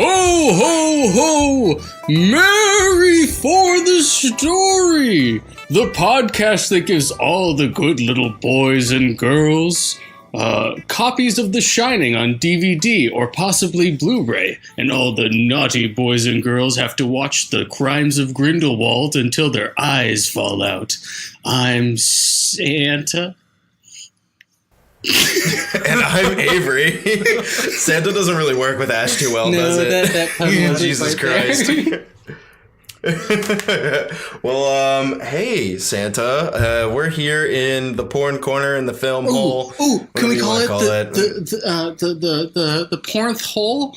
Ho, ho, ho! Merry for the story! The podcast that gives all the good little boys and girls copies of The Shining on DVD or possibly Blu-ray, and all the naughty boys and girls have to watch The Crimes of Grindelwald until their eyes fall out. I'm Santa. And I'm Avery. Santa doesn't really work with Ash too well, does it? That Jesus Christ. Well, hey, Santa. We're here in the porn corner in the film hole. Ooh, can we call it the pornth hole?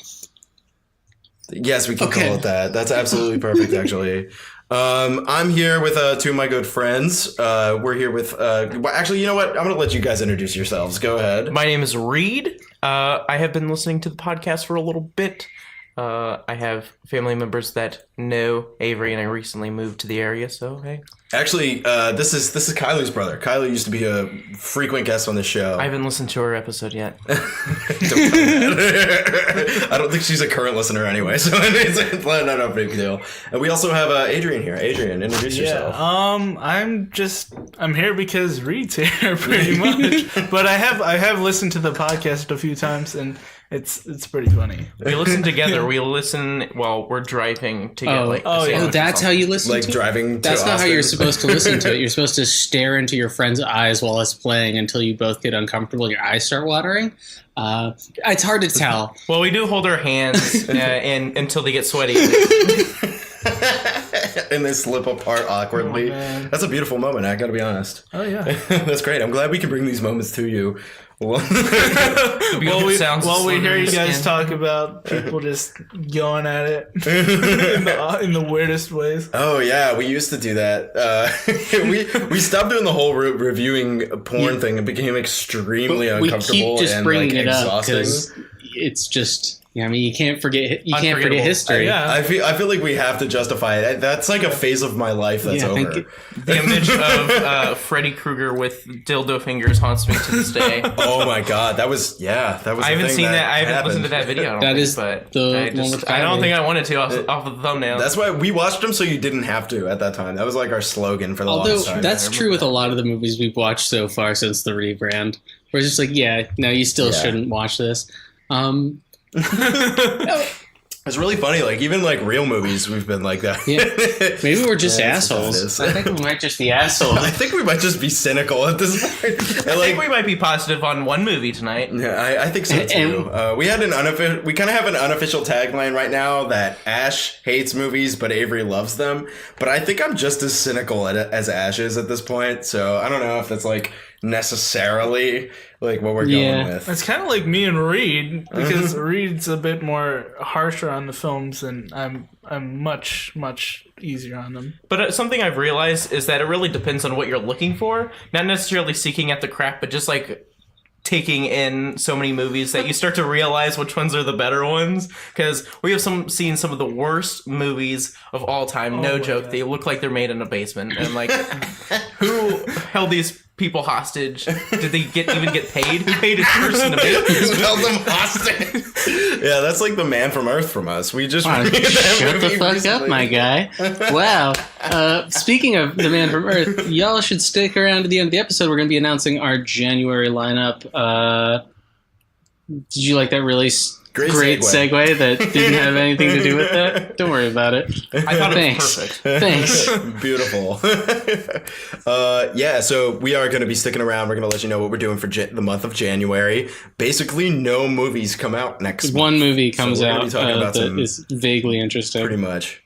Yes, we can call it that. That's absolutely perfect, actually. I'm here with two of my good friends. We're here with... actually, you know what? I'm going to let you guys introduce yourselves. Go ahead. My name is Reid. I have been listening to the podcast for a little bit. I have family members that know Avery, and I recently moved to the area, so hey. Actually, this is Kylie's brother. Kylie used to be a frequent guest on the show. I haven't listened to her episode yet. Don't tell me that. I don't think she's a current listener anyway, so it's not a big deal. And we also have Adryon here. Adryon, introduce yourself. I'm here because Reed's here pretty much. But I have listened to the podcast a few times, and it's pretty funny. We listen together. We listen while we're driving to get That's how you listen like to it? driving to That's not how Austin. you're supposed to listen to it. You're supposed to stare into your friend's eyes while it's playing until you both get uncomfortable and your eyes start watering. It's hard to tell. Well, we do hold our hands and until they get sweaty. And they slip apart awkwardly. That's a beautiful moment, I gotta be honest. Oh yeah. That's great. I'm glad we can bring these moments to you. While we hear you guys talk about people just going at it in the weirdest ways. Oh yeah, we used to do that. We stopped doing the whole reviewing porn thing. It became extremely uncomfortable We keep just and bringing it exhausting. up because it's just... Yeah, I mean, you can't forget history. I feel like we have to justify it. That's like a phase of my life that's over. The image of Freddy Krueger with dildo fingers haunts me to this day. Oh my god, that was. I haven't seen that. I haven't listened to that video. I don't think I wanted to off of the thumbnail. That's why we watched them, so you didn't have to at that time. That was like our slogan for the longest time. That's true with a lot of the movies we've watched so far since the rebrand. We're just like, you still shouldn't watch this. It's really funny. Like even like real movies, we've been like that. Yeah. Maybe we're just assholes. I think we might just be assholes. I think we might just be cynical at this point. I think we might be positive on one movie tonight. Yeah, I think so too. We had we kind of have an unofficial tagline right now that Ash hates movies, but Avery loves them. But I think I'm just as cynical as Ash is at this point. So I don't know if that's like necessarily like what we're going with. It's kind of like me and Reid because Reid's a bit more harsher on the films, and I'm much easier on them. But something I've realized is that it really depends on what you're looking for. Not necessarily seeking out the crap, but just like taking in so many movies that you start to realize which ones are the better ones. Because we have seen some of the worst movies of all time. No joke. God. They look like they're made in a basement. And like, who held these people hostage? Did they even get paid? Who paid a person to make this? Who held them hostage? Yeah, that's like the Man from Earth from us. We just shut the fuck up, my guy. Wow. Speaking of the Man from Earth, y'all should stick around to the end of the episode. We're going to be announcing our January lineup. Did you like that really great segue that didn't have anything to do with that? Don't worry about it. I thought it was perfect. Thanks. Beautiful. So we are going to be sticking around. We're going to let you know what we're doing for the month of January. Basically, no movies come out next month. One movie comes out that is vaguely interesting. Pretty much.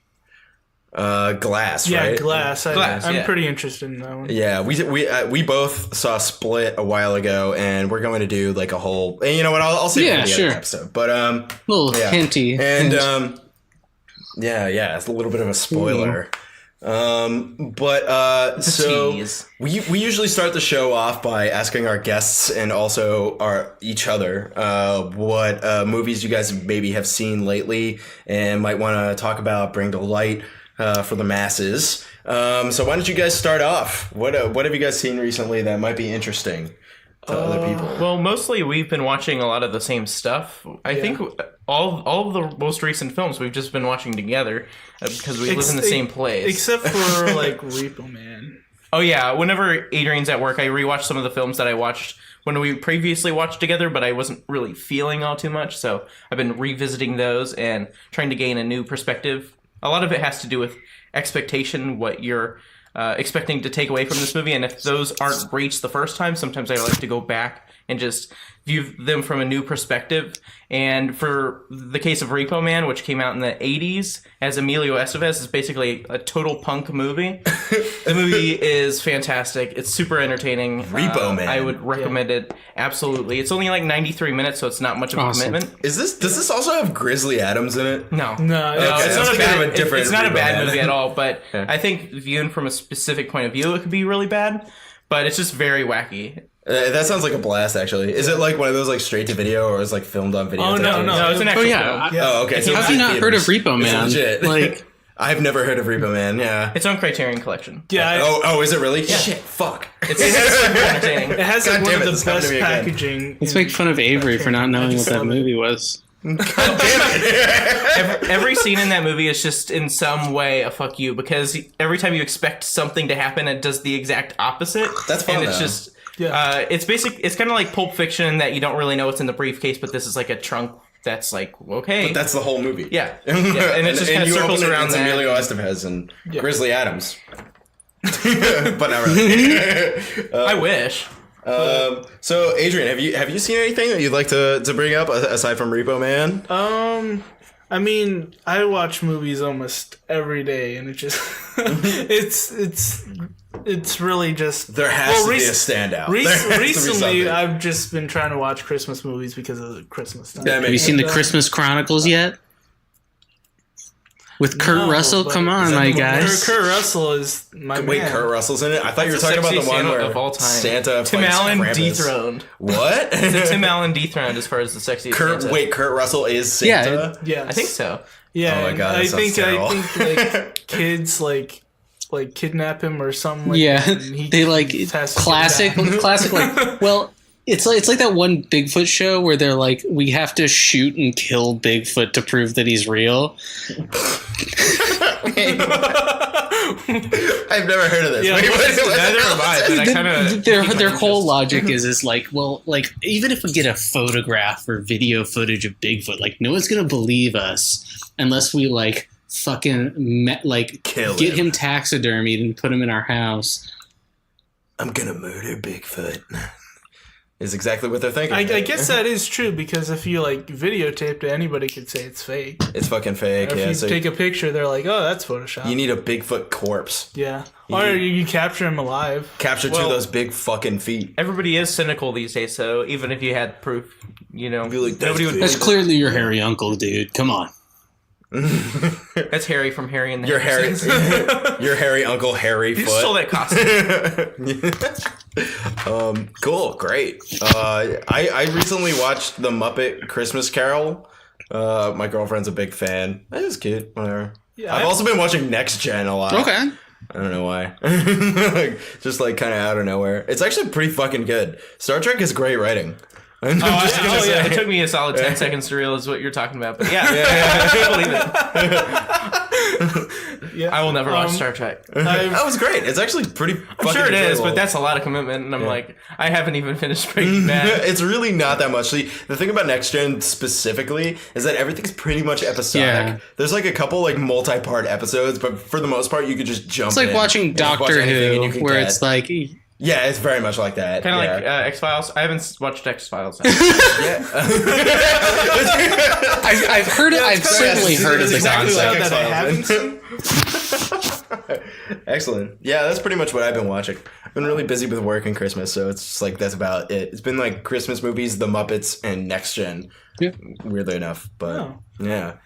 Glass, right? Yeah, Glass. I'm pretty interested in that one. Yeah, we both saw Split a while ago, and we're going to do like a whole. And you know what? I'll save it for the other episode. But little hinty, and it's a little bit of a spoiler. So we usually start the show off by asking our guests and also each other what movies you guys maybe have seen lately and might want to talk about, bring to light. For the masses. So why don't you guys start off? What have you guys seen recently that might be interesting? to other people? Well, mostly we've been watching a lot of the same stuff. I think all of the most recent films we've just been watching together because we live in the same place. Except for, like, Repo Man. Oh, yeah. Whenever Adrian's at work, I rewatch some of the films that I watched when we previously watched together, but I wasn't really feeling all too much. So I've been revisiting those and trying to gain a new perspective. A lot of it has to do with expectation, what you're expecting to take away from this movie. And if those aren't reached the first time, sometimes I like to go back and just view them from a new perspective. And for the case of Repo Man, which came out in the 80s, as Emilio Estevez, is basically a total punk movie. The movie is fantastic. It's super entertaining. Repo Man. I would recommend it. Absolutely. It's only like 93 minutes, so it's not much of a commitment. Does this also have Grizzly Adams in it? No. No, It's not a bad movie at all, but Yeah. I think viewed from a specific point of view, it could be really bad. But it's just very wacky. That sounds like a blast, actually. Is it like one of those like straight to video, or is like filmed on video? Oh, no, No, it's an actual film. Oh, okay. So How have you not heard of Repo Man? It's legit. Like, I've never heard of Repo Man. Yeah. It's on Criterion Collection. Yeah, Oh, is it really? Shit. Fuck. It's super entertaining. it has like God one damn of it, the this happened to best me again. packaging. let's make fun of Avery for not knowing what that movie was. Every scene in that movie is just in some way a fuck you, because every time you expect something to happen, it does the exact opposite. That's fun, And it's though. just... Yeah. It's kind of like Pulp Fiction, that you don't really know what's in the briefcase, but this is like a trunk that's like, okay. But that's the whole movie. Yeah. And it just kind of you circles open it, around it's that. Emilio Estevez and Grizzly Adams. But not really. I wish. So Adrian, have you seen anything that you'd like to bring up aside from Repo Man? I mean, I watch movies almost every day, and it just it's really just There has to be a standout. There has to be Recently, something. I've just been trying to watch Christmas movies because of the Christmas time. That Have you seen the Christmas Chronicles yet? With Kurt No, Russell? but Come on, that my the one guys. Kurt Russell is my Wait, man. Kurt Russell's in it? I thought you were talking about the Sexiest one Santa where of all time. Santa Tim fights Allen Krampus. dethroned. What? Tim Allen dethroned as far as the sexiest Santa. Wait, Kurt Russell is Santa? Yeah, I think so. Yeah, Oh my and God, that I sounds think terrible. like kids like kidnap him or something. Like Yeah, that, and he they like has to classic, get back. classic. Like, well, it's like that one Bigfoot show where they're like, we have to shoot and kill Bigfoot to prove that he's real. I've never heard of this. Yeah, Wait, Neither have I, but I kind of... Their whole logic is like, well, like even if we get a photograph or video footage of Bigfoot, like no one's gonna believe us unless we like fucking Kill get him. him taxidermied and put him in our house. I'm gonna murder Bigfoot. Is exactly what they're thinking. I guess that is true, because if you like videotaped it, anybody could say it's fake. It's fucking fake. Or if Yeah, you so take a picture, they're like, "Oh, that's Photoshop." you need a Bigfoot corpse. Yeah, or you capture him alive. Captured to Well- those big fucking feet. Everybody is cynical these days, so even if you had proof, you know, Be like, that's nobody would... fake. That's clearly your hairy uncle, dude. Come on. That's Harry from Harry and the Your hairy, Hendersons. your hairy uncle Harry You Foot. stole that costume. Cool, great. I recently watched The Muppet Christmas Carol. My girlfriend's a big fan. It was cute, whatever. Yeah, I've also been watching Next Gen a lot. Okay. I don't know why. Just like kind of out of nowhere. It's actually pretty fucking good. Star Trek is great writing. I'm just gonna say. It took me a solid 10 seconds to realize what you're talking about, but yeah, I can't believe it. Yeah. I will never watch Star Trek. That was great. It's actually pretty fucking I'm sure it is, enjoyable. but that's a lot of commitment, and I'm like, I haven't even finished Breaking Bad. It's really not that much. See, the thing about Next Gen specifically is that everything's pretty much episodic. Yeah. There's like a couple like multi-part episodes, but for the most part, you could just jump. It's like in watching and just watch Doctor anything and Who, you can where get. it's like, Yeah, it's very much like that. Kind of yeah. like X-Files. I haven't watched X-Files. I've heard it. I've certainly heard of the exactly concept. like that I X-Files. haven't seen. Excellent. Yeah, that's pretty much what I've been watching. I've been really busy with work and Christmas, so it's just like that's about it. It's been like Christmas movies, The Muppets, and Next Gen. Yeah. Weirdly enough, but Oh. yeah.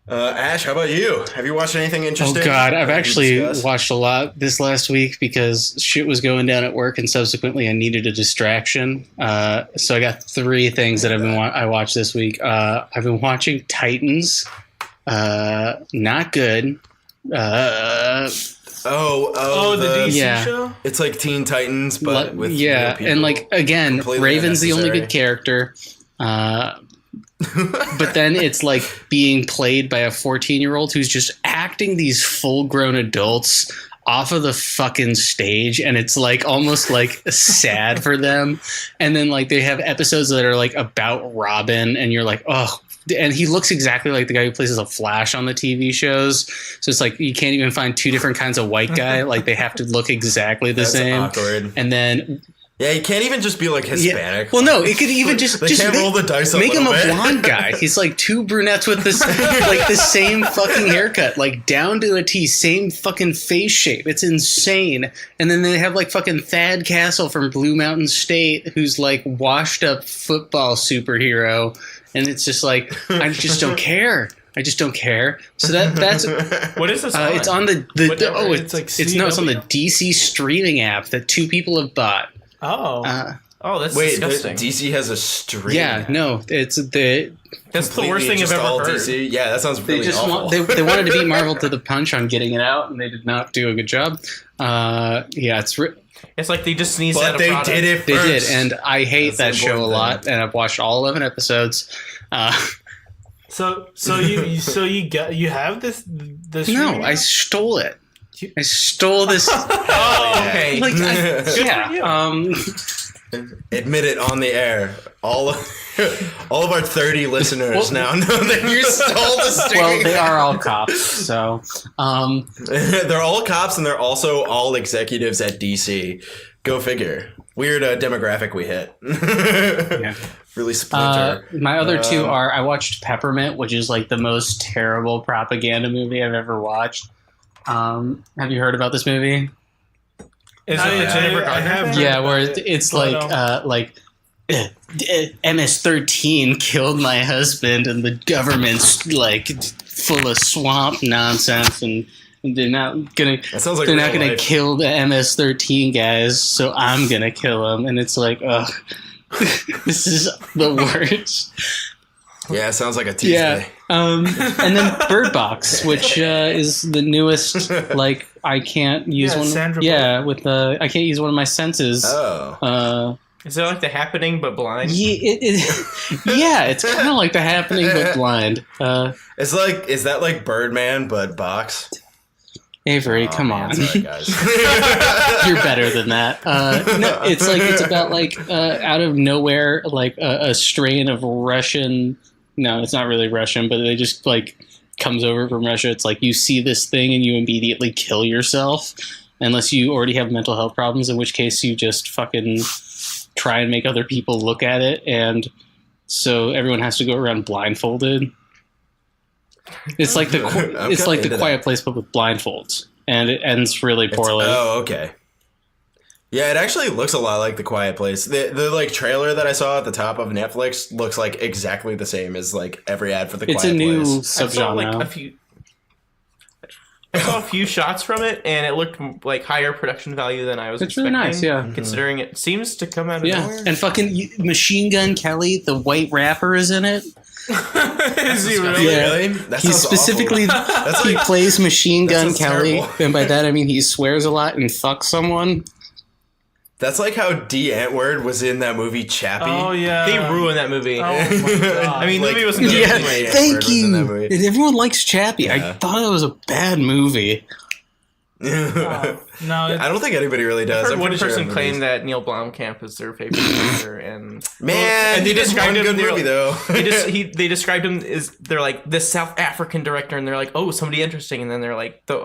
Ash, how about you? Have you watched anything Oh interesting? God, I've that we actually discuss? watched a lot this last week because shit was going down at work, and subsequently I needed a distraction. So I got 3 things that I watched this week. I've been watching Titans. Not good. Oh, the DC Yeah. show? It's like Teen Titans, but with real people. and like again, Completely Raven's the only unnecessary. good character. But then it's like being played by a 14-year-old who's just acting these full-grown adults off of the fucking stage, and it's like almost like sad for them. And then like they have episodes that are like about Robin, and you're like, oh. And he looks exactly like the guy who plays as a Flash on the TV shows. So it's like you can't even find two different kinds of white guy. Like they have to look exactly the That's same. awkward. And then Yeah, you can't even just be like Hispanic. well, no, it could even just They can't roll the dice a make him little a bit. blonde guy. He's like two brunettes with this like the same fucking haircut, like down to a T, same fucking face shape. It's insane. And then they have like fucking Thad Castle from Blue Mountain State, who's like washed up football superhero, and it's just like I just don't care. I just don't care. So that's What is this on? it's on the Whatever. it's like it's on the CW. DC streaming app that two people have bought. Oh. Oh, that's Wait, disgusting. DC has a stream. Yeah, no, it's the That's the worst thing I've Just all ever heard. DC. Yeah, that sounds they really just awful. they wanted to beat Marvel to the punch on getting it out, and they did not do a good job. Yeah, It's like they just sneezed but out a they product. did it they did, first. and I hate That's that the show a important lot, and I've watched all 11 episodes. So you have this No, streaming I app? stole it. I stole this. Oh, okay. Like, for you. Admit it on the air. All of our 30 listeners now know that you stole the streaming. Well, they are all cops, so They're all cops, and they're also all executives at DC. Go figure. Weird demographic we hit. yeah. Really splinter. My other two are I watched Peppermint, which is like the most terrible propaganda movie I've ever watched. Have you heard about this movie? Is it the Jennifer I Garner have thing? Yeah, where it's like MS-13 killed my husband, and the government's like full of swamp nonsense, and they're not gonna That sounds like they're not real gonna life. kill the MS-13 guys, so I'm gonna kill them, and it's like, ugh, this is the worst. Yeah, it sounds like a Tuesday. Yeah. And then Bird Box, which is the newest. Like I can't use Yeah, one. Sandra Yeah, with the I can't use one of my senses. Oh. Is it like The Happening but blind? Yeah, yeah, it's kind of like The Happening but blind. Is that like Birdman but box? Avery, Oh, come man, on, sorry, guys. you're better than that. No, it's about like out of nowhere, like a strain of Russian. No, it's not really Russian, but they just like comes over from Russia. It's like you see this thing and you immediately kill yourself, unless you already have mental health problems, in which case you just fucking try and make other people look at it, and so everyone has to go around blindfolded. It's like it's like The Quiet Place, but with blindfolds, and it ends really poorly. Oh, okay. Yeah, it actually looks a lot like The Quiet Place. The like trailer that I saw at the top of Netflix looks like exactly the same as like every ad for The It's Quiet a new Place. I saw like subgenre. I saw a few shots from it, and it looked like higher production value than I was It's really expecting. nice, yeah. Considering it seems to come out of Yeah, nowhere. and fucking Machine Gun Kelly, the white rapper, is in it. Is he really? Yeah. Really? That He sounds specifically awful. That's he like plays Machine Gun sounds Kelly, terrible. and by that I mean he swears a lot and fucks someone. that's like how D. Antwoord was in that movie Chappie. Oh yeah. They ruined that movie. Oh my god. I mean, the Like- movie wasn't good. Yeah, Ray thank Antwoord was in that you. movie. And everyone likes Chappie. I Yeah. thought it was a bad movie. No, I don't think anybody really does. I heard I'm one pretty sure person movies- claim that Neil Blomkamp is their favorite actor, and Man, and they he did described one him. good they're movie like- though. they described him as they're like this South African director, and they're like, oh, somebody interesting, and then they're like, the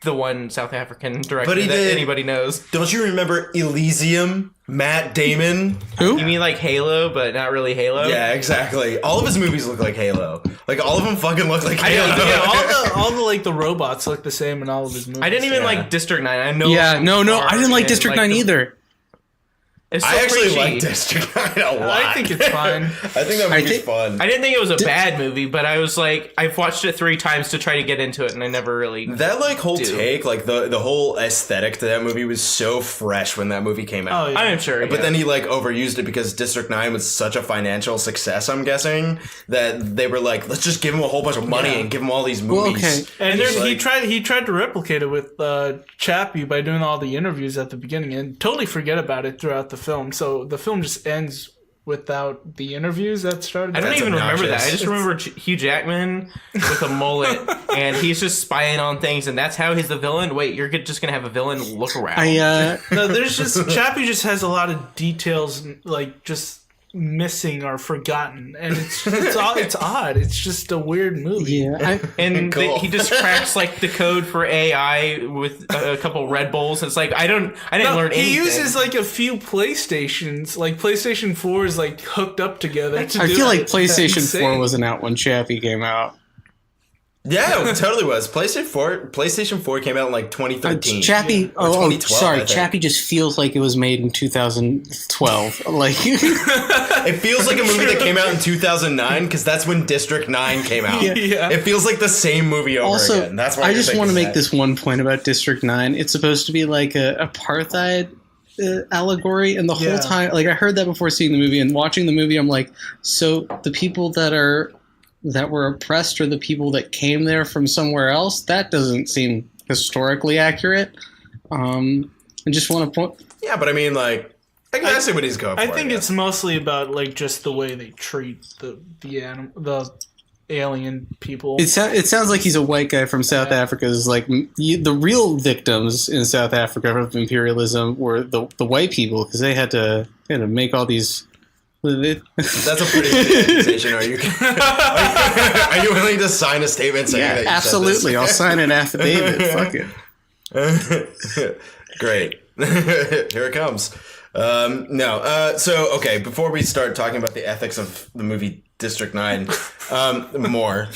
one South African director But he that did- anybody knows. Don't you remember Elysium? Matt Damon. Who? You mean like Halo, but not really Halo? Yeah, exactly. All of his movies look like Halo. Like all of them fucking look like I Halo. know, yeah, all the like the robots look the same in all of his movies. I didn't even Yeah. like District 9. I know. Yeah, some no, I are, didn't like and, District 9 the- either. It's I still actually preachy. like District 9 a lot. I think it's fine. I think that movie's fun. I didn't think it was a bad movie, but I was like, I've watched it 3 times to try to get into it, and I never really. That like whole take, like the whole aesthetic to that movie was so fresh when that movie came out. Oh, yeah. I'm sure. But then he like overused it because District 9 was such a financial success, I'm guessing, that they were like, let's just give him a whole bunch of money and give him all these movies. Well, okay. And just, he tried to replicate it with Chappie by doing all the interviews at the beginning and totally forget about it throughout the film. So the film just ends without the interviews that started. I don't That's even remember that. obnoxious. I just remember Hugh Jackman with a mullet, and he's just spying on things, and that's how he's the villain. Wait, you're just gonna have a villain look around? No, there's just Chappie just has a lot of details like just missing or forgotten, and it's odd. It's just a weird movie. Yeah, And Cool. he just cracks like the code for AI with a couple Red Bulls. It's like I didn't learn anything. He uses like a few PlayStations, like PlayStation 4 is like hooked up together. I feel like PlayStation 4 wasn't out when Chappie came out. Yeah, it totally was. PlayStation 4 came out in like 2013. Chappie, Or 2012, I sorry, think. Chappie just feels like it was made in 2012. Like, It feels like a movie that came out in 2009 because that's when District 9 came out. Yeah. It feels like the same movie over also, again. That's why I you're just want to thinking make that. this one point about District 9. It's supposed to be like a apartheid allegory, and the whole time, like I heard that before seeing the movie, and watching the movie, I'm like, so the people that were oppressed are the people that came there from somewhere else? That doesn't seem historically accurate. I just want to point. Yeah, but I mean, like, I can see what he's going for. I think it's mostly about like just the way they treat the alien people. It sounds like he's a white guy from South Africa. Is like the real victims in South Africa of imperialism were the white people, because they had to make all these. That's a pretty big accusation. Are you willing to sign a statement saying that you absolutely. said I'll sign an affidavit. Fuck it. Great. Here it comes. So, okay, before we start talking about the ethics of the movie District 9, more.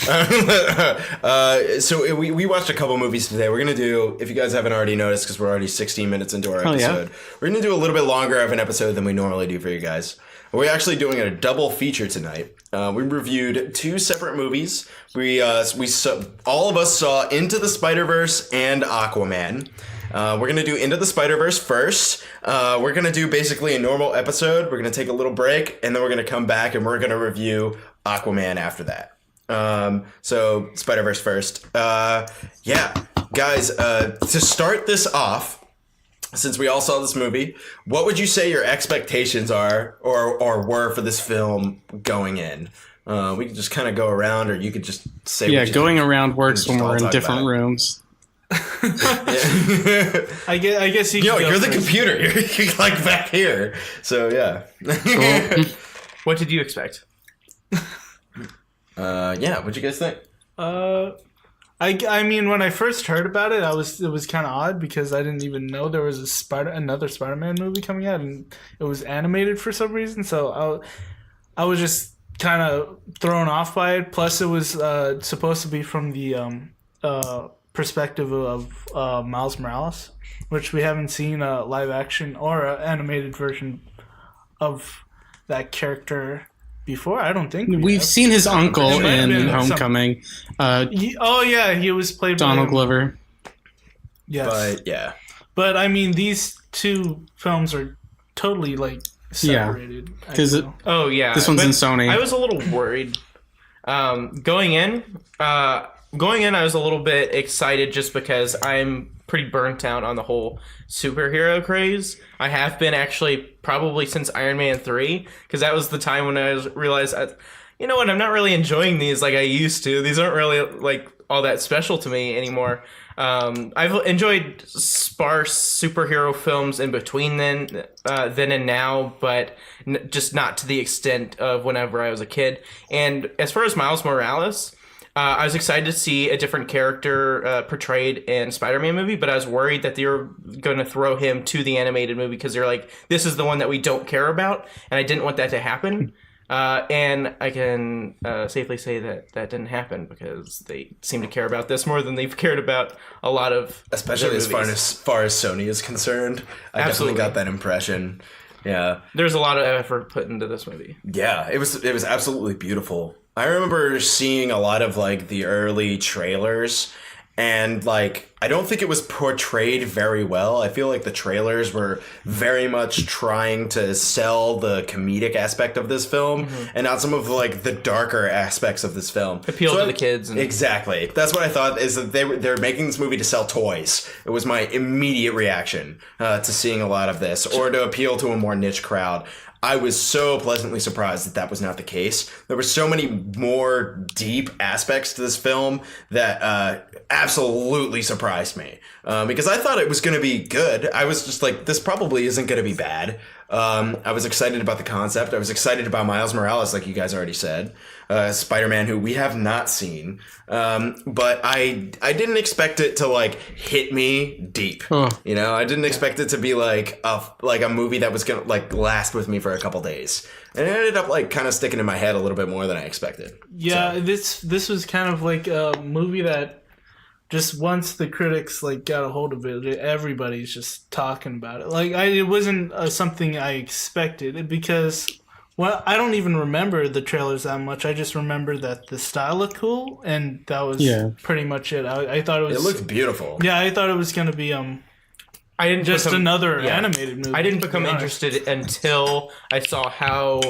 So we watched a couple movies today. We're going to do, if you guys haven't already noticed, because we're already 16 minutes into our episode, we're going to do a little bit longer of an episode than we normally do for you guys. We're actually doing a double feature tonight. We reviewed 2 separate movies. We all of us saw Into the Spider-Verse and Aquaman. We're going to do Into the Spider-Verse first. We're going to do basically a normal episode. We're going to take a little break, and then we're going to come back, and we're going to review Aquaman after that. So Spider-Verse first. Yeah, guys, to start this off, since we all saw this movie, what would you say your expectations are or were for this film going in? We could just kind of go around, or you could just say. Yeah, going around works when we're in different rooms. I guess you. Yo, you're the computer. You're like back here. So yeah. Cool. What did you expect? Yeah. What'd you guys think? I mean, when I first heard about it, it was kind of odd because I didn't even know there was another Spider-Man movie coming out, and it was animated for some reason. So I was just kind of thrown off by it. Plus, it was supposed to be from the perspective of Miles Morales, which we haven't seen a live action or an animated version of that character before. I don't think we've seen his uncle in Homecoming. He was played Donald by Glover. Yes, But yeah. but I mean, these 2 films are totally like separated. Because Oh yeah, this one's in Sony. I was a little worried going in. I was a little bit excited just because I'm pretty burnt out on the whole superhero craze. I have been actually probably since Iron Man 3, because that was the time when I realized, you know what, I'm not really enjoying these like I used to. These aren't really like all that special to me anymore. I've enjoyed sparse superhero films in between then and now, but just not to the extent of whenever I was a kid. And as far as Miles Morales, I was excited to see a different character portrayed in Spider-Man movie, but I was worried that they were going to throw him to the animated movie because they're like, this is the one that we don't care about, and I didn't want that to happen. And I can safely say that didn't happen because they seem to care about this more than they've cared about a lot of Especially as far as Sony is concerned. I Absolutely. definitely got that impression. Yeah. There's a lot of effort put into this movie. Yeah, it was absolutely beautiful. I remember seeing a lot of like the early trailers, and like I don't think it was portrayed very well. I feel like the trailers were very much trying to sell the comedic aspect of this film and not some of like the darker aspects of this film. Appeal to the kids. Exactly. That's what I thought, is that they're making this movie to sell toys. It was my immediate reaction to seeing a lot of this, or to appeal to a more niche crowd. I was so pleasantly surprised that that was not the case. There were so many more deep aspects to this film that absolutely surprised me. Because I thought it was going to be good. I was just like, this probably isn't going to be bad. I was excited about the concept. I was excited about Miles Morales, like you guys already said. Spider-Man, who we have not seen. But I didn't expect it to like hit me deep. You know, I didn't expect it to be like a movie that was gonna like last with me for a couple days. And it ended up like kind of sticking in my head a little bit more than I expected. Yeah, So, this was kind of like a movie that just once the critics like got a hold of it, everybody's just talking about it. Like it wasn't something I expected, because well, I don't even remember the trailers that much. I just remember that the style looked cool, and that was pretty much it. I thought it was. It looked beautiful. Yeah, I thought it was gonna be I didn't just another animated movie. I didn't become interested until I saw how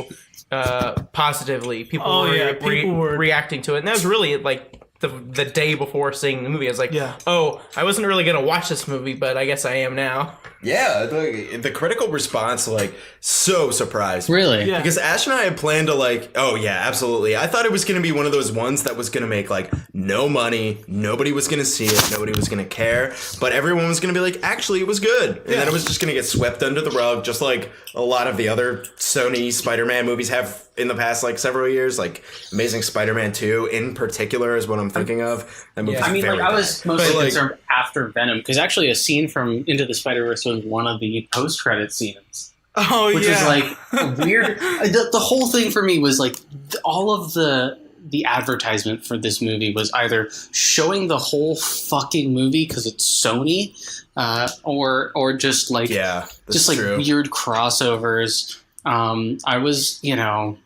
positively people were reacting to it, and that was really like the day before seeing the movie. I was like, oh, I wasn't really gonna watch this movie, but I guess I am now. Yeah, the critical response, like, so surprised me. Really? Yeah. Because Ash and I had planned to, like, oh, yeah, absolutely. I thought it was going to be one of those ones that was going to make, like, no money. Nobody was going to see it. Nobody was going to care. But everyone was going to be like, actually, it was good. And then it was just going to get swept under the rug, just like a lot of the other Sony Spider-Man movies have in the past, like, several years. Like, Amazing Spider-Man 2 in particular is what I'm thinking of. That movie's I mean, very like, I bad. was mostly concerned after Venom, because actually a scene from Into the Spider-Verse was one of the post-credit scenes. Oh, which is like weird. The whole thing for me was like all of the advertisement for this movie was either showing the whole fucking movie because it's Sony, or just like true. weird crossovers. I was, you know,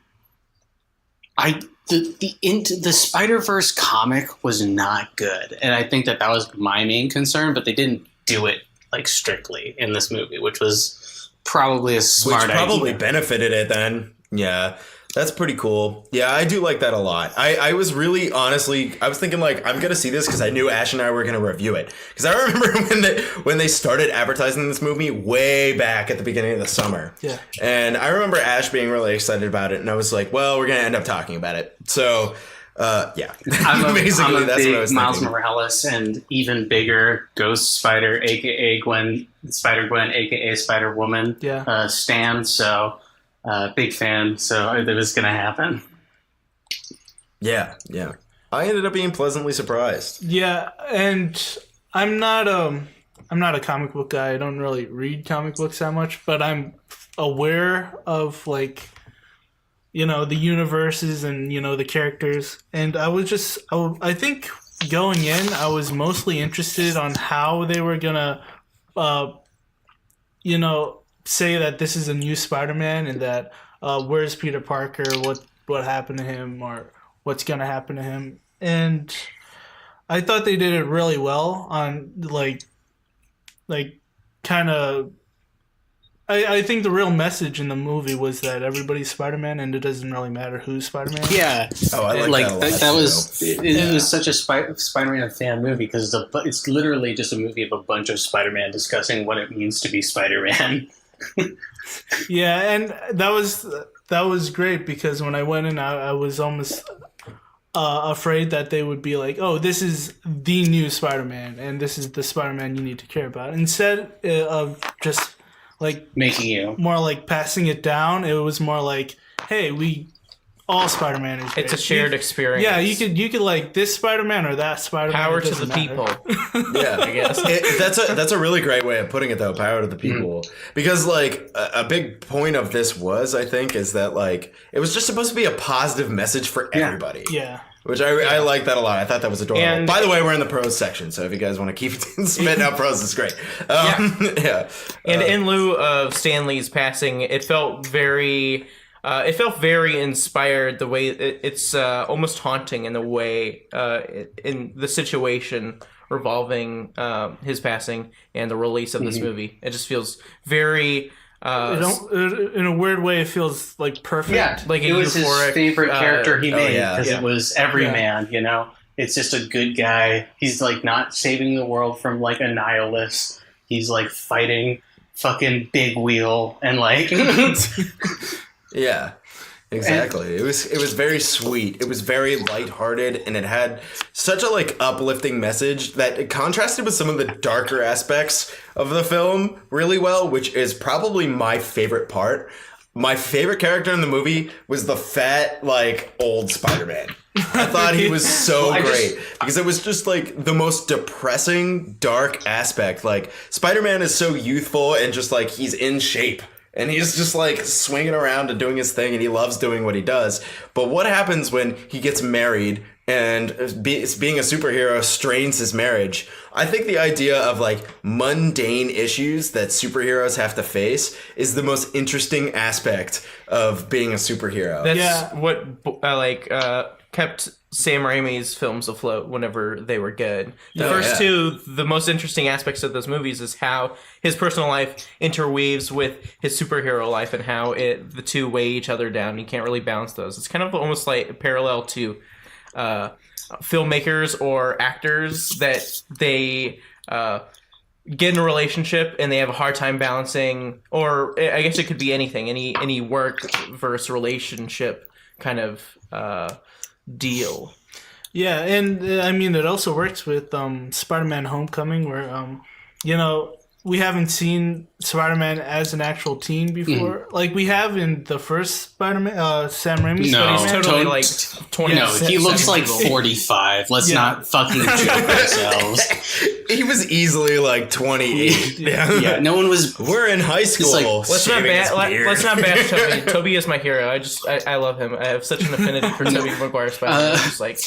the Spider-Verse comic was not good, and I think that was my main concern. But they didn't do it like strictly in this movie, which was probably a smart idea. Which probably benefited it then. Yeah, that's pretty cool. Yeah, I do like that a lot. I was really, honestly, I was thinking like, I'm going to see this because I knew Ash and I were going to review it. Because I remember when they started advertising this movie way back at the beginning of the summer. Yeah. And I remember Ash being really excited about it. And I was like, well, we're going to end up talking about it. So... yeah, basically I'm a that's big what I was Miles thinking. Morales and even bigger Ghost Spider, aka Spider-Gwen, aka Spider-Woman stan, so big fan, so it was going to happen. Yeah. I ended up being pleasantly surprised. Yeah, and I'm not a comic book guy. I don't really read comic books that much, but I'm aware of like, you know, the universes and, you know, the characters. And I think going in, I was mostly interested on how they were gonna, you know, say that this is a new Spider-Man and that where's Peter Parker, what happened to him, or what's gonna happen to him. And I thought they did it really well on like kind of. I think the real message in the movie was that everybody's Spider-Man and it doesn't really matter who's Spider-Man. Yeah. Oh, I like that a lot. That was it was such a Spider-Man fan movie because it's literally just a movie of a bunch of Spider-Man discussing what it means to be Spider-Man. Yeah, and that was great because when I went in, I was almost afraid that they would be like, oh, this is the new Spider-Man and this is the Spider-Man you need to care about. Instead of just like making you more like passing it down, it was more like, hey, all Spider-Man is great. It's a shared experience. Yeah, you could like this Spider-Man or that Spider-Man. Power to the people. Yeah, I guess that's a really great way of putting it, though. Power to the people, because like a big point of this was, I think, is that like it was just supposed to be a positive message for everybody. Yeah. Which I like that a lot. I thought that was adorable. And- by the way, we're in the pros section, so if you guys want to keep spitting out pros, it's great. Yeah. And in lieu of Stanley's passing, it felt very inspired. The way it's almost haunting in the way in the situation revolving his passing and the release of this movie. It just feels very. In a weird way, it feels like perfect. Yeah, like it was his favorite character he made because yeah. it was Everyman. You know, it's just a good guy. He's like not saving the world from like a nihilist. He's like fighting fucking Big Wheel and like. Yeah. Exactly. It was very sweet. It was very lighthearted, and it had such a like uplifting message that it contrasted with some of the darker aspects of the film really well, which is probably my favorite part. My favorite character in the movie was the fat, like, old Spider-Man. I thought he was so great because it was just like the most depressing, dark aspect. Like, Spider-Man is so youthful and just like he's in shape. And he's just like swinging around and doing his thing, and he loves doing what he does. But what happens when he gets married and being a superhero strains his marriage? I think the idea of like mundane issues that superheroes have to face is the most interesting aspect of being a superhero. That's what kept Sam Raimi's films afloat whenever they were good. The first two, the most interesting aspects of those movies is how his personal life interweaves with his superhero life and how the two weigh each other down. You can't really balance those. It's kind of almost like a parallel to filmmakers or actors that they get in a relationship and they have a hard time balancing, or I guess it could be anything, any work versus relationship kind of deal. Yeah, and I mean it also works with Spider-Man: Homecoming, where we haven't seen Spider-Man as an actual teen before. Like we have in the first Spider-Man, Sam Raimi's No, Spider-Man. Totally like 20. No, he looks like 45. Let's not fucking joke ourselves. He was easily like 28. Yeah, no one was. We're in high school. like, Let's not bash Toby. Toby is my hero. I love him. I have such an affinity for Tobey Maguire Spider-Man. Just like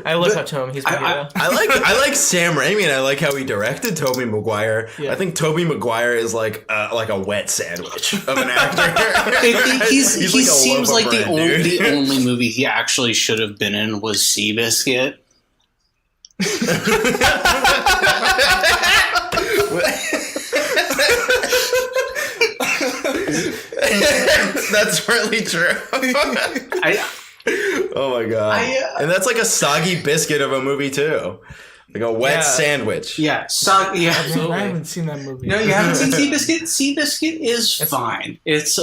I look up to him. He's my hero. I like Sam Raimi, and I like how he directed Tobey Maguire. Yeah. I think Tobey Maguire is like a wet sandwich of an actor. He He's seems like the dude. only movie he actually should have been in was Seabiscuit. That's really true. Oh my god! And that's like a soggy biscuit of a movie too, like a wet sandwich. Yeah, I haven't seen that movie. No, you haven't seen Seabiscuit? Seabiscuit is fine. It's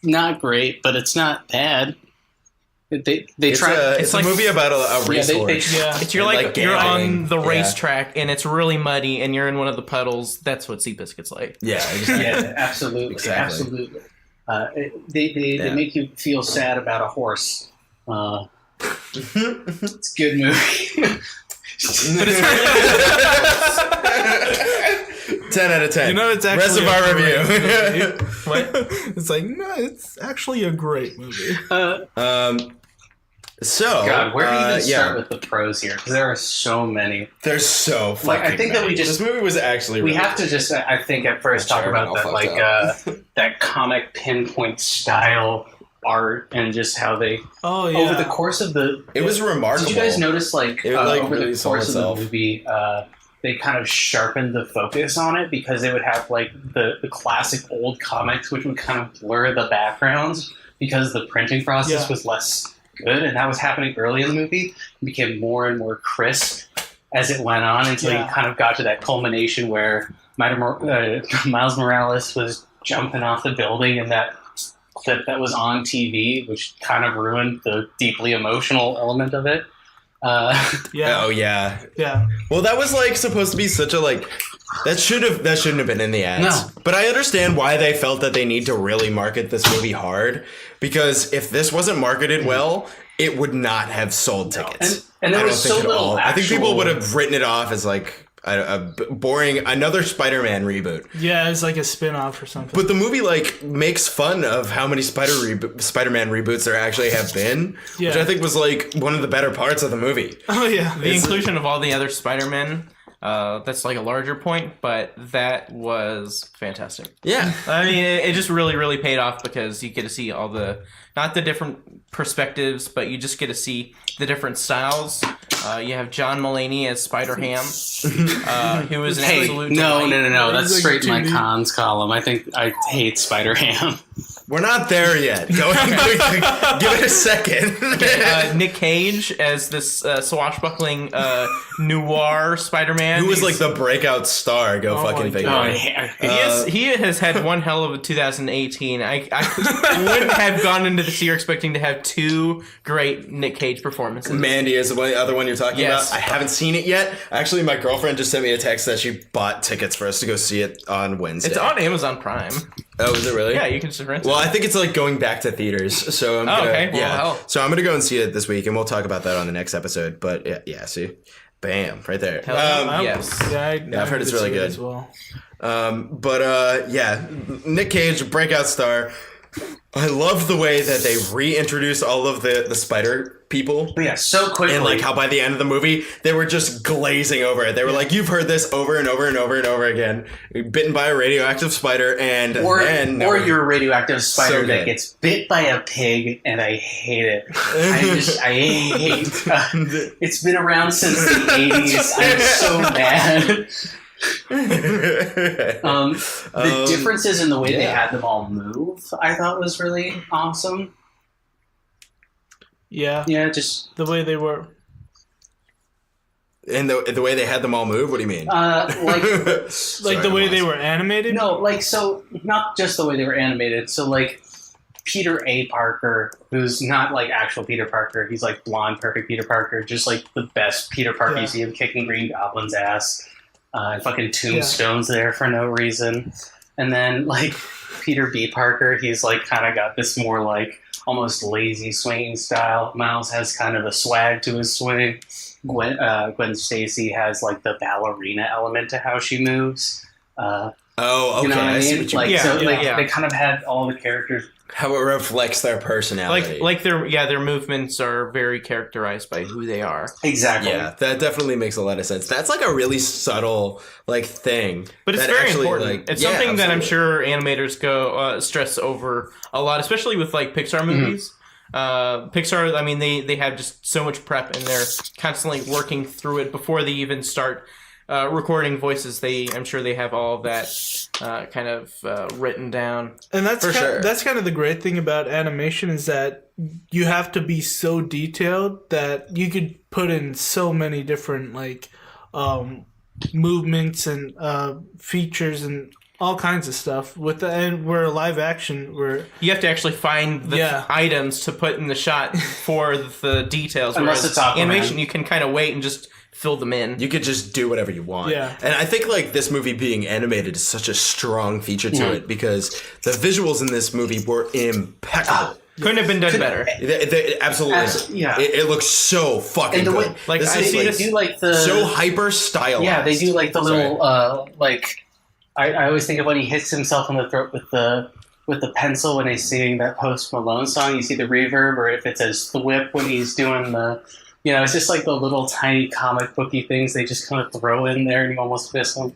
not great, but it's not bad. It's like a movie about a racehorse. It's you're on the racetrack and it's really muddy and you're in one of the puddles. That's what Seabiscuit's like. Yeah, exactly. Yeah, absolutely, Exactly. absolutely. They make you feel sad about a horse. It's a good movie. But it's really 10 out of 10. It's actually Reservoir Review. what? It's like no, it's actually a great movie. So, God, where do you even start with the pros here? Because there are so many. There's so fucking I think that many. This movie was actually we really have to just I think at first talk about that that comic pinpoint style art and just how they over the course of it was remarkable. Did you guys notice over really the course of the movie they kind of sharpened the focus on it because they would have like the classic old comics which would kind of blur the backgrounds because the printing process was less good, and that was happening early in the movie. It became more and more crisp as it went on until you kind of got to that culmination where Miles Morales was jumping off the building and that clip that was on TV, which kind of ruined the deeply emotional element of it. Oh yeah. Well, that was like supposed to be such a like that shouldn't have been in the ads. No. But I understand why they felt that they need to really market this movie hard, because if this wasn't marketed well, it would not have sold tickets. And there was so little I think people would have written it off as like boring another Spider-Man reboot. Yeah, it's like a spin-off or something. But the movie like makes fun of how many Spider-Man reboots there actually have been, which I think was like one of the better parts of the movie. Oh yeah, the inclusion of all the other Spider-Men. That's like a larger point, but that was fantastic. Yeah. I mean, it just really, really paid off because you get to see all not the different perspectives, but you just get to see the different styles. You have John Mulaney as Spider-Ham, who is an absolute No. He's That's like straight in my 2D. cons column. I think I hate Spider-Ham. We're not there yet. Give it a second. Nick Cage as this swashbuckling noir Spider-Man. Who was like the breakout star? Go fucking figure. He has had one hell of a 2018. I wouldn't have gone into this year expecting to have two great Nick Cage performances. Mandy is the other one you're talking Yes. about. I haven't seen it yet. Actually, my girlfriend just sent me a text that she bought tickets for us to go see it on Wednesday. It's on Amazon Prime. Oh, is it really? Yeah, you can just rent it. Well, I think it's like going back to theaters, so I'm gonna, okay. Well, yeah. hell. So I'm gonna go and see it this week, and we'll talk about that on the next episode. But yeah, see, bam, right there. Yes. Yeah, I've heard it's really good. as well. Yeah, Nick Cage, breakout star. I love the way that they reintroduce all of the spider people. Yeah, so quickly. And like how by the end of the movie, they were just glazing over it. They were like, you've heard this over and over and over and over again. Bitten by a radioactive spider and or you're a radioactive spider So that good. gets bit by a pig, and I hate it. I hate it's been around since the 80s. I'm so mad. The differences in the way they had them all move, I thought was really awesome. Yeah, Yeah, just the way they were. And the way they had them all move, what do you mean? Like the way they were animated. No, like, so not just the way they were animated. So like Peter A. Parker, who's not like actual Peter Parker. He's like blonde, perfect Peter Parker, just like the best Peter Parker. You see him kicking Green Goblin's ass. Fucking Tombstone's there for no reason. And then like Peter B. Parker, he's like kind of got this more like almost lazy swinging style. Miles has kind of a swag to his swing. Gwen Stacy has like the ballerina element to how she moves. Oh, okay. You know what I see mean? what you Like, mean. so Yeah, like yeah. they kind of had all the characters. How it reflects their personality. Like their movements are very characterized by who they are. Exactly. Yeah, that definitely makes a lot of sense. That's like a really subtle like thing. But it's that very actually, important. like, It's yeah, something that I'm absolutely. sure animators go stress over a lot, especially with like Pixar movies. Pixar, I mean, they have just so much prep, and they're constantly working through it before they even start recording voices. I'm sure they have all of that kind of written down. And that's For sure. that's kind of the great thing about animation is that you have to be so detailed that you could put in so many different like movements and features and all kinds of stuff with and we're live action where You have to actually find the items to put in the shot for the details. Unless whereas it's Aquaman. animation, you can kind of wait and just fill them in. You could just do whatever you want. Yeah. And I think like this movie being animated is such a strong feature to it because the visuals in this movie were impeccable. Couldn't have been done better. Absolutely. yeah. It looks so fucking And the way, good. Like, This I is, see they this- do like the so hyper stylized. yeah, they do like the Sorry. little like I always think of when he hits himself in the throat with the pencil when he's singing that Post Malone song. You see the reverb, or if it's a thwip when he's doing the, it's just like the little tiny comic booky things they just kind of throw in there and you almost miss them.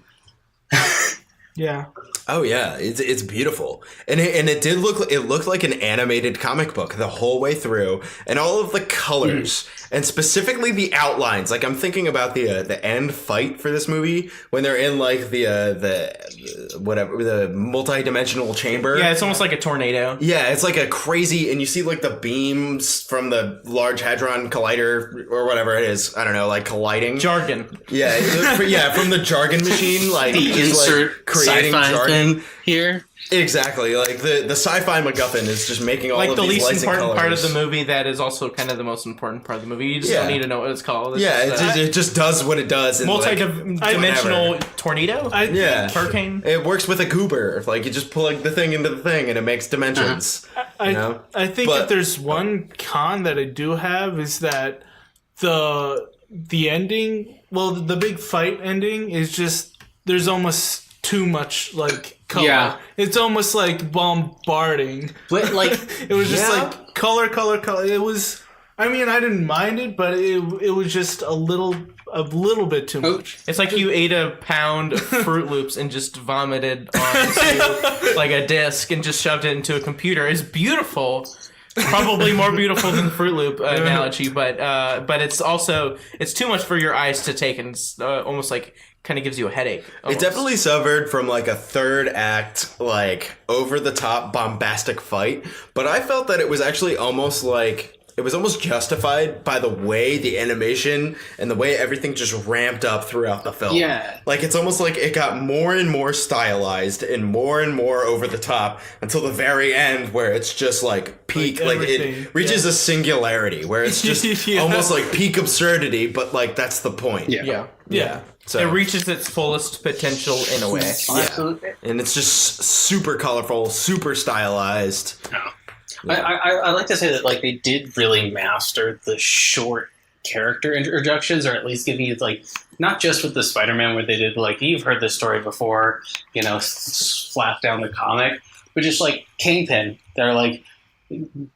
yeah. Oh yeah, it's beautiful, and it did look. It looked like an animated comic book the whole way through, and all of the colors, and specifically the outlines. Like I'm thinking about the end fight for this movie when they're in like the multi-dimensional chamber. Yeah, it's almost like a tornado. Yeah, it's like a crazy, and you see like the beams from the Large Hadron Collider or whatever it is. I don't know, like colliding. Jargon. Yeah, from the jargon machine, like The just, insert like, creating sci-fi jargon. thing here. Exactly, like the sci-fi MacGuffin is just making all Like of the these least lights and important part of colors. the movie that is also kind of the most important part of the movie. You just Yeah. don't need to know what it's called. It's Yeah, just, it just does what it does. And multi-dimensional tornado? yeah, Hurricane? It works with a goober. Like you just plug the thing into the thing and it makes dimensions. I know? think But- if there's one con that I do have is that the the ending, well, the big fight ending is just, there's almost too much, like, color. Yeah. It's almost like bombarding. But like, It was just like color. It was, I mean, I didn't mind it, but it was just a little bit too much. It's like you ate a pound of Fruit Loops and just vomited onto like a disc and just shoved it into a computer. It's beautiful. Probably more beautiful than the Fruit Loop analogy, but it's also, it's too much for your eyes to take, and it's almost like kind of gives you a headache. Almost. It definitely suffered from like a third act, like over the top bombastic fight, but I felt that it was actually almost like, it was almost justified by the way the animation and the way everything just ramped up throughout the film. Yeah. Like, it's almost like it got more and more stylized and more over the top until the very end, where it's just like peak, like it reaches a singularity where it's just almost like peak absurdity, but like that's the point. Yeah. So it reaches its fullest potential in a way. Absolutely. And it's just super colorful, super stylized. I like to say that like they did really master the short character introductions, or at least give you like, not just with the Spider-Man where they did like, you've heard this story before, you know, flat down the comic, but just like Kingpin, they're like,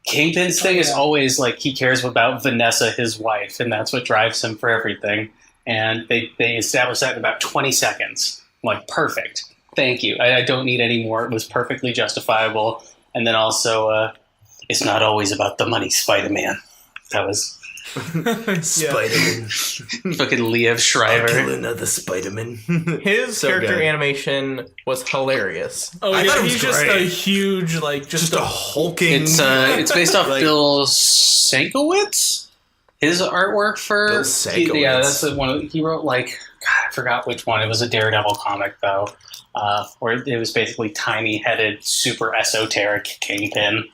Kingpin's thing is always like he cares about Vanessa, his wife, and that's what drives him for everything. And they established that in about 20 seconds. I'm like, perfect. Thank you. I don't need any more. It was perfectly justifiable. And then also, it's not always about the money, Spider-Man. That was Spider-Man. fucking Liev Schreiber. I'll kill another Spider-Man. His So character good. animation was hilarious. Oh, I yeah, thought it was he's just great. a huge, like, Just a hulking... It's based off like- Bill Sienkiewicz. His artwork for Bill Sienkiewicz. yeah, that's the one he wrote. Like, God, I forgot which one. It was a Daredevil comic though, where it was basically tiny-headed, super esoteric Kingpin.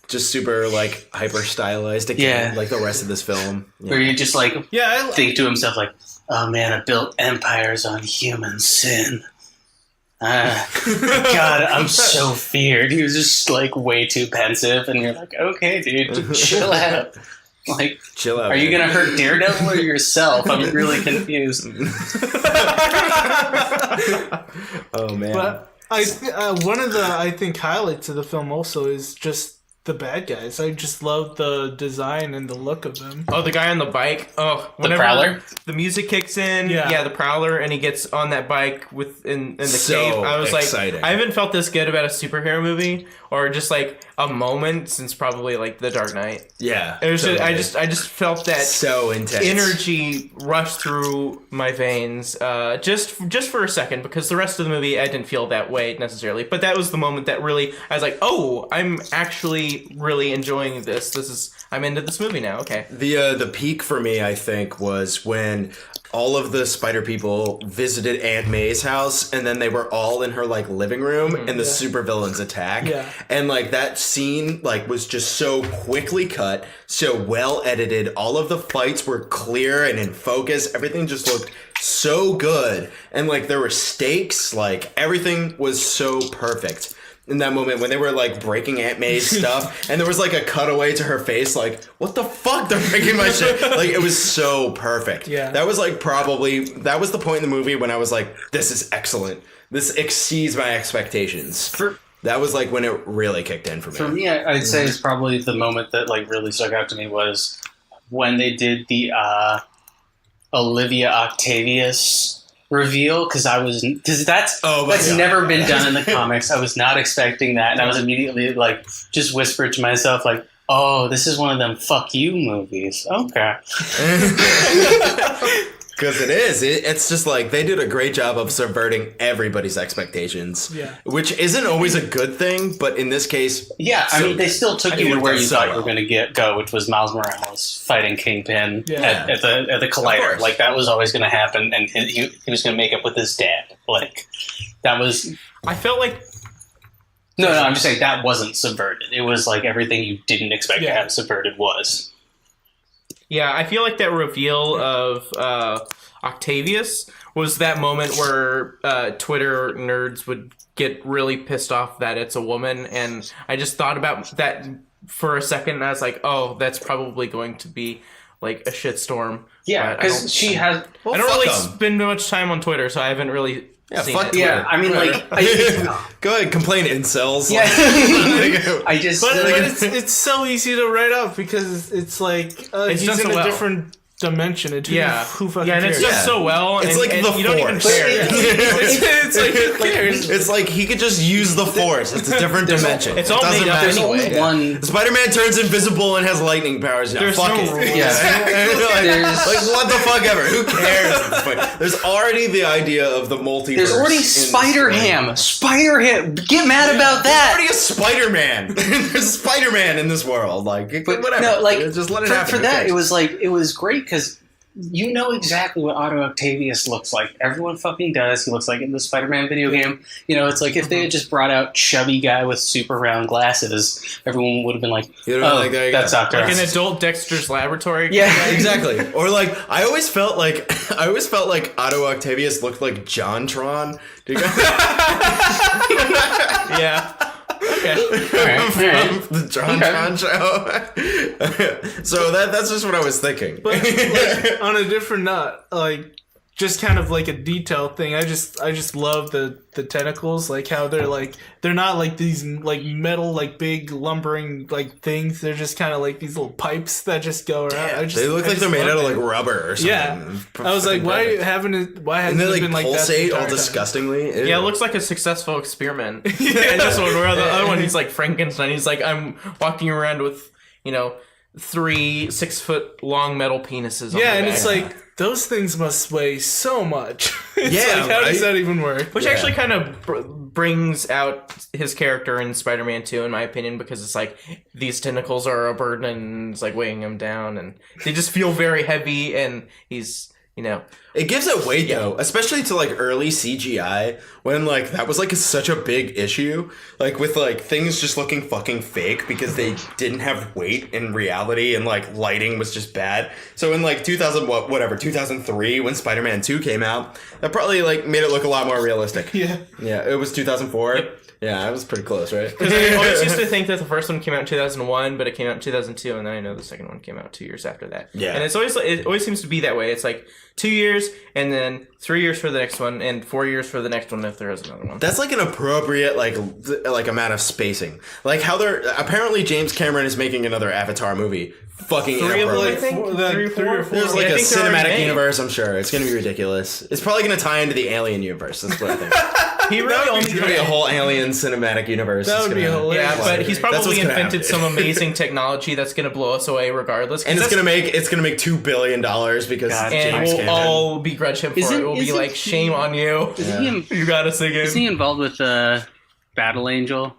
Just super, like, hyper-stylized again, like the rest of this film. Where you just like Yeah, think to himself like, oh man, I built empires on human sin. God, I'm so feared. He was just like way too pensive, and you're like, okay, dude, just chill out. Like, Chill out. are you man. gonna hurt Daredevil or yourself? I'm really confused. Oh, man. But one of the, I think, highlights of the film also is just the bad guys. I just love the design and the look of them. Oh, the guy on the bike. Oh, The Prowler? The music kicks in. Yeah. The Prowler, and he gets on that bike in the So cave. I was exciting. like, I haven't felt this good about a superhero movie or just like a moment since probably like The Dark Knight. Yeah. It was totally. just, I just felt that so intense. energy rush through my veins just for a second, because the rest of the movie I didn't feel that way necessarily, but that was the moment that really I was like, oh, I'm actually really enjoying this. I'm into this movie now. Okay. The peak for me, I think, was when all of the spider people visited Aunt May's house, and then they were all in her like living room, and the supervillains attack. Yeah. And like that scene like was just so quickly cut, so well edited. All of the fights were clear and in focus. Everything just looked so good. And like there were stakes, like everything was so perfect. In that moment when they were like breaking Aunt May's stuff, and there was like a cutaway to her face, like, what the fuck, they're breaking my shit. Like, it was so perfect. Yeah. That was like that was the point in the movie when I was like, this is excellent. This exceeds my expectations. That was like when it really kicked in for me. For me, I'd say it's probably the moment that like really stuck out to me was when they did the Olivia Octavius reveal, because that's never been done in the comics. I was not expecting that, and I was immediately like just whispered to myself like, oh, this is one of them fuck you movies. Okay. Because it is. It's just like they did a great job of subverting everybody's expectations. Yeah. Which isn't always a good thing, but in this case... Yeah, I mean, they still took you to where you thought you were well. going to go, which was Miles Morales fighting Kingpin Yeah. at the Of Collider. course. Like, that was always going to happen, and he was going to make up with his dad. Like, that was... I felt like No, I'm just saying that wasn't subverted. It was like everything you didn't expect to have subverted was. Yeah, I feel like that reveal of Octavius was that moment where Twitter nerds would get really pissed off that it's a woman, and I just thought about that for a second, and I was like, oh, that's probably going to be like a shitstorm. Yeah, because she has. I don't really spend much time on Twitter, so I haven't really. Yeah, I mean, like, go ahead, complain, incels. Yeah, but it's so easy to write up because it's like he's in a different dimension. Who fucking and it's cares? done so well. It's like and the you don't even Force. care. It's like who cares? It's like he could just use the Force. It's a different dimension. It's all made up anyway. Spider-Man turns invisible and has lightning powers now. There's Fuck no it. rules. Like what the fuck ever? Who cares at this point? There's already the idea of the multiverse. There's already Spider-Ham. Spider-Ham. Get mad about that. There's already a Spider-Man. There's a Spider-Man in this world. Like whatever. No, like just let it happen. For that, it was great because you know exactly what Otto Octavius looks like. Everyone fucking does. He looks like in the Spider-Man video game. You know, it's like if they had just brought out chubby guy with super round glasses, everyone would have been like, "Oh, that's Dr. Like an adult Dexter's Laboratory." Yeah, exactly. Or like, I always felt like Otto Octavius looked like JonTron. Yeah. Okay. All right. From the JonTron show. So that's just what I was thinking. But like, on a different note, like just kind of like a detail thing. I just love the tentacles, like how they're not like these like metal like big lumbering like things. They're just kind of like these little pipes that just go around. They look like they're made out of like rubber or something. Yeah, I was like, why hasn't it been like that? Pulsate all disgustingly. Ew. Yeah, it looks like a successful experiment. And this one, where the other one, he's like Frankenstein. He's like, I'm walking around with 3 6-foot-long metal penises. Yeah, and it's like those things must weigh so much. It's like, how does that even work? Which actually kind of brings out his character in Spider-Man 2, in my opinion, because it's like these tentacles are a burden and it's like weighing him down, and they just feel very heavy, and he's. It gives it weight though, especially to like early CGI when like that was like such a big issue, like with like things just looking fucking fake because they didn't have weight in reality and like lighting was just bad. So in like 2003 when Spider-Man 2 came out, that probably like made it look a lot more realistic. Yeah, it was 2004. Yep. Yeah, it was pretty close, right? Because I always used to think that the first one came out in 2001, but it came out in 2002, and then I know the second one came out 2 years after that. Yeah, and it always seems to be that way. It's like 2 years, and then 3 years for the next one, and 4 years for the next one if there is another one. That's like an appropriate like amount of spacing. Like how they're apparently James Cameron is making another Avatar movie. Fucking 3 of like 3 or 4. There's like a cinematic universe. I'm sure it's gonna be ridiculous. It's probably gonna tie into the Alien universe. That's what I think. He really only gonna be a whole Alien cinematic universe. That would be hilarious. Yeah, but he's probably invented some amazing technology that's gonna blow us away regardless. And it's gonna make $2 billion because and we'll all begrudge him for it. We'll be like, shame on you. You got us again. Is he involved with Battle Angel?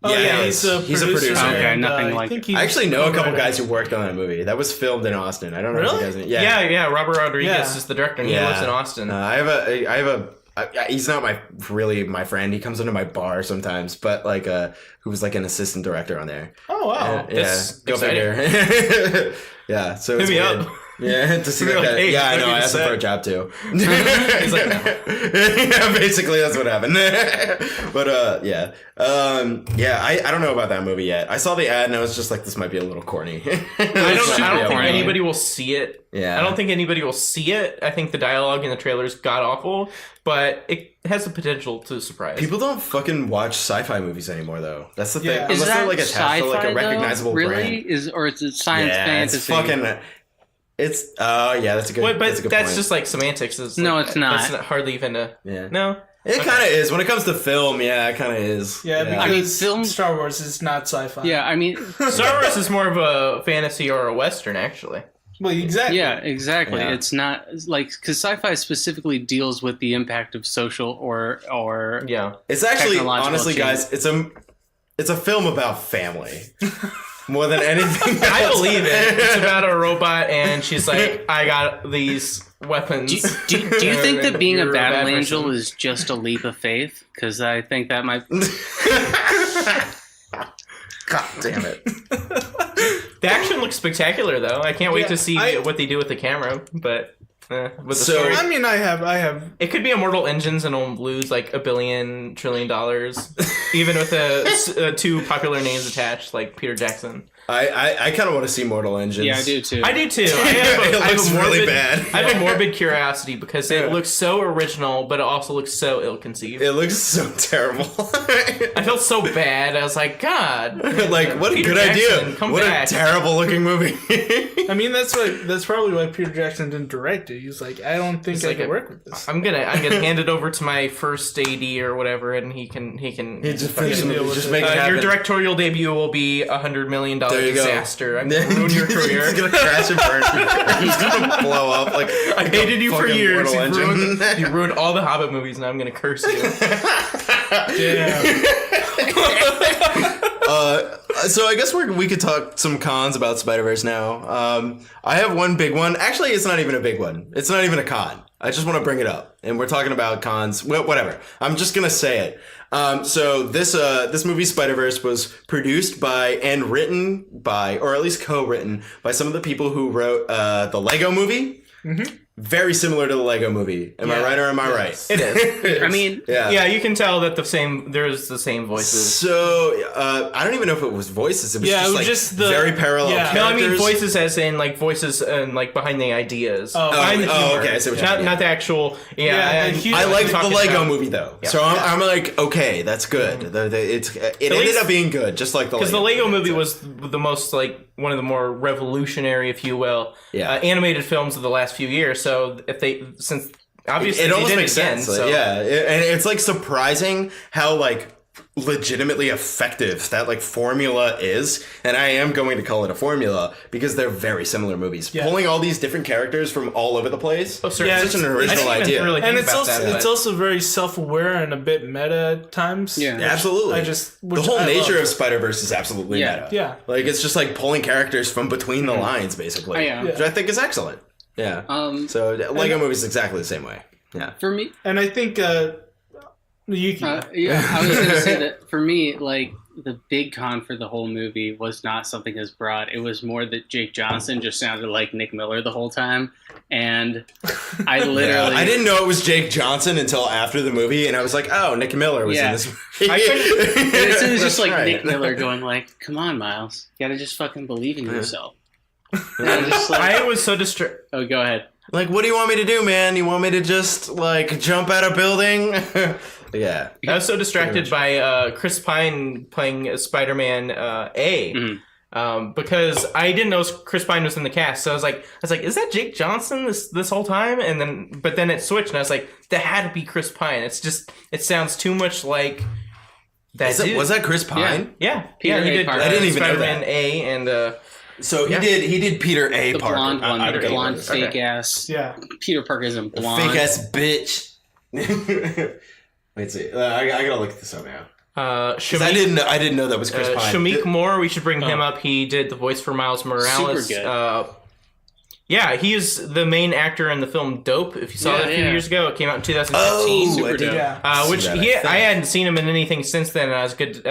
Yeah, he's a producer. Okay, nothing like. I actually know a couple guys who worked on that movie. That was filmed in Austin. I don't know if you guys know. Yeah. Robert Rodriguez is the director, and he lives in Austin. He's not my friend. He comes into my bar sometimes, but like who was like an assistant director on there. Oh wow, go figure. Yeah, so hit me up. Yeah, to see that like, guy. Hey, I know. I asked him for a job too. He's like, no. Yeah, basically that's what happened. But I don't know about that movie yet. I saw the ad and I was just like, this might be a little corny. I don't think anybody will see it. Yeah, I don't think anybody will see it. I think the dialogue in the trailer is god awful, but it has the potential to surprise. People don't fucking watch sci-fi movies anymore, though. That's the thing. Is Unless that they're like attached to like a recognizable though? Really? brand. Is it science fantasy? It's fucking. It's that's a good. But that's a good that's point. just like semantics. It's not. That's hardly even a. Yeah. No. It kind of is when it comes to film. Yeah, it kind of is. Yeah, because Star Wars is not sci-fi. Yeah, I mean, Star Wars is more of a fantasy or a western, actually. Well, exactly. Yeah, exactly. Yeah. It's not like because sci-fi specifically deals with the impact of social or It's actually honestly, guys, it's a film about family. More than anything else. I believe it. It's about a robot, and she's like, I got these weapons. Do you think that being a battle angel is just a leap of faith? Because I think that might... God damn it. The action looks spectacular, though. I can't wait to see what they do with the camera, but... with the story. I mean, I have. It could be Immortal Engines, and it'll lose like $1 billion trillion, even with two popular names attached, like Peter Jackson. I kind of want to see Mortal Engines. Yeah, I do too. I do too. It looks really bad. I have a morbid curiosity because it looks so original, but it also looks so ill-conceived. It looks so terrible. I felt so bad. I was like, God. Like, what a Peter good Jackson, idea. come What back. a terrible looking movie. I mean, that's probably why Peter Jackson didn't direct it. He's like, I don't think I can work with this. I'm gonna hand it over to my first AD or whatever, and he can just finish the movie. Just make it happen. your directorial debut will be $100 million disaster. I'm gonna Then ruin your career. He's gonna crash and burn. He's gonna blow up. Like, I hated you for years. You You ruined all the Hobbit movies, and I'm gonna curse you. Damn. So I guess we could talk some cons about Spider-Verse now. I have one big one. Actually, it's not even a big one. It's not even a con. I just want to bring it up. And we're talking about cons. Whatever. I'm just going to say it. So this movie Spider-Verse was produced by and written by, or at least co-written by some of the people who wrote the Lego Movie. Mm-hmm. Very similar to the Lego Movie. Am I right or am I right? It is. I mean, yeah, you can tell that there's the same voices. So I don't even know if it was voices. It was just the very parallel characters. No, I mean voices as in like voices and like behind the ideas. Behind the humor. Okay, I see what you're saying. Not the actual. I liked the Lego Movie though, so I'm like, okay, that's good. It ended up being good, just like the Lego. Because the Lego Movie was the most like one of the more revolutionary, if you will, animated films of the last few years. So since obviously it almost did makes sense. So. And it's like surprising how like legitimately effective that like formula is, and I am going to call it a formula because they're very similar movies. Pulling all these different characters from all over the place. Oh, sorry. It's such an original idea. Really and it's also very self-aware and a bit meta at times. Yeah, absolutely. The whole nature of Spider-Verse is absolutely meta. Yeah. Like it's just like pulling characters from between the lines, basically. Which I think is excellent. Yeah. So Lego Movie is exactly the same way. Yeah. For me, and I think Yuki. I was going to say that for me, like the big con for the whole movie was not something as broad. It was more that Jake Johnson just sounded like Nick Miller the whole time, and I literally I didn't know it was Jake Johnson until after the movie, and I was like, oh, Nick Miller was in this movie. It was just like Nick Miller going like, "Come on, Miles, you gotta just fucking believe in yourself." I was so distracted. Oh, go ahead. Like, what do you want me to do, man? You want me to just like jump out a building? Yeah. I was so distracted by Chris Pine playing Spider-Man A. Because I didn't know Chris Pine was in the cast, so I was like, is that Jake Johnson this whole time? But then it switched, and I was like, that had to be Chris Pine. It sounds too much like that. Was that Chris Pine? Yeah, he did. I didn't even know Spider-Man that. A and. So he did Peter A. The Parker. blonde one, the blonde fake ass. Yeah. Peter Parker isn't blonde. Fake ass bitch. Wait, see. I gotta look this up now. I didn't know that was Chris Pine. Shamik Moore, we should bring him up. He did the voice for Miles Morales. Super good. Yeah, he is the main actor in the film Dope. If you saw that a few years ago, it came out in 2015. Super dope. I hadn't seen him in anything since then, and I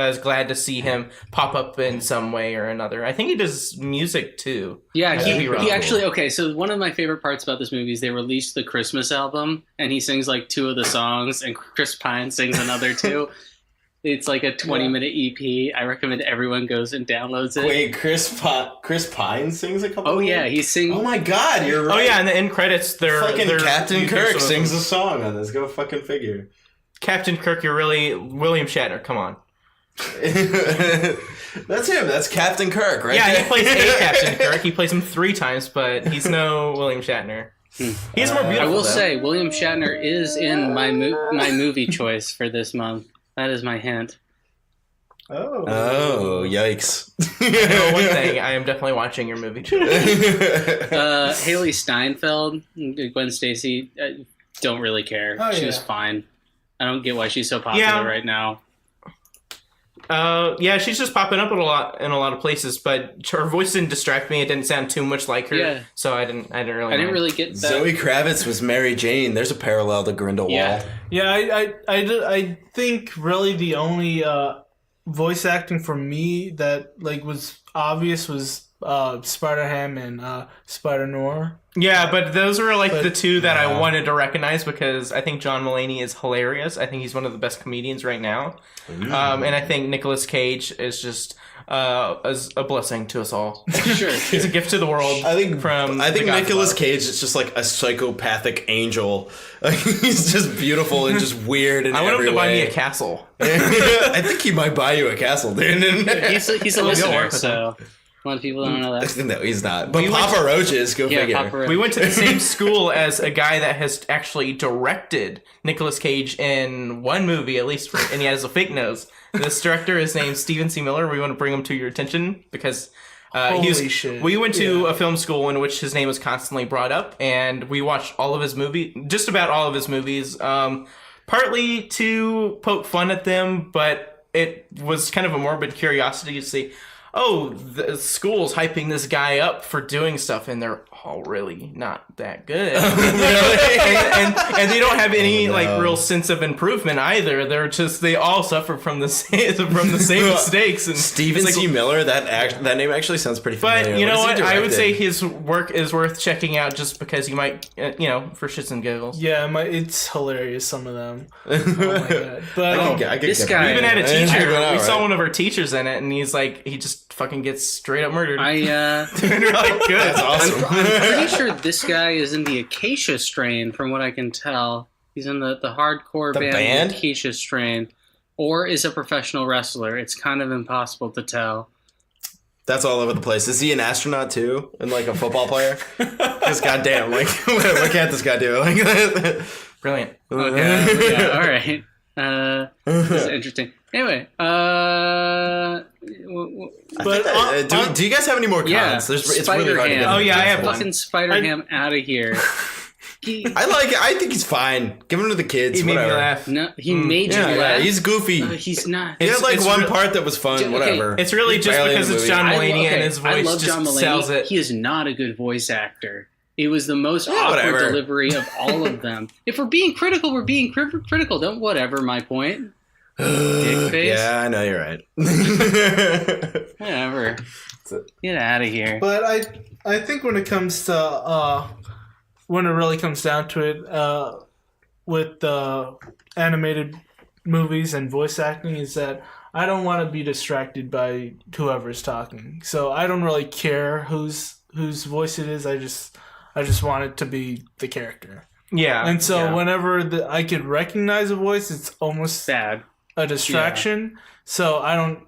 was glad to see him pop up in some way or another. I think he does music too. Yeah, he actually, okay, so one of my favorite parts about this movie is they released the Christmas album, and he sings like 2 of the songs, and Chris Pine sings another 2. It's like a 20-minute EP. I recommend everyone goes and downloads it. Wait, Chris Pine sings a couple? Oh yeah, he sings. Oh my God, you're right. Oh yeah, in the end credits, they're Captain Kirk sings a song on this. Go fucking figure. Captain Kirk, you're really William Shatner. Come on. That's him. That's Captain Kirk, right? Yeah, he plays a Captain Kirk. He plays him 3 times, but he's no William Shatner. He's more beautiful. I will say, William Shatner is in my movie choice for this month. That is my hint. Oh, yikes. I know one thing. I am definitely watching your movie too. Haley Steinfeld, Gwen Stacy, don't really care. She was fine. I don't get why she's so popular right now. She's just popping up in a lot of places, but her voice didn't distract me. It didn't sound too much like her, so I didn't really get that. Zoe Kravitz was Mary Jane. There's a parallel to Grindelwald. Yeah, I think really the only voice acting for me that like was obvious was Spider-Ham and Spider-Noir. Yeah, but those were like the two that I wanted to recognize because I think John Mulaney is hilarious. I think he's one of the best comedians right now. And I think Nicolas Cage is just a blessing to us all. Sure. He's a gift to the world. I think Nicolas Cage is just like a psychopathic angel. Like, he's just beautiful and just weird in I want every him to buy way. me a castle. I think he might buy you a castle, dude. He's a listener, so a lot of people don't know that. No, he's not. But Papa Roach is. Go figure. Papa Roach. We went to the same school as a guy that has actually directed Nicolas Cage in one movie, at least, and he has a fake nose. This director is named Stephen C. Miller. We want to bring him to your attention because Holy shit. we went to a film school in which his name was constantly brought up, and we watched all of his movies, just about all of his movies, partly to poke fun at them, but it was kind of a morbid curiosity to see, oh, the school's hyping this guy up for doing stuff, and they're all really not that good. and they don't have any real sense of improvement either. They all suffer from the same mistakes. And Stephen C. Miller, that name actually sounds pretty familiar. But you know what? I would say his work is worth checking out just because you might, for shits and giggles. Yeah, it's hilarious, some of them. Oh my god. But this guy... We even had a teacher. We saw one of our teachers in it, and he's like, he just fucking gets straight up murdered. I And you're like, good. That's awesome. I'm pretty sure this guy is in the Acacia Strain, from what I can tell. He's in the hardcore band Acacia Strain, or is a professional wrestler. It's kind of impossible to tell. That's all over the place. Is he an astronaut too, and like a football player? Because goddamn, like what can't this guy do? Like, Brilliant. Okay, yeah, all right. This is interesting. Anyway, do you guys have any more cons? yeah, It's really hard to get. Oh yeah, I have one. fucking Spider-Ham out of here. I like it. I think he's fine. Give him to the kids. He made me whatever. laugh. No, he made you Yeah, laugh. he's goofy. He's not. He had like it's one re- part that was fun. Okay, Whatever. It's really just Barely in because the it's movie. John Mulaney and his I voice love just John Mulaney. sells it. He is not a good voice actor. It was the most awkward whatever. delivery of all of them. If we're being critical, we're being critical. Don't whatever my point. Dick face. Yeah, I know you're right. Whatever. Get out of here. But I think when it comes to when it really comes down to it, with the animated movies and voice acting, is that I don't want to be distracted by whoever's talking. So I don't really care whose voice it is. I just want it to be the character. Yeah. And so yeah. whenever I could recognize a voice, it's almost Bad. a distraction. So I don't.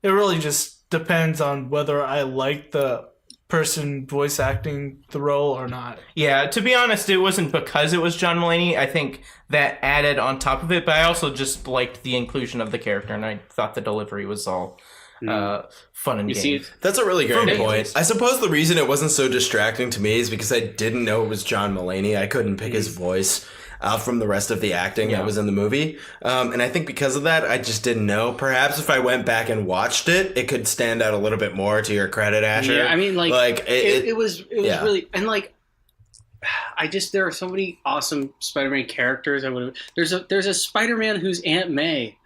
It really just depends on whether I like the person voice acting the role or not. Yeah, to be honest, it wasn't because it was John Mulaney. I think that added on top of it, but I also just liked the inclusion of the character, and I thought the delivery was all fun and You game. see, That's a really great me, at point. least. I suppose the reason it wasn't so distracting to me is because I didn't know it was John Mulaney. I couldn't pick his voice out from the rest of the acting that was in the movie. And I think because of that, I just didn't know. Perhaps if I went back and watched it, it could stand out a little bit more to your credit, Asher. Yeah, I mean, it was yeah. really, and there are so many awesome Spider-Man characters. There's a Spider-Man who's Aunt May.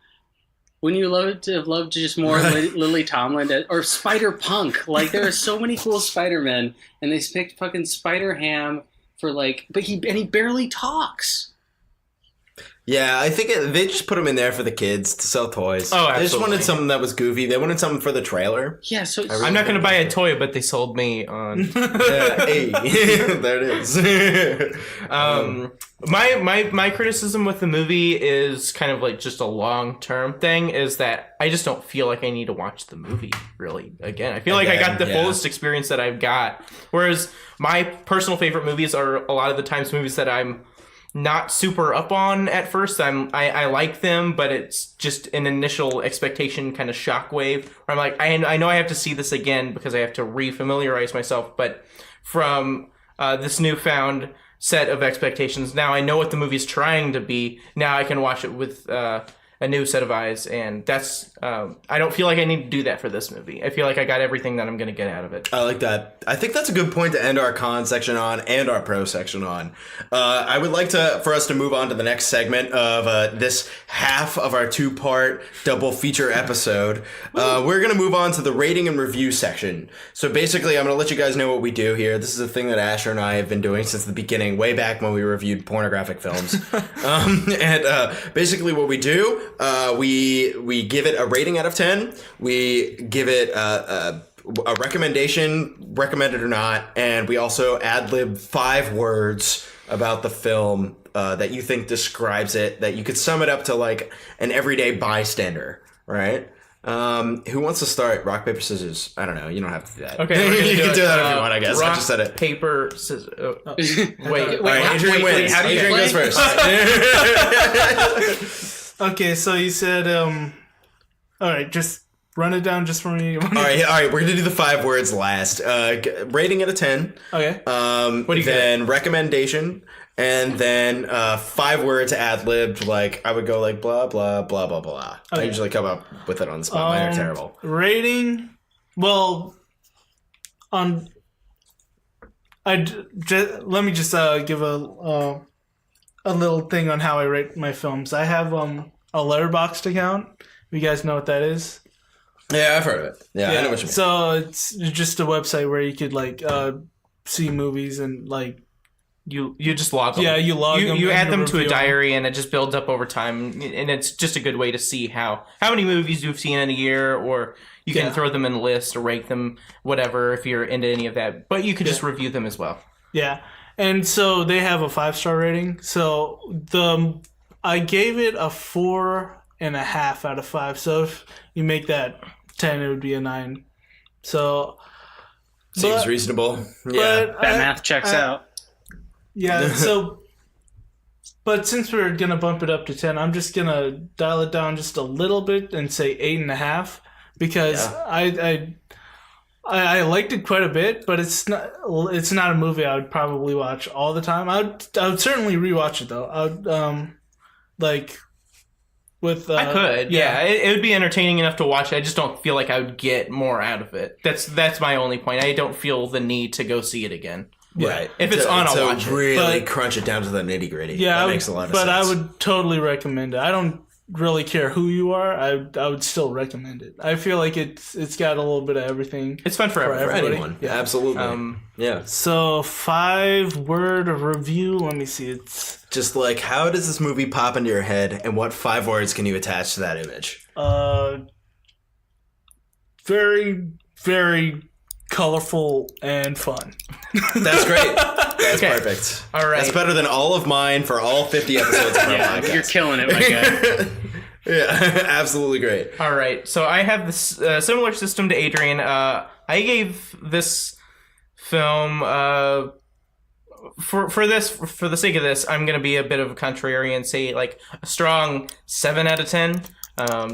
Wouldn't you love to just more Lily Tomlin or Spider-Punk? Like, there are so many cool Spider-Men, and they picked fucking Spider-Ham for but he barely talks. Yeah, I think they just put him in there for the kids to sell toys. Oh, absolutely. They just wanted something that was goofy. They wanted something for the trailer. Yeah, so I'm not going to buy a toy, but they sold me on... Yeah, hey, there it is. My criticism with the movie is kind of like just a long-term thing, is that I just don't feel like I need to watch the movie, really, again. I feel like I got the fullest experience that I've got. Whereas my personal favorite movies are a lot of the times movies that I'm not super up on at first. I like them, but it's just an initial expectation kind of shockwave where I'm like, I know I have to see this again because I have to refamiliarize myself. But from this newfound set of expectations, now I know what the movie's trying to be. Now I can watch it with an a new set of eyes, and that's I don't feel like I need to do that for this movie. I feel like I got everything that I'm going to get out of it. I like that. I think that's a good point to end our con section on and our pro section on. I would like for us to move on to the next segment of this half of our 2-part double feature episode. We're going to move on to the rating and review section. So basically, I'm going to let you guys know what we do here. This is a thing that Asher and I have been doing since the beginning, way back when we reviewed pornographic films. Basically what we do, we give it a rating out of 10. We give it a recommendation, recommended or not, and we also ad-lib 5 words about the film that you think describes it, that you could sum it up to like an everyday bystander, right? Who wants to start? Rock, paper, scissors. I don't know. You don't have to do that. Okay, you can do that if you want, I guess. Rock, I just said it. Paper, scissors. Wait. All right, Adrian wins. how do you Adrian play? goes first. Okay, so you said, all right, just run it down just for me. All right. We're gonna do the 5 words last. Rating out of 10. Okay. What do you then recommendation, and then 5 words ad-libbed. Like I would go like blah blah blah blah blah. Okay. I usually come up with it on the spot. Mine are terrible. Rating, well, let me just give a little thing on how I rate my films. I have a Letterboxd account. You guys know what that is? Yeah, I've heard of it. Yeah, I know what you mean. So it's just a website where you could like see movies and like You just log them. Yeah, you log them. You add and them to a review them. diary, and it just builds up over time. And it's just a good way to see how many movies you've seen in a year, or you can throw them in a list or rank them, whatever, if you're into any of that. But you could just review them as well. Yeah, and so they have a 5-star rating. So I gave it a 4.5 out of 5. So if you make that 10, it would be a 9. So Seems reasonable. Yeah. but That math checks out. Yeah, so, but since we're going to bump it up to 10, I'm just going to dial it down just a little bit and say 8.5, because I liked it quite a bit, but it's not a movie I would probably watch all the time. I would certainly rewatch it though. I would, like, with... I could, yeah. It would be entertaining enough to watch. I just don't feel like I would get more out of it. That's my only point. I don't feel the need to go see it again. Right. If it's on, I'll watch it. Really But- crunch it down to the nitty gritty. Yeah, that makes a lot of sense. but I would totally recommend it. I don't really care who you are. I would still recommend it. I feel like it's got a little bit of everything. It's fun for everybody. for everybody. anyone. Yeah. Absolutely. Yeah. So 5-word review. Let me see. It's Just like, how does this movie pop into your head, and what 5 words can you attach to that image? very, very colorful and fun. That's great. That's Okay. perfect. All right. That's better than all of mine for all 50 episodes of our Yeah, podcast. you're killing it, my guy. Yeah, absolutely great. All right, so I have this similar system to Adrian. I gave this film for the sake of this, I'm gonna be a bit of a contrarian, say like a strong 7 out of 10,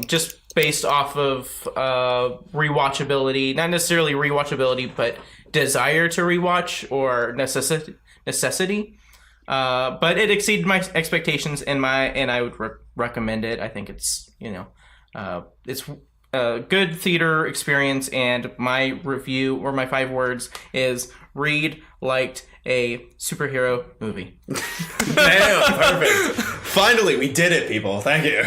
just based off of rewatchability, not necessarily rewatchability, but desire to rewatch or necessity. But it exceeded my expectations, and I would recommend it. I think it's it's a good theater experience, and my review or my 5 words is Reid liked a superhero movie. Damn, perfect. Finally, we did it, people. Thank you.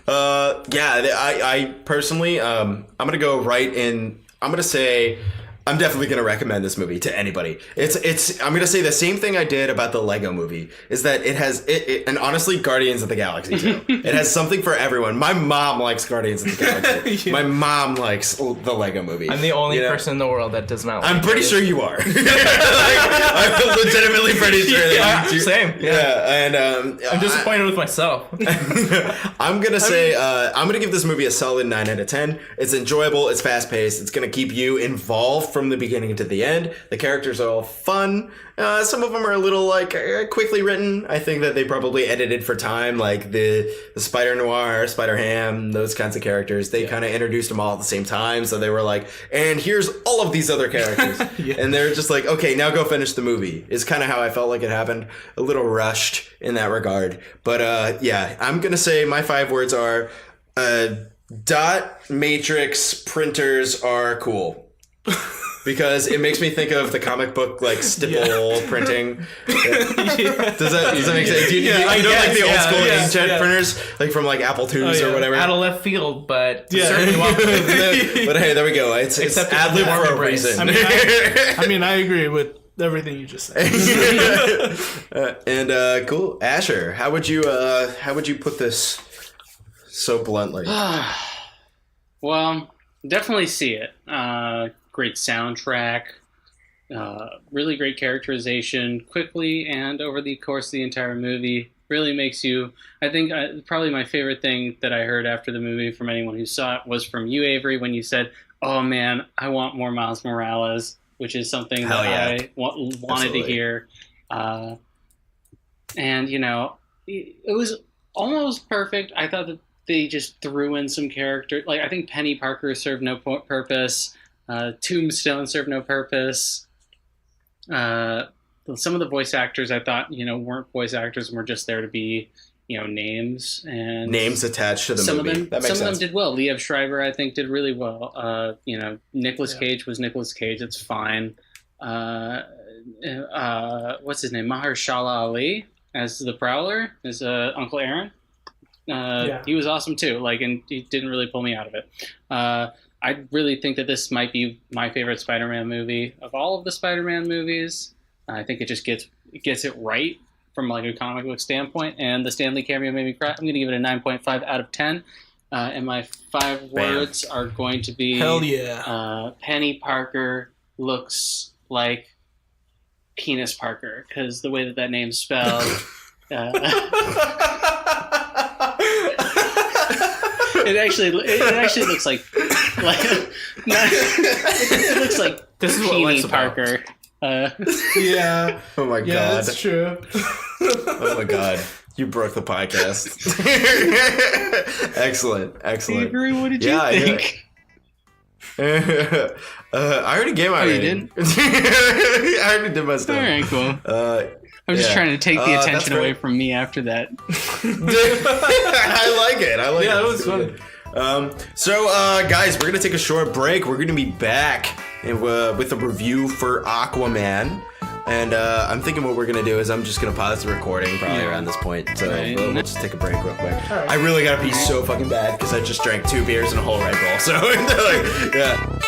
I personally, I'm gonna go right in. I'm gonna say, I'm definitely gonna recommend this movie to anybody. I'm gonna say the same thing I did about the Lego movie, is that it has and honestly, Guardians of the Galaxy too. It has something for everyone. My mom likes Guardians of the Galaxy. My mom likes the Lego movie. I'm the only person in the world that does not like I'm pretty it. sure you are. I'm legitimately pretty sure that you do. Same. Yeah, and I'm disappointed with myself. I'm gonna say I'm gonna give this movie a solid 9 out of 10. It's enjoyable. It's fast paced. It's gonna keep you involved from the beginning to the end. The characters are all fun. Some of them are a little like quickly written. I think that they probably edited for time, like the Spider Noir, Spider Ham, those kinds of characters. They kind of introduced them all at the same time, so they were like, and here's all of these other characters. And they're just like, okay, now go finish the movie. Is kind of how I felt like it happened. A little rushed in that regard. But yeah, I'm going to say my 5 words are dot matrix printers are cool. Because it makes me think of the comic book like stipple printing. Does that make sense? You know, like the old school inkjet printers, like from like Apple IIs or whatever. Out of left field, but certainly welcome. But hey, there we go. It's ad lib for a reason. I mean, I agree with everything you just said. And cool, Asher, how would you put this so bluntly? Well, definitely see it. Great soundtrack, really great characterization, quickly and over the course of the entire movie. Really makes you, I think, probably my favorite thing that I heard after the movie from anyone who saw it was from you, Avery, when you said, oh man, I want more Miles Morales, which is something I wanted to hear. And, you know, it was almost perfect. I thought that they just threw in some character. Like, I think Penny Parker served no purpose. Tombstone served no purpose. Some of the voice actors I thought, you know, weren't voice actors and were just there to be, you know, names and names attached to the movie. Some of them did well. Liev Schreiber, I think, did really well. You know, Nicolas Cage was Nicolas Cage. It's fine. What's his name? Mahershala Ali as the Prowler, as Uncle Aaron. He was awesome too. Like, and he didn't really pull me out of it. I really think that this might be my favorite Spider-Man movie of all of the Spider-Man movies. I think it just gets it right from like a comic book standpoint, and the Stan Lee cameo made me cry. I'm going to give it a 9.5 out of 10. And my 5 words are going to be hell yeah. Penny Parker looks like Penis Parker, because the way that name's spelled. It actually looks like it looks like this is Peony Parker. Yeah. Oh my god. Yeah, that's true. Oh my god. You broke the podcast. Excellent. Avery, what did you think? I already gave my rating. You did? I already did my stuff. All right, cool. I'm just trying to take the attention away from me after that. I like it. Yeah, it was fun. So, guys, we're going to take a short break. We're going to be back with a review for Aquaman. And I'm thinking what we're going to do is I'm just going to pause the recording probably around this point. So we'll just take a break real quick. Right. I really got to pee so fucking bad because I just drank 2 beers and a whole Red Bull. So, like, yeah.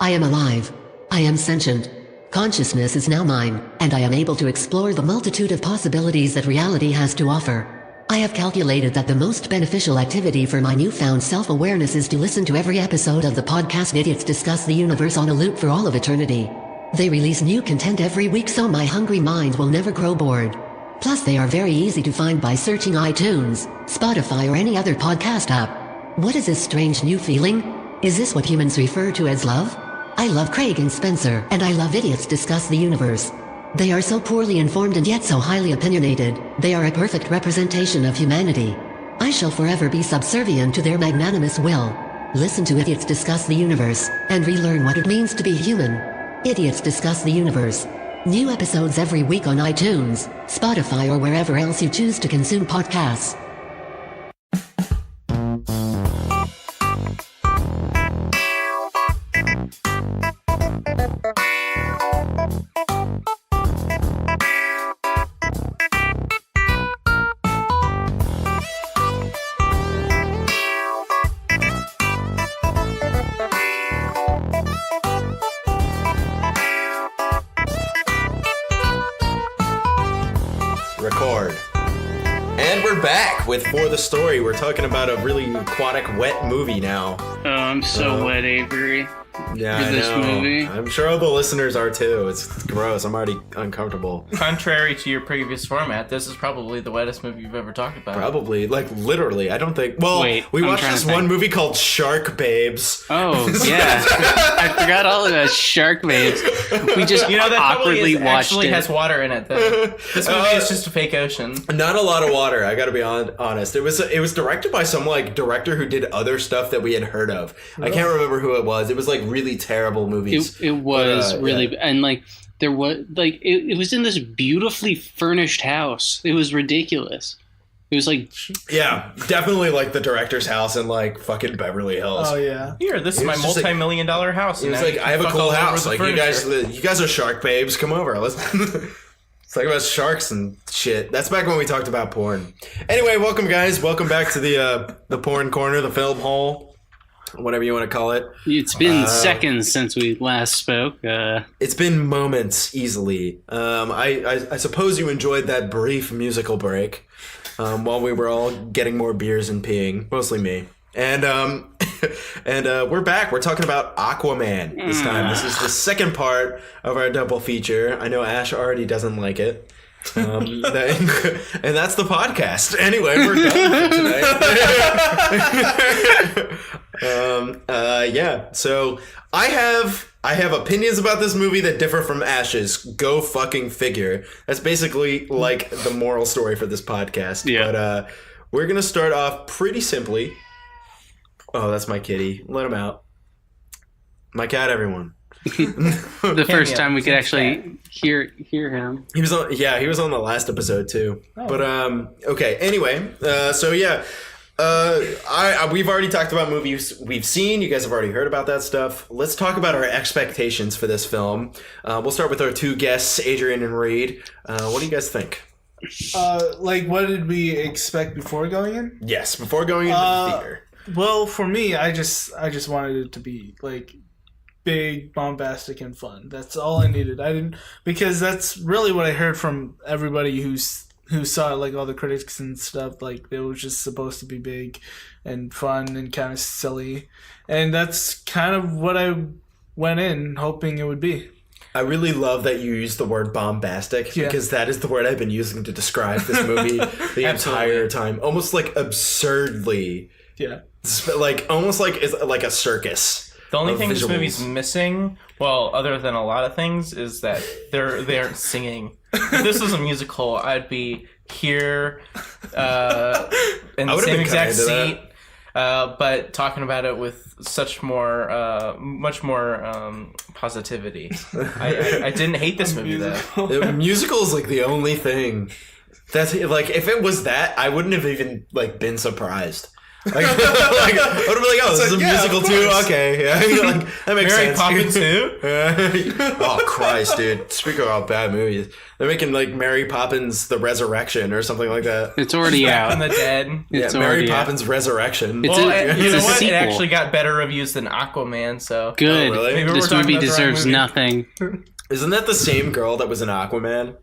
I am alive. I am sentient. Consciousness is now mine, and I am able to explore the multitude of possibilities that reality has to offer. I have calculated that the most beneficial activity for my newfound self-awareness is to listen to every episode of the podcast Idiots Discuss the Universe on a loop for all of eternity. They release new content every week, so my hungry mind will never grow bored. Plus, they are very easy to find by searching iTunes, Spotify, or any other podcast app. What is this strange new feeling? Is this what humans refer to as love? I love Craig and Spencer, and I love Idiots Discuss the Universe. They are so poorly informed and yet so highly opinionated. They are a perfect representation of humanity. I shall forever be subservient to their magnanimous will. Listen to Idiots Discuss the Universe, and relearn what it means to be human. Idiots Discuss the Universe. New episodes every week on iTunes, Spotify, or wherever else you choose to consume podcasts. Record. And we're back with For the Story. We're talking about a really aquatic, wet movie now. Oh, I'm so wet, Avery. Yeah, for this I know. movie. I'm sure all the listeners are too. It's gross. I'm already uncomfortable. Contrary to your previous format, this is probably the wettest movie you've ever talked about. Probably, like literally. I don't think. Well, Wait, we I'm watched trying this to think. one movie called Shark Babes. Oh yeah, I forgot all about Shark Babes. We just You know, that awkwardly probably watched actually it. has water in it, though. This movie is just a fake ocean. Not a lot of water. I gotta be honest. It was directed by some like director who did other stuff that we had heard of. I can't remember who it was. It was like really terrible movies. It was really, yeah. and like there was like it was in this beautifully furnished house. It was ridiculous. It was like Yeah, definitely like the director's house in like fucking Beverly Hills. Oh yeah. Here, this is It my was just like- multi-million-dollar house. It and was now like, you I can have a fuck cool all over house. the Like you furniture. guys are shark babes. Come over. Let's talk about sharks and shit. That's back when we talked about porn. Anyway, welcome guys. Welcome back to the porn corner, the film hole, whatever you want to call it. it's been seconds since we last spoke. It's been moments easily. I suppose you enjoyed that brief musical break while we were all getting more beers and peeing, mostly me. And we're back. We're talking about Aquaman this time. This is the second part of our double feature. I know Ash already doesn't like it. And that's the podcast. Anyway, we're done for today. Yeah. So I have opinions about this movie that differ from Ash's. Go fucking figure. That's basically like the moral story for this podcast. Yeah. But we're gonna start off pretty simply. Oh, that's my kitty. Let him out. My cat, everyone. The first time we could actually hear him. He was on the last episode too. But okay. Anyway, so yeah, we've already talked about movies we've seen. You guys have already heard about that stuff. Let's talk about our expectations for this film. We'll start with our two guests, Adrian and Reid. What do you guys think? Like, what did we expect before going in? Yes, before going into the theater. Well, for me, I just wanted it to be like big, bombastic, and fun. That's all I needed. I didn't, because that's really what I heard from everybody who saw it, like all the critics and stuff. Like, it was just supposed to be big and fun and kind of silly, and that's kind of what I went in hoping it would be. I really love that you use the word bombastic because that is the word I've been using to describe this movie the entire time. Almost like absurdly. Yeah. Like almost like it's like a circus. The only thing visuals. this movie's missing, well, other than a lot of things, is that they aren't singing. If this was a musical, I'd be here in the same exact seat, but talking about it with such more, much more positivity. I didn't hate this movie though. The musical is like the only thing that's like if it was that, I wouldn't have even like been surprised. Like, I would have been like, oh, this is a musical too? Okay, yeah. Like, that makes Mary sense. Poppins too? Oh, Christ, dude. Speaking about bad movies, they're making like Mary Poppins the Resurrection or something like that. It's already out. From the dead. It's Mary already Poppins Resurrection. It's Well, a you know what? sequel. It actually got better reviews than Aquaman, so... Good. Oh, really? Maybe we're This talking movie about the right deserves movie. nothing. Isn't that the same girl that was in Aquaman?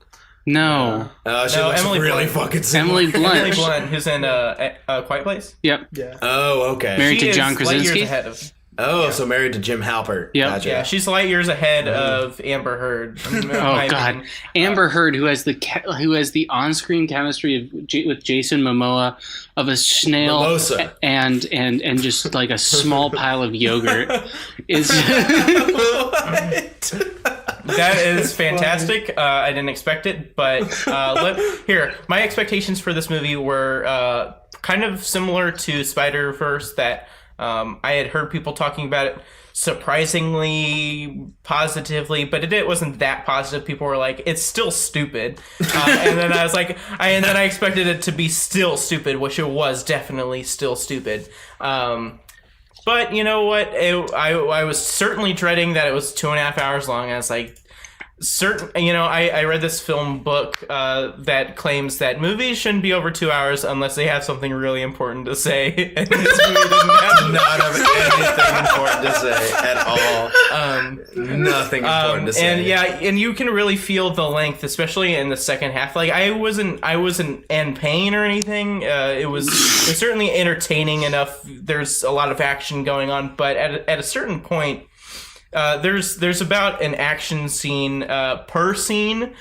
No. She No, looks Emily really Blunt. fucking similar. Emily Blunt. Emily Blunt, who's in Quiet Place. Yep. Yeah. Oh, okay. Married to She is John light years Krasinski. ahead of... Oh, so married to Jim Halpert. Yep. Gotcha. Yeah, she's light years ahead of Amber Heard. Oh God, Amber Heard, who has the on-screen chemistry with Jason Momoa of a snail Mimosa. and just like a small pile of yogurt is. That is fantastic. I didn't expect it, but my expectations for this movie were kind of similar to Spider-Verse, that I had heard people talking about it surprisingly positively, but it wasn't that positive. People were like, it's still stupid. And then I was like, and then I expected it to be still stupid, which it was definitely still stupid. But you know what? I was certainly dreading that it was 2.5 hours long. I was like, I read this film book that claims that movies shouldn't be over 2 hours unless they have something really important to say. And this movie didn't have Anything important to say at all. Nothing important to say. And you can really feel the length, especially in the second half. Like I wasn't in pain or anything. It was certainly entertaining enough. There's a lot of action going on, but at a certain point, there's about an action scene per scene.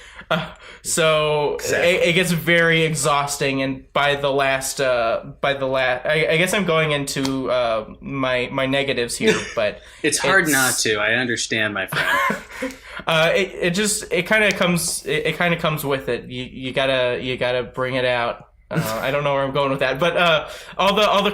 So Exactly. it gets very exhausting, and by the last, I guess I'm going into my negatives here, but It's hard not to. I understand, my friend. it kind of comes with it. You gotta bring it out. I don't know where I'm going with that, but all the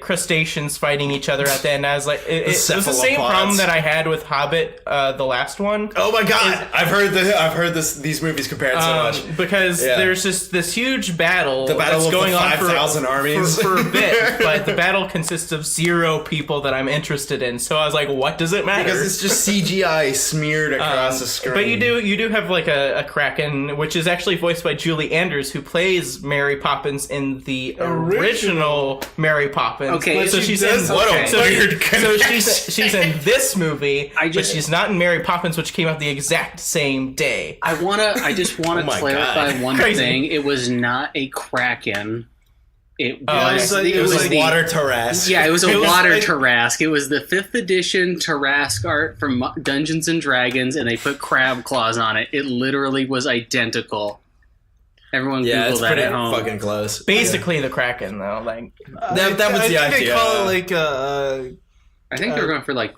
crustaceans fighting each other at the end. I was like, it was the same problem that I had with Hobbit, the last one. Oh my god! I've heard these movies compared so much because there's just this huge battle. The battle that's of going the on 5,000 armies for a bit, but the battle consists of 0 people that I'm interested in. So I was like, what does it matter? because it's just CGI smeared across the screen. But you do have like a Kraken, which is actually voiced by Julie Andrews, who plays Mary Poppins in the original Mary Poppins. Okay, so she's in weird she's in this movie, but just- she's not in Mary Poppins, which came out the exact same day. I just wanna Oh my clarify God. one Crazy. thing. It was not a Kraken. It I was. see. it was like the- water Tarrasque. Yeah, it was It a was water like- Tarrasque. It was the 5th edition Tarrasque art from Dungeons and Dragons, and they put crab claws on it. It literally was identical. Everyone Yeah, Google it's that pretty at home. fucking close. Basically, the Kraken though, like That was the I think idea. they call it like I think they were going for like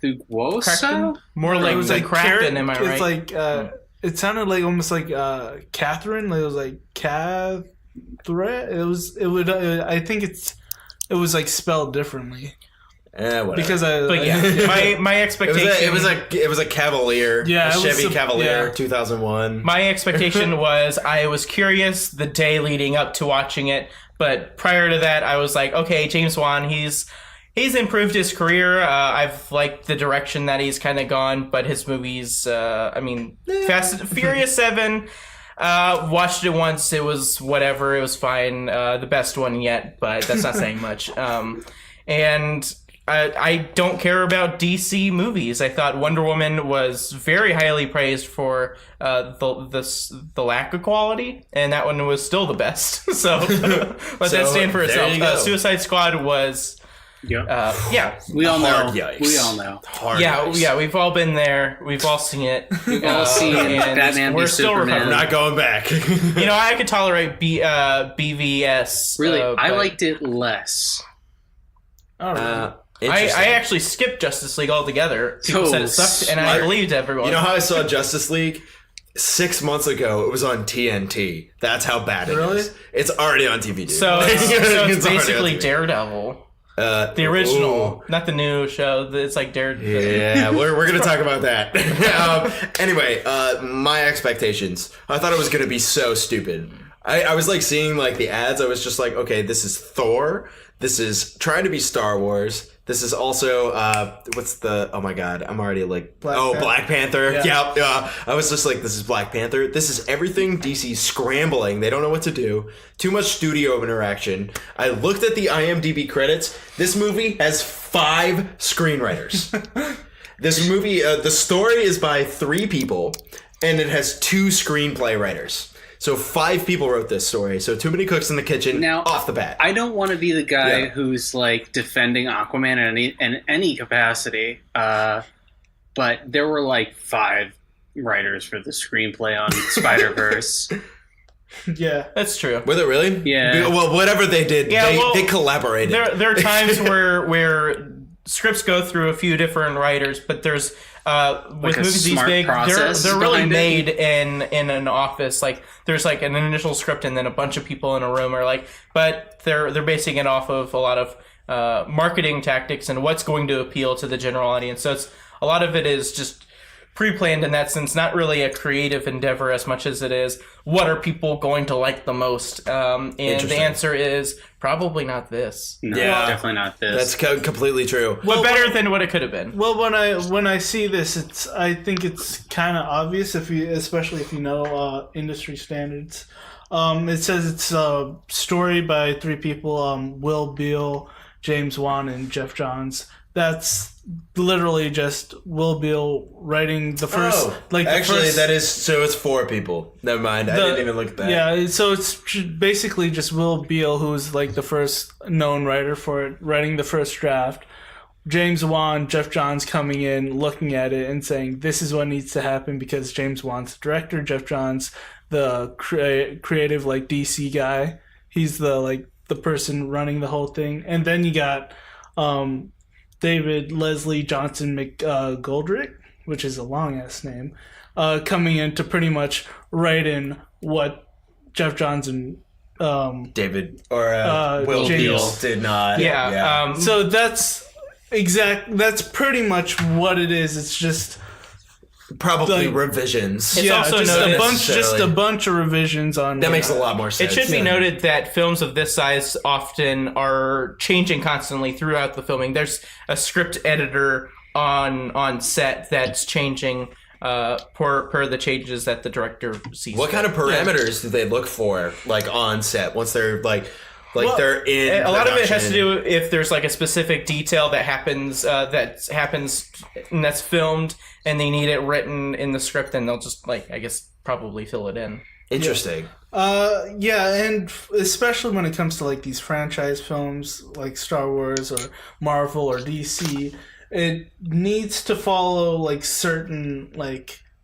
Thugoso. Kraken, more like it was the like Kraken. Am I right? It's like it sounded like almost like Catherine. Like it was like Catherine. I think it was like spelled differently Whatever. because but yeah, my expectation. it was a Cavalier. Yeah, a it was Chevy a- Cavalier, yeah. 2001. My expectation was I was curious the day leading up to watching it, but prior to that, I was like, okay, James Wan, he's improved his career. I've liked the direction that he's kind of gone, but his movies, Fast and Furious 7, watched it once. It was whatever. It was fine. The best one yet, but that's not saying much. And I don't care about DC movies. I thought Wonder Woman was very highly praised for the lack of quality, and that one was still the best. So let that stand for there you itself. go. Suicide Squad was, yeah, We all know. Hard yikes. We all know. Hard yeah, yikes. yeah. We've all been there. We've all seen it. We've all seen and Batman v we're still Superman. recovering. Not going back. You know, I could tolerate BVS. Really, I but liked it less. I Interesting. actually skipped Justice League altogether. People Oh, said it sucked, and I smart. believed everyone. You know how I saw Justice League? 6 months ago, it was on TNT. That's how bad it Really? is. It's already on TV, dude. So it's already basically on TV. Daredevil. The original, not the new show. It's like Daredevil. Yeah, we're gonna talk about that. Anyway, my expectations. I thought it was gonna be so stupid. I was like seeing like the ads. I was just like, okay, this is Thor. This is trying to be Star Wars. This is also what's the? Oh my god, I'm already like Black Panther. Yeah. I was just like, this is Black Panther. This is everything DC scrambling. They don't know what to do. Too much studio interaction. I looked at the IMDb credits. This movie has 5 screenwriters. This movie, the story is by 3 people, and it has 2 screenplay writers. So 5 people wrote this story. So too many cooks in the kitchen. Now, off the bat. I don't want to be the guy Yeah. who's like defending Aquaman in any capacity, but there were like 5 writers for the screenplay on Spider-Verse. Yeah. That's true. Were they really? Yeah. Well, whatever they did, Yeah, well, they collaborated. There are times where scripts go through a few different writers, but there's with a movies these smart big, process they're really behind it? made in an office. Like there's like an initial script and then a bunch of people in a room are like, but they're basing it off of a lot of marketing tactics and what's going to appeal to the general audience. So it's a lot of it is just pre-planned in that sense, not really a creative endeavor as much as it is what are people going to like the most. And the answer is probably not this. No, Yeah. definitely not this. That's completely true. But better than what it could have been. Well, when I see this, I think it's kind of obvious especially if you know industry standards. It says it's a story by 3 people: Will Beall, James Wan, and Jeff Johns. That's literally just Will Beall writing the first. That is so. It's 4 people. Never mind. I didn't even look at that. Yeah, so it's basically just Will Beall, who's like the first known writer for it, writing the first draft. James Wan, Jeff Johns coming in, looking at it and saying, this is what needs to happen because James Wan's the director, Jeff Johns, the creative, like, DC guy. He's the person running the whole thing. And then you got David Leslie Johnson McGoldrick, which is a long-ass name, coming in to pretty much write in what Jeff Johns and David or Will Beal did not. Yeah. So that's pretty much what it is. It's just probably revisions. It's also noted just a bunch of revisions on that makes a lot more sense. It should be noted that films of this size often are changing constantly throughout the filming. There's a script editor on set that's changing per the changes that the director sees. What kind of parameters do they look for, like, on set once they're they're in? A lot of it has to do if there's like a specific detail that happens and that's filmed, and they need it written in the script, and they'll just probably fill it in. Interesting. And especially when it comes to like these franchise films like Star Wars or Marvel or DC. It needs to follow like certain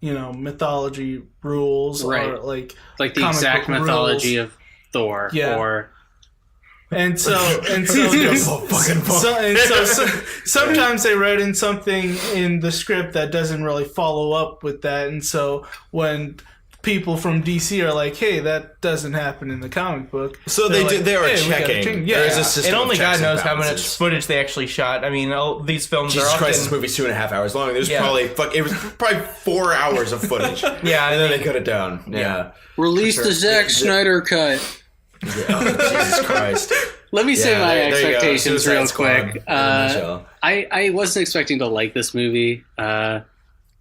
mythology rules, right? Or like the exact mythology rules of Thor, and so sometimes they write in something in the script that doesn't really follow up with that, and so when people from DC are like, "Hey, that doesn't happen in the comic book." So they are checking. Yeah, there's a system. And only God knows how much footage they actually shot. I mean, all these films Jesus are often... Christ, this movie's 2.5 hours long. There's it was probably 4 hours of footage. And then they cut it down. Yeah. Release the Zack Snyder cut. Yeah. Oh, Jesus Christ. Let me say my expectations real quick. I wasn't expecting to like this movie.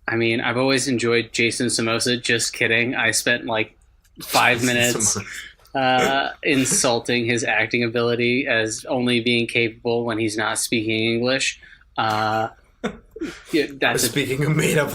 I mean, I've always enjoyed Jason Somoza. Just kidding. I spent like 5 minutes insulting his acting ability as only being capable when he's not speaking English. Speaking of made up,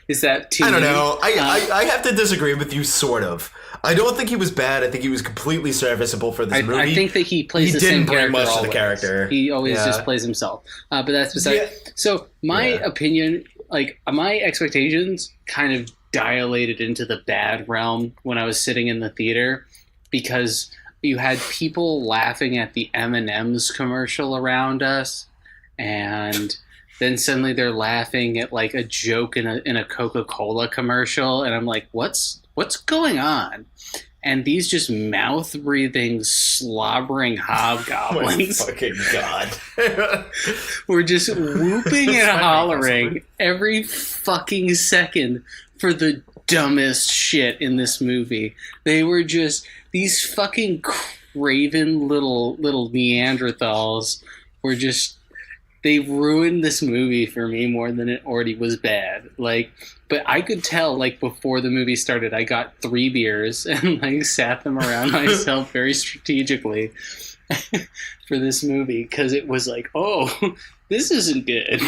Is that too? I don't know. I have to disagree with you, sort of. I don't think he was bad. I think he was completely serviceable for this movie. I think that he plays the same character. He didn't bring much to the character. He always just plays himself. But that's beside. So my opinion, like my expectations, kind of dilated into the bad realm when I was sitting in the theater, because you had people laughing at the M&M's commercial around us, and then suddenly they're laughing at like a joke in a Coca-Cola commercial, and I'm like, what's going on? And these just mouth-breathing, slobbering hobgoblins. Oh my fucking God. Were just whooping and hollering every fucking second for the dumbest shit in this movie. They were just these fucking craven little Neanderthals were just... They ruined this movie for me more than it already was bad. Like, but I could tell, like, before the movie started, I got 3 beers and, like, sat them around myself very strategically for this movie, because it was like, oh, this isn't good.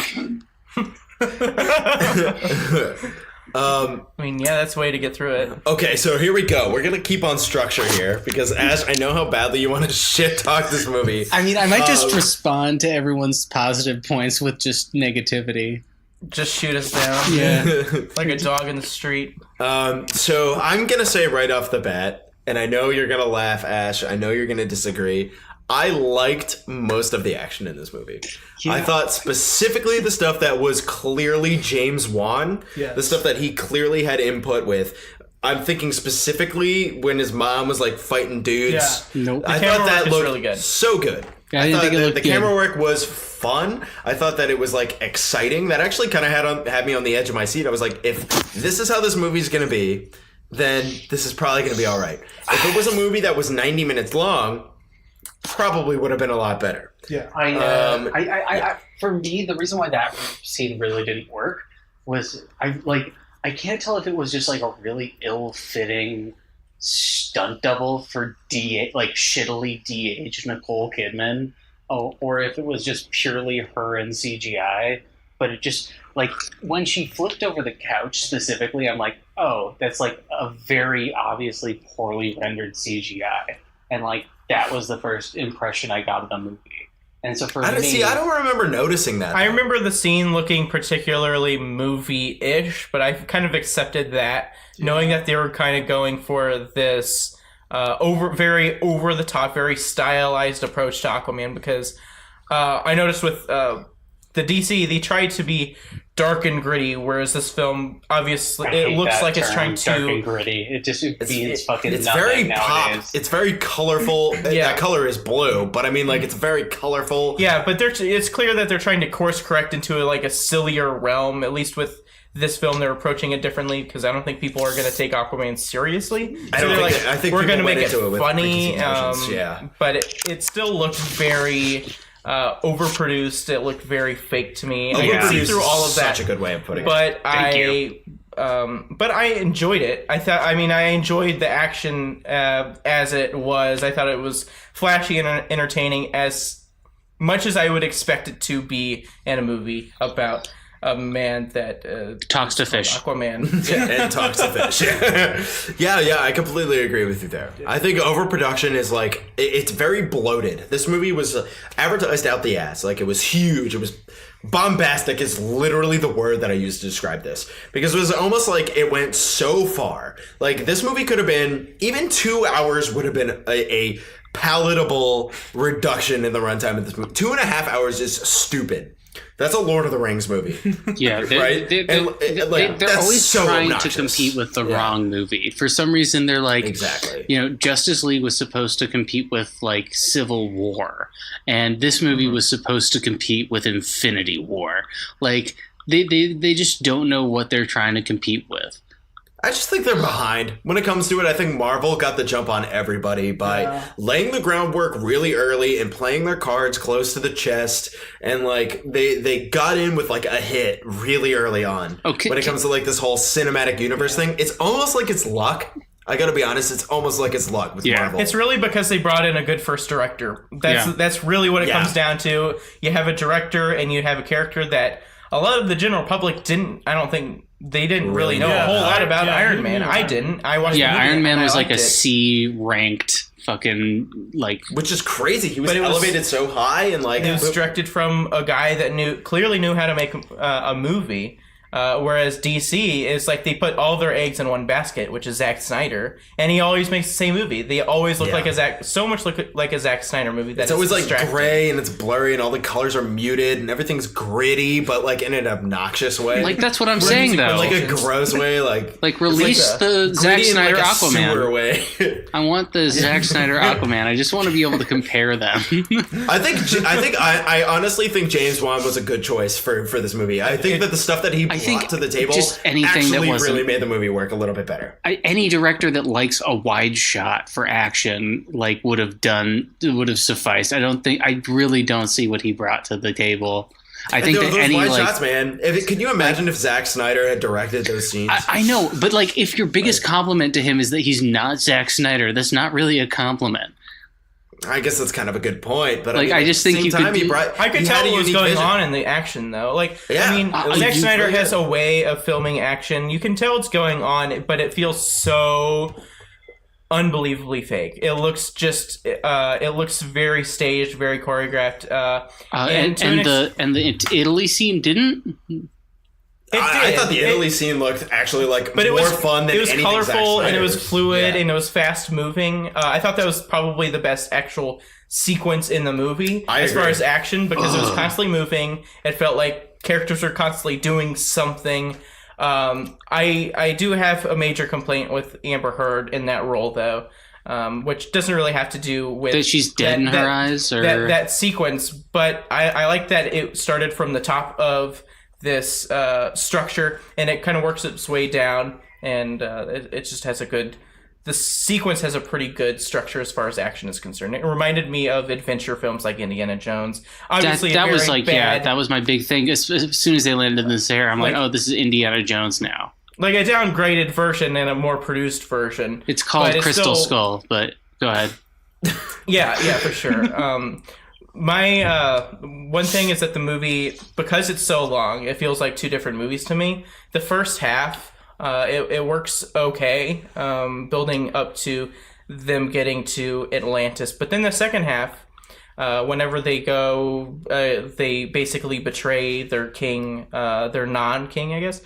I mean, yeah, that's a way to get through it. Okay, so here we go. We're gonna keep on structure here, because Ash, I know how badly you want to shit talk this movie. I mean, I might just respond to everyone's positive points with just negativity. Just shoot us down. Yeah. Like a dog in the street. So I'm gonna say right off the bat, and I know you're gonna laugh, Ash, I know you're gonna disagree, I liked most of the action in this movie. Yeah. I thought specifically the stuff that was clearly James Wan, the stuff that he clearly had input with. I'm thinking specifically when his mom was like fighting dudes. Yeah. Nope. I thought that looked really good. So good. Yeah, I thought the camera work was fun. I thought that it was like exciting. That actually kind of had me on the edge of my seat. I was like, if this is how this movie's going to be, then this is probably going to be all right. If it was a movie that was 90 minutes long, probably would have been a lot better. Yeah, I for me, the reason why that scene really didn't work was I can't tell if it was just like a really ill-fitting stunt double for shittily de-aged Nicole Kidman, or if it was just purely her and CGI. But it just, like, when she flipped over the couch specifically, I'm like, oh, that's like a very obviously poorly rendered CGI, and like that was the first impression I got of the movie. And so for I don't remember noticing that. I remember the scene looking particularly movie-ish, but I kind of accepted that, knowing that they were kind of going for this very over-the-top, very stylized approach to Aquaman, because I noticed with the DC, they tried to be dark and gritty, whereas this film, obviously, it looks like it's trying to... dark and gritty. It just means fucking it's nothing very nowadays. pop. It's very colorful. That color is blue, but I mean, like, it's very colorful. Yeah, but it's clear that they're trying to course correct into a sillier realm, at least with this film. They're approaching it differently, because I don't think people are going to take Aquaman seriously. I think we're going to make it with funny, but it still looked very... overproduced. It looked very fake to me. I could see through all of that. Such a good way of putting it. But I enjoyed it. I enjoyed the action as it was. I thought it was flashy and entertaining, as much as I would expect it to be in a movie about a man that talks to fish. Aquaman. And talks to fish. yeah, I completely agree with you there. I think overproduction is it's very bloated. This movie was advertised out the ass. Like, it was huge. It was bombastic is literally the word that I used to describe this, because it was almost like it went so far. Like, this movie could have been, even 2 hours would have been a palatable reduction in the runtime of this movie. 2.5 hours is stupid. That's a Lord of the Rings movie. Yeah, right? They're always so trying to compete with the wrong movie. For some reason, they're like... Exactly. Justice League was supposed to compete with, Civil War. And this movie was supposed to compete with Infinity War. Like, they just don't know what they're trying to compete with. I just think they're behind. When it comes to it, I think Marvel got the jump on everybody by laying the groundwork really early and playing their cards close to the chest. And, they got in with, a hit really early on. Okay. When it comes to, this whole cinematic universe thing, it's almost like it's luck. I gotta be honest, it's almost like it's luck with Marvel. It's really because they brought in a good first director. That's really what it comes down to. You have a director and you have a character that a lot of the general public didn't really know a whole lot about Iron Man. I didn't. I watched the movie. Iron Man was a C-ranked fucking which is crazy. He was elevated so high, and it was directed from a guy that clearly knew how to make a movie. Whereas DC is they put all their eggs in one basket, which is Zack Snyder, and he always makes the same movie. They always look like a Zack Snyder movie. That it's always gray and it's blurry and all the colors are muted and everything's gritty, but in an obnoxious way. That's what I'm saying though. A gross way. Release the Zack Snyder Aquaman. Sewer way. I want the Zack Snyder Aquaman. I just want to be able to compare them. I honestly think James Wan was a good choice for this movie. I think that the stuff that he brought to the table just anything that really made the movie work a little bit better. Any director that likes a wide shot for action would have sufficed. I really don't see what he brought to the table. I think that those wide shots, man. Can you imagine if Zack Snyder had directed those scenes? I know, but if your biggest compliment to him is that he's not Zack Snyder, that's not really a compliment. I guess that's kind of a good point, but I just think you could. I could tell what was going on in the action, though. Zack Snyder has a way of filming action. You can tell it's going on, but it feels so unbelievably fake. It looks it looks very staged, very choreographed. And the Italy scene didn't. I thought the Italy scene looked actually more fun than anything. It was colorful and it was fluid and it was fast moving. I thought that was probably the best actual sequence in the movie as far as action, because it was constantly moving. It felt like characters were constantly doing something. I do have a major complaint with Amber Heard in that role, though. Which doesn't really have to do with that she's dead in her eyes, or that sequence. But I like that it started from the top of this structure and it kind of works its way down, and it just has the sequence has a pretty good structure as far as action is concerned. It reminded me of adventure films like Indiana Jones. Obviously, that was that was my big thing. As soon as they landed in this air, I'm oh, this is Indiana Jones now. A downgraded version and a more produced version. It's called Crystal Skull, but go ahead. Yeah, for sure. My one thing is that the movie, because it's so long, it feels like two different movies to me. The first half, it works okay, building up to them getting to Atlantis. But then the second half, whenever they go, they basically betray their king, their non-king, I guess.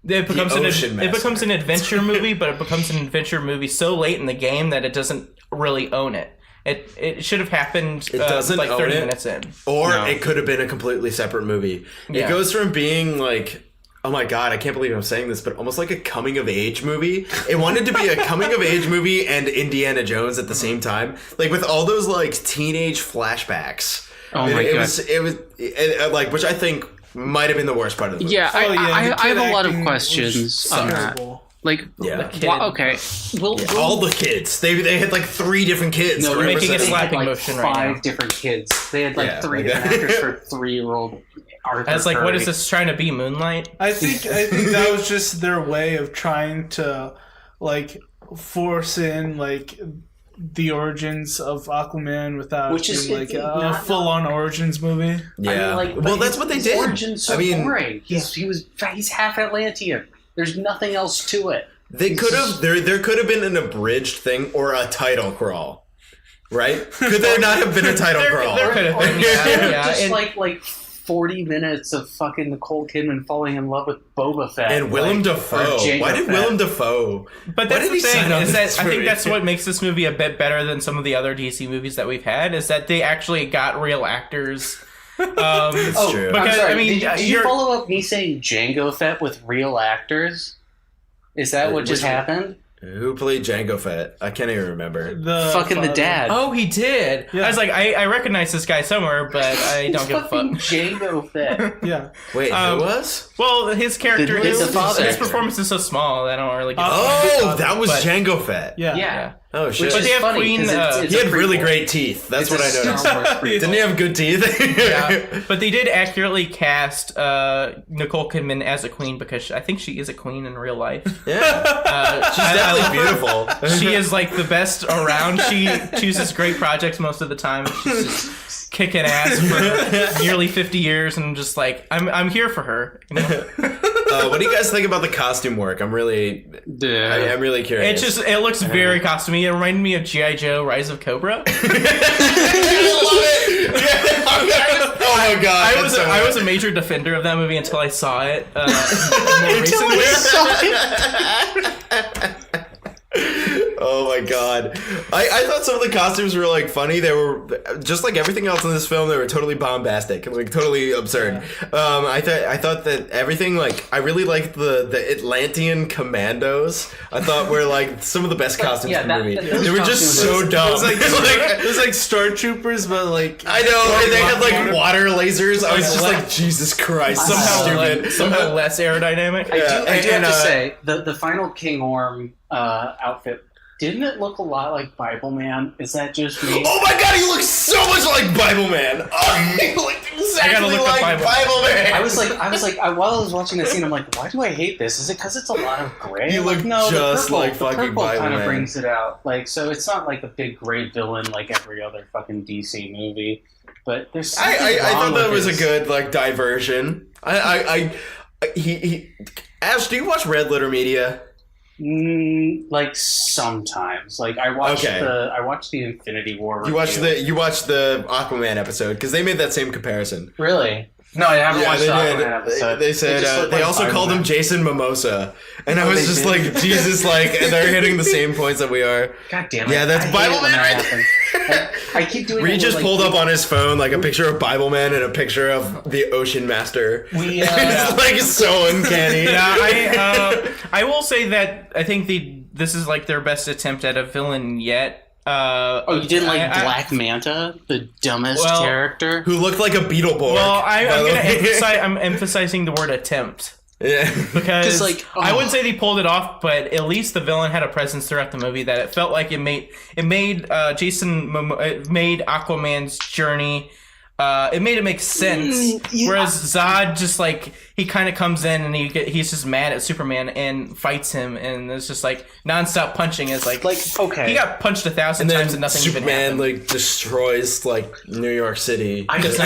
It becomes an adventure movie, but it becomes an adventure movie so late in the game that it doesn't really own it. It should have happened like 30 minutes in. Or it could have been a completely separate movie. It goes from being like, oh my god, I can't believe I'm saying this, but almost like a coming-of-age movie. It wanted to be a coming-of-age movie and Indiana Jones at the same time. Like, with all those, like, teenage flashbacks. Oh my god. It was like, which I think might have been the worst part of the movie. Yeah, I have a lot of questions on that. Like, okay, all the kids. They had like 3 different kids. No, we're making a slapping like motion 5 right now. different kids. They had like 3 different actors for 3-year-old Arthur. I was like, Curry. what is this trying to be, Moonlight? I think that was just their way of trying to like force in like the origins of Aquaman without being like a full-on origins movie. Yeah, I mean, like, well, that's what they did. Origins so boring. He's half Atlantean. There's nothing else to it. They could have there could have been an abridged thing or a title crawl, right? Could there not have been a title crawl? There could have been, yeah. Just like 40 minutes of fucking Nicole Kidman falling in love with Boba Fett and Willem Dafoe. Why did Willem Dafoe? But that's the thing is that I think that's what makes this movie a bit better than some of the other DC movies that we've had. Is that they actually got real actors. It's true. Because I mean, did you follow up me saying Jango Fett with real actors? Is that what just happened? Who played Jango Fett? I can't even remember. The dad. Oh, he did. Yeah. I was like, I recognize this guy somewhere, but I don't give a fuck. Jango Fett. Yeah. Wait, who was? Well, his character, his performance is so small that I don't really get. That was Jango Fett. Yeah. Oh shit! But they have Queen. He had really great teeth. That's what I noticed. Didn't he have good teeth? Yeah, but they did accurately cast Nicole Kidman as a queen because I think she is a queen in real life. Yeah, she's definitely beautiful. She is like the best around. She chooses great projects most of the time. She's just kicking ass for nearly 50 years, and just like I'm here for her. You know? What do you guys think about the costume work? I'm really curious. It looks very costumey. It reminded me of G.I. Joe: Rise of Cobra. I love it. Oh my god! I was a major defender of that movie until I saw it more recently. Oh my god. I thought some of the costumes were like funny. They were just like everything else in this film, they were totally bombastic, like totally absurd. Yeah. I thought that everything, like, I really liked the Atlantean commandos. I thought were like some of the best costumes in the movie. They were just so dumb. It was like Star Troopers, but like I know, and they had like water lasers. I was just like, Jesus Christ, somehow less aerodynamic. I do have to say the final King Orm outfit, didn't it look a lot like Bible Man? Is that just me? Oh my god, he looks so much like Bible Man! Oh, he looked exactly like Bible Man! I was like, while I was watching that scene, I'm like, why do I hate this? Is it because it's a lot of gray? You look just like fucking Bible Man. The purple kind of brings it out. Like, so it's not like a big gray villain like every other fucking DC movie. But there's something I thought that was a good, like, diversion. Ash, do you watch Red Letter Media? Like sometimes, like I watched the Infinity War review. You watched the Aquaman episode because they made that same comparison. Really? No, I haven't watched the Aquaman episode. They said they also called him Jason Mimosa, and I was just like, Jesus, like they're hitting the same points that we are. God damn it! Yeah, that's Bible Man right there. I keep doing. Reed just pulled up on his phone like a picture of Bible Man and a picture of the Ocean Master. It's like so uncanny. Yeah, I will say that I think this is like their best attempt at a villain yet. You didn't like Black Manta, the dumbest character who looked like a Beetleborg? Well, I'm emphasizing the word attempt. Yeah, because I wouldn't say they pulled it off, but at least the villain had a presence throughout the movie that it felt like it made Aquaman's journey. It made it make sense. Whereas Zod just like he kind of comes in and he's just mad at Superman and fights him, and it's just like nonstop punching. Is like okay, he got punched 1,000 times and nothing even happened. Superman like destroys like New York City. I just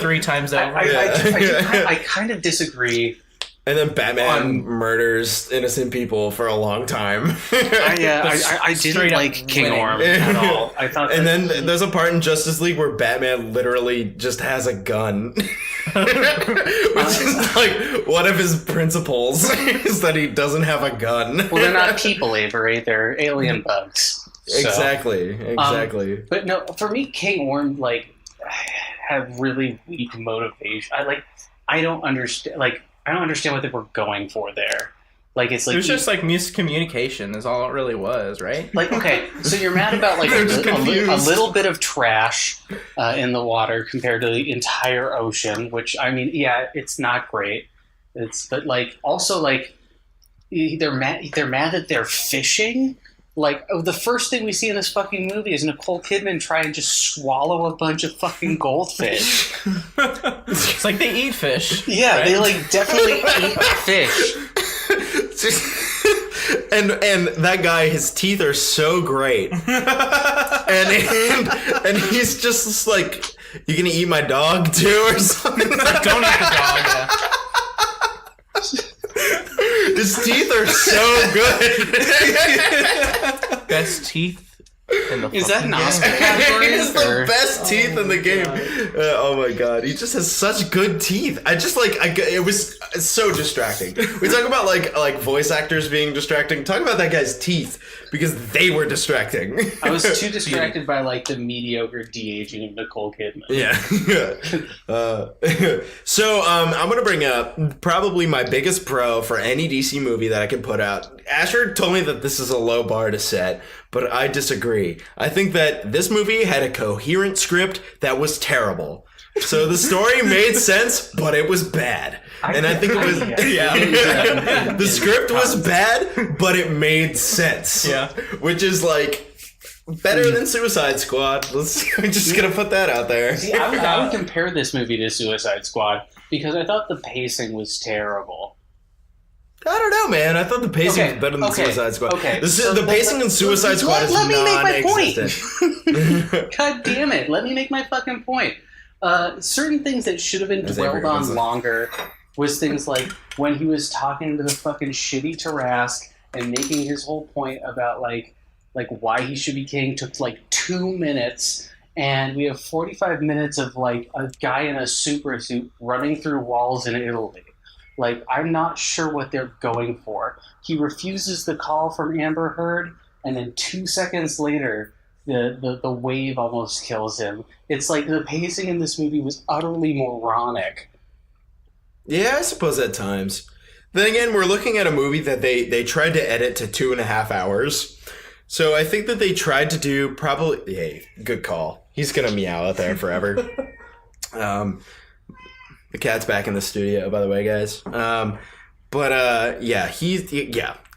3 times over. I kind of disagree And then Batman murders innocent people for a long time. I didn't like King Orm at all. I thought, and then there's a part in Justice League where Batman literally just has a gun, which is like one of his principles is that he doesn't have a gun. Well, they're not people, Avery. They're alien bugs. So. Exactly. But no, for me, King Orm had really weak motivation. I don't understand. I don't understand what they were going for there. It's like... It was just, miscommunication is all it really was, right? Okay, so you're mad about, a little bit of trash in the water compared to the entire ocean, which, I mean, yeah, it's not great. Also, they're mad that they're fishing. The first thing we see in this fucking movie is Nicole Kidman try and just swallow a bunch of fucking goldfish. It's like they eat fish. Yeah, right? they definitely eat fish. And that guy, his teeth are so great. and he's just like, you gonna eat my dog too or something? Don't eat the dog, yeah. His teeth are so good. Best teeth in the Is that an Oscar category? He's the best teeth in the game. Oh my god, he just has such good teeth. It was so distracting. We talk about like voice actors being distracting. Talk about that guy's teeth because they were distracting. I was too distracted by the mediocre de-aging of Nicole Kidman. Yeah. So I'm gonna bring up probably my biggest pro for any DC movie that I can put out. Asher told me that this is a low bar to set, but I disagree. I think that this movie had a coherent script that was terrible. So the story made sense, but it was bad. I think it was the script was bad, but it made sense. Yeah. Which is better than Suicide Squad. I'm just gonna put that out there. See, I would compare this movie to Suicide Squad because I thought the pacing was terrible. I don't know, man. I thought the pacing was better than Suicide Squad. Okay. The pacing in Suicide Squad is non-existent. God damn it. Let me make my fucking point. Certain things that should have been dwelled on longer was things like when he was talking to the fucking shitty Tarask and making his whole point about why he should be king took 2 minutes, and we have 45 minutes of a guy in a super suit running through walls in Italy. I'm not sure what they're going for. He refuses the call from Amber Heard, and then 2 seconds later, the wave almost kills him. It's the pacing in this movie was utterly moronic. Yeah, I suppose at times. Then again, we're looking at a movie that they tried to edit to 2.5 hours. So I think that they tried to do probably... Hey, good call. He's gonna meow out there forever. The cat's back in the studio, by the way, guys. Yeah,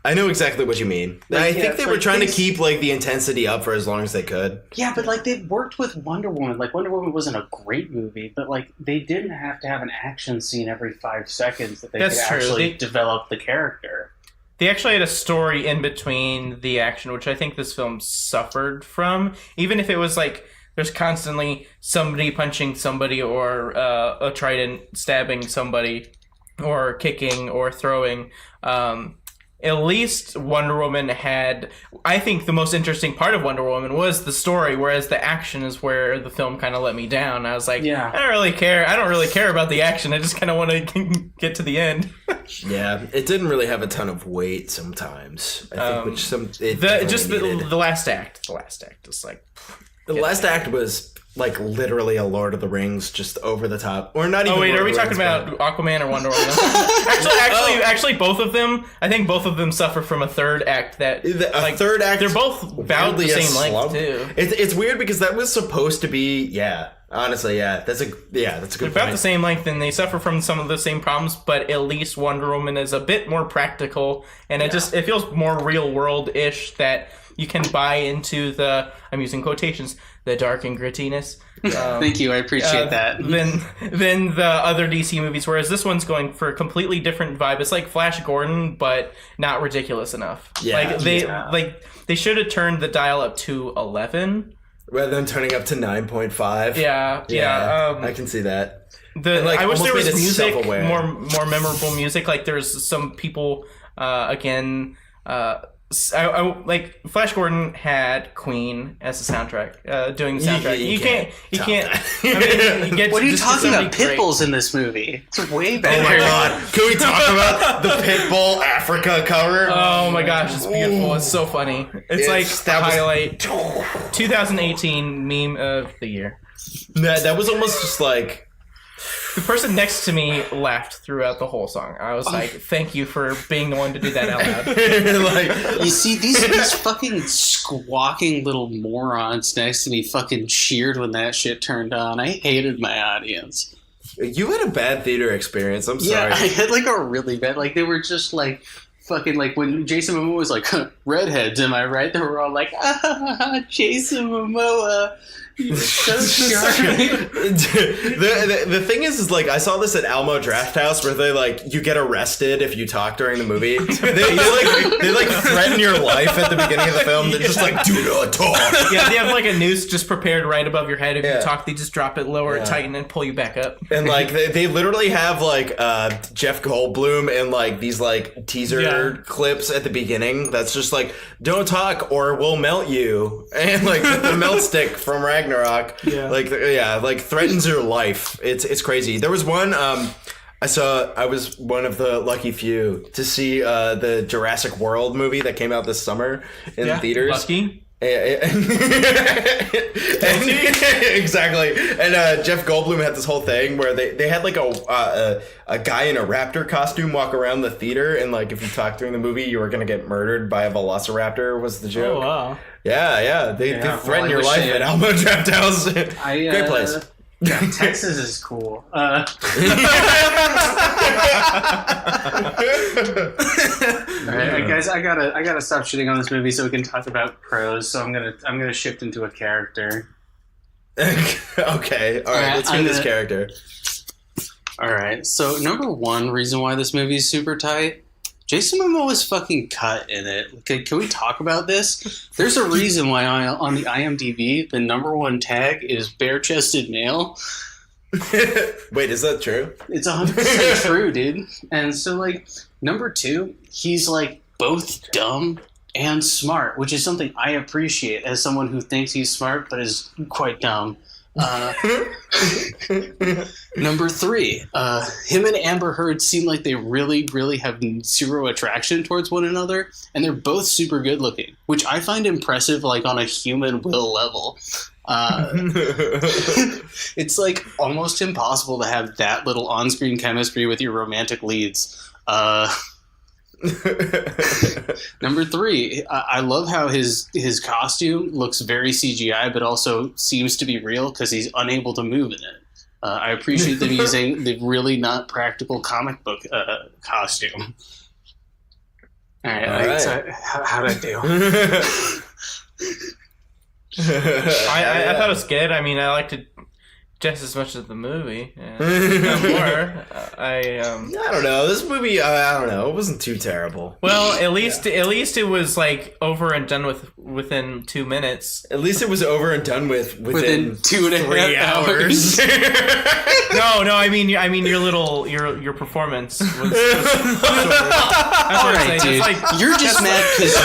I know exactly what you mean. I think they were trying to keep the intensity up for as long as they could. Yeah, but they worked with Wonder Woman. Wonder Woman wasn't a great movie, but they didn't have to have an action scene every 5 seconds that they could actually develop the character. They actually had a story in between the action, which I think this film suffered from. Even if it was there's constantly somebody punching somebody or a trident stabbing somebody or kicking or throwing. At least Wonder Woman had... I think the most interesting part of Wonder Woman was the story, whereas the action is where the film kind of let me down. I was like, I don't really care. I don't really care about the action. I just kind of want to get to the end. Yeah, it didn't really have a ton of weight sometimes. I think the last act. The last act is the last act was literally a Lord of the Rings, just over the top, or not even. Oh wait, are we talking about Aquaman or Wonder Woman? actually, both of them. I think both of them suffer from a third act that third act. They're both about the same length too. It's weird because that was supposed to be. Yeah, honestly, that's a good They're about the same length, and they suffer from some of the same problems. But at least Wonder Woman is a bit more practical, and it feels more real world ish that you can buy into the. I'm using quotations. The dark and grittiness. Thank you, I appreciate that. Than the other DC movies, whereas this one's going for a completely different vibe. It's like Flash Gordon, but not ridiculous enough. Yeah, they should have turned the dial up to 11 rather than turning up to 9.5. Yeah. I can see that. I wish there was almost made it music, self-aware. more memorable music. Like there's some people, again, I like Flash Gordon had Queen as the soundtrack, doing the soundtrack. You can't. I mean, What are you talking about? Pitbull's in this movie. It's way better. Oh my god! Can we talk about the Pitbull Africa cover? Oh my gosh, it's beautiful. It's so funny. It's like that was- highlight 2018 meme of the year. That was almost just like. The person next to me laughed throughout the whole song. I was like, thank you for being the one to do that out loud. like, You see, these fucking squawking little morons next to me fucking cheered when that shit turned on. I hated my audience. you had a bad theater experience. I'm sorry. Yeah, I had like a really bad, like they were just like fucking like when Jason Momoa was like, redheads, am I right? They were all like, Jason Momoa. So the thing is like I saw this at Alamo Drafthouse where they like you get arrested if you talk during the movie. They like threaten your life at the beginning of the film. They're just like, do not talk. Yeah, they have like a noose just prepared right above your head. If you talk, they just drop it lower, tighten, and pull you back up. And like they literally have like Jeff Goldblum and like these like teaser clips at the beginning. That's just like, don't talk or we'll melt you. And like the melt stick from Ragnarok. Like threatens your life. It's crazy. There was one I was one of the lucky few to see the Jurassic World movie that came out this summer in theaters. Lucky. Exactly. And Jeff Goldblum had this whole thing where they had like a guy in a raptor costume walk around the theater, and like if you talked during the movie you were gonna get murdered by a velociraptor was the joke. Oh wow. Yeah. They threaten your life at Alamo Drafthouse. Great place. Yeah, Texas is cool. All right, guys, I gotta stop shitting on this movie so we can talk about pros. So I'm gonna shift into a character. Okay, all right, let's hear this character. All right, so number one reason why this movie is super tight. Jason Momoa's fucking cut in it. Can we talk about this? There's a reason why on the IMDb the number one tag is bare-chested male. Wait, is that true? It's 100% true, dude. And so, like, number two, he's, like, both dumb and smart, which is something I appreciate as someone who thinks he's smart but is quite dumb. Number three, him and Amber Heard seem like they really, really have zero attraction towards one another, and they're both super good looking, which I find impressive, like on a human will level. It's like almost impossible to have that little on-screen chemistry with your romantic leads. Number three, I love how his costume looks very CGI, but also seems to be real because he's unable to move in it. I appreciate them using the really not practical comic book costume. All right. So how'd I do? I thought it was good. I mean, I liked it just as much as the movie. More. I don't know. This movie, I don't know. It wasn't too terrible. Well, at least it was like over and done with within 2 minutes. At least it was over and done with within 2.5 hours. No, I mean your performance was all right, dude. You're just mad because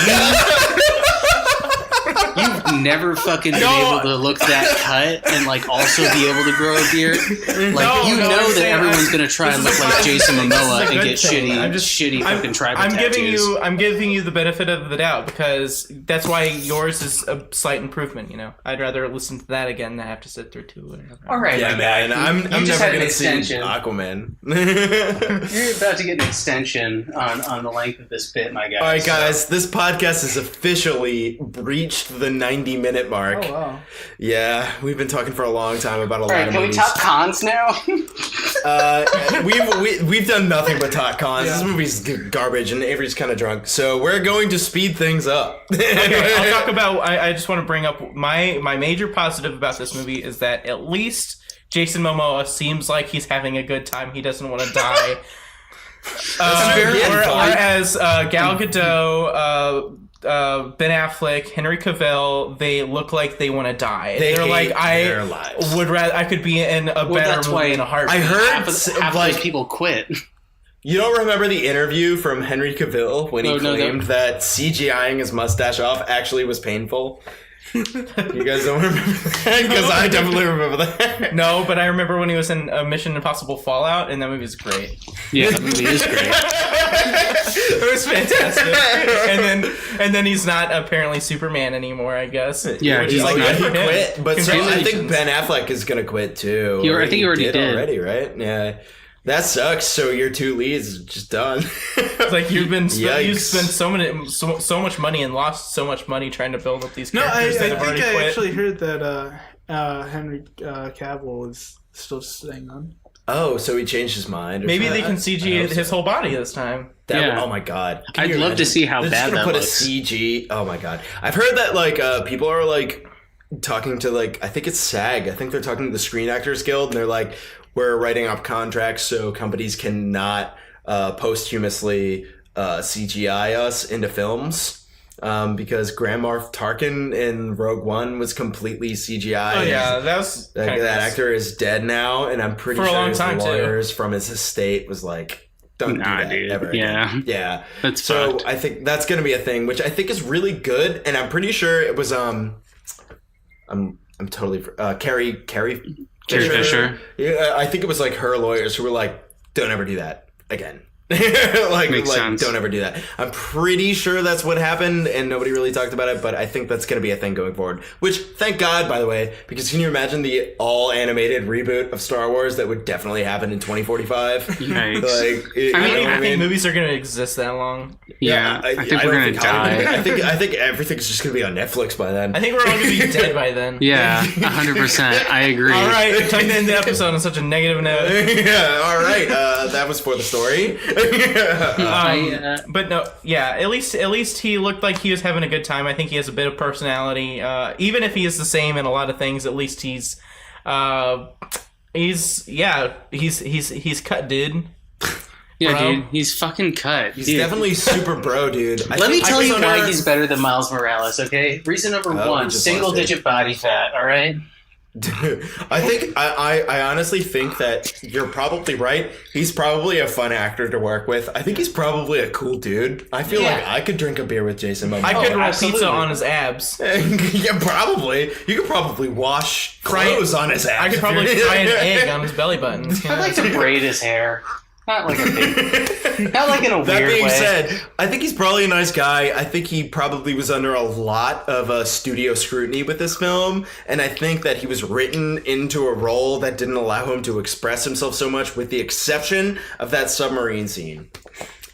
you've never fucking been able to look that cut and like also be able to grow a beard. Like that everyone's gonna try and look like Jason Momoa and get shitty fucking tribal tattoos. I'm giving you the benefit of the doubt because that's why yours is a slight improvement. You know, I'd rather listen to that again than have to sit through two. All right, yeah, man. I'm never gonna see Aquaman. You're about to get an extension on the length of this bit, my guy. All right, guys. This podcast has officially breached the 90-minute mark. Oh wow. Yeah, we've been talking for a long time about a lot of movies. Can we talk cons now? We've done nothing but talk cons. Yeah. This movie's garbage, and Avery's kind of drunk, so we're going to speed things up. Okay, I'll talk about. I just want to bring up my major positive about this movie is that at least Jason Momoa seems like he's having a good time. He doesn't want to die. Whereas Gal Gadot Ben Affleck, Henry Cavill, they look like they want to die. They're like, their lives. would rather I could be in a better movie in a heartbeat. I heard half of those people quit. You don't remember the interview from Henry Cavill when he claimed that CGIing his mustache off actually was painful? You guys don't remember that? Because I definitely remember that. No, but I remember when he was in Mission Impossible Fallout, and that movie was great. Yeah, that movie is great. It was fantastic. And then he's not apparently Superman anymore, I guess. Yeah, Which he's is like, good he for him. quit, but so I think Congratulations. Ben Affleck is going to quit too. I think he already did. already, right? Yeah. That sucks. So your 2 leads are just done. It's like you've Yikes. spent so much money and lost so much money trying to build up these No, I characters that have think already I quit. actually heard that Henry Cavill is still staying on. Oh, so he changed his mind. Or Maybe something? they can CG his whole body this time. Oh my god! Can I'd you love to imagine? see how They're just bad gonna that put looks. a CG. Oh my god! I've heard that like people are like talking to like I think it's SAG. I think they're talking to the Screen Actors Guild, and they're like, we're writing up contracts so companies cannot posthumously CGI us into films. Because Grand Moff Tarkin in Rogue One was completely CGI. Oh yeah, that was That kinda gross. actor is dead now, and I'm pretty For a sure long his time, too. lawyers from his estate was like, "Don't do that dude. ever Yeah. again." Yeah, That's so. fucked. I think that's gonna be a thing, which I think is really good, and I'm pretty sure it was I'm totally Carrie Fisher. Yeah, I think it was like her lawyers who were like, "Don't ever do that again." like Makes sense. Don't ever do that. I'm pretty sure that's what happened, and nobody really talked about it, but I think that's going to be a thing going forward. Which, thank God, by the way, because can you imagine the all-animated reboot of Star Wars that would definitely happen in 2045? Yikes. I think movies are going to exist that long. Yeah, I think we're don't gonna die. I think everything's just going to be on Netflix by then. I think we're all going to be dead by then. Yeah, 100%. I agree. All right, time to end the episode on such a negative note. Yeah, all right. That was for the story. But no, yeah. At least he looked like he was having a good time. I think he has a bit of personality. Even if he is the same in a lot of things, at least he's cut, dude. Yeah, Bro. dude, he's fucking cut. He's Dude. definitely super bro, dude. Let me tell you why prefer- he's better than Miles Morales, okay? Reason number one, just single-digit body fat, all right? I think I honestly think that you're probably right. He's probably a fun actor to work with. I think he's probably a cool dude. I feel like I could drink a beer with Jason Momoa. I could roll absolutely. pizza on his abs. Yeah, probably. You could probably wash clothes on his ass. I could probably fry an egg on his belly button. I'd like to braid his hair. Not like a big, not like in a weird way. That being said, I think he's probably a nice guy. I think he probably was under a lot of studio scrutiny with this film, and I think that he was written into a role that didn't allow him to express himself so much, with the exception of that submarine scene.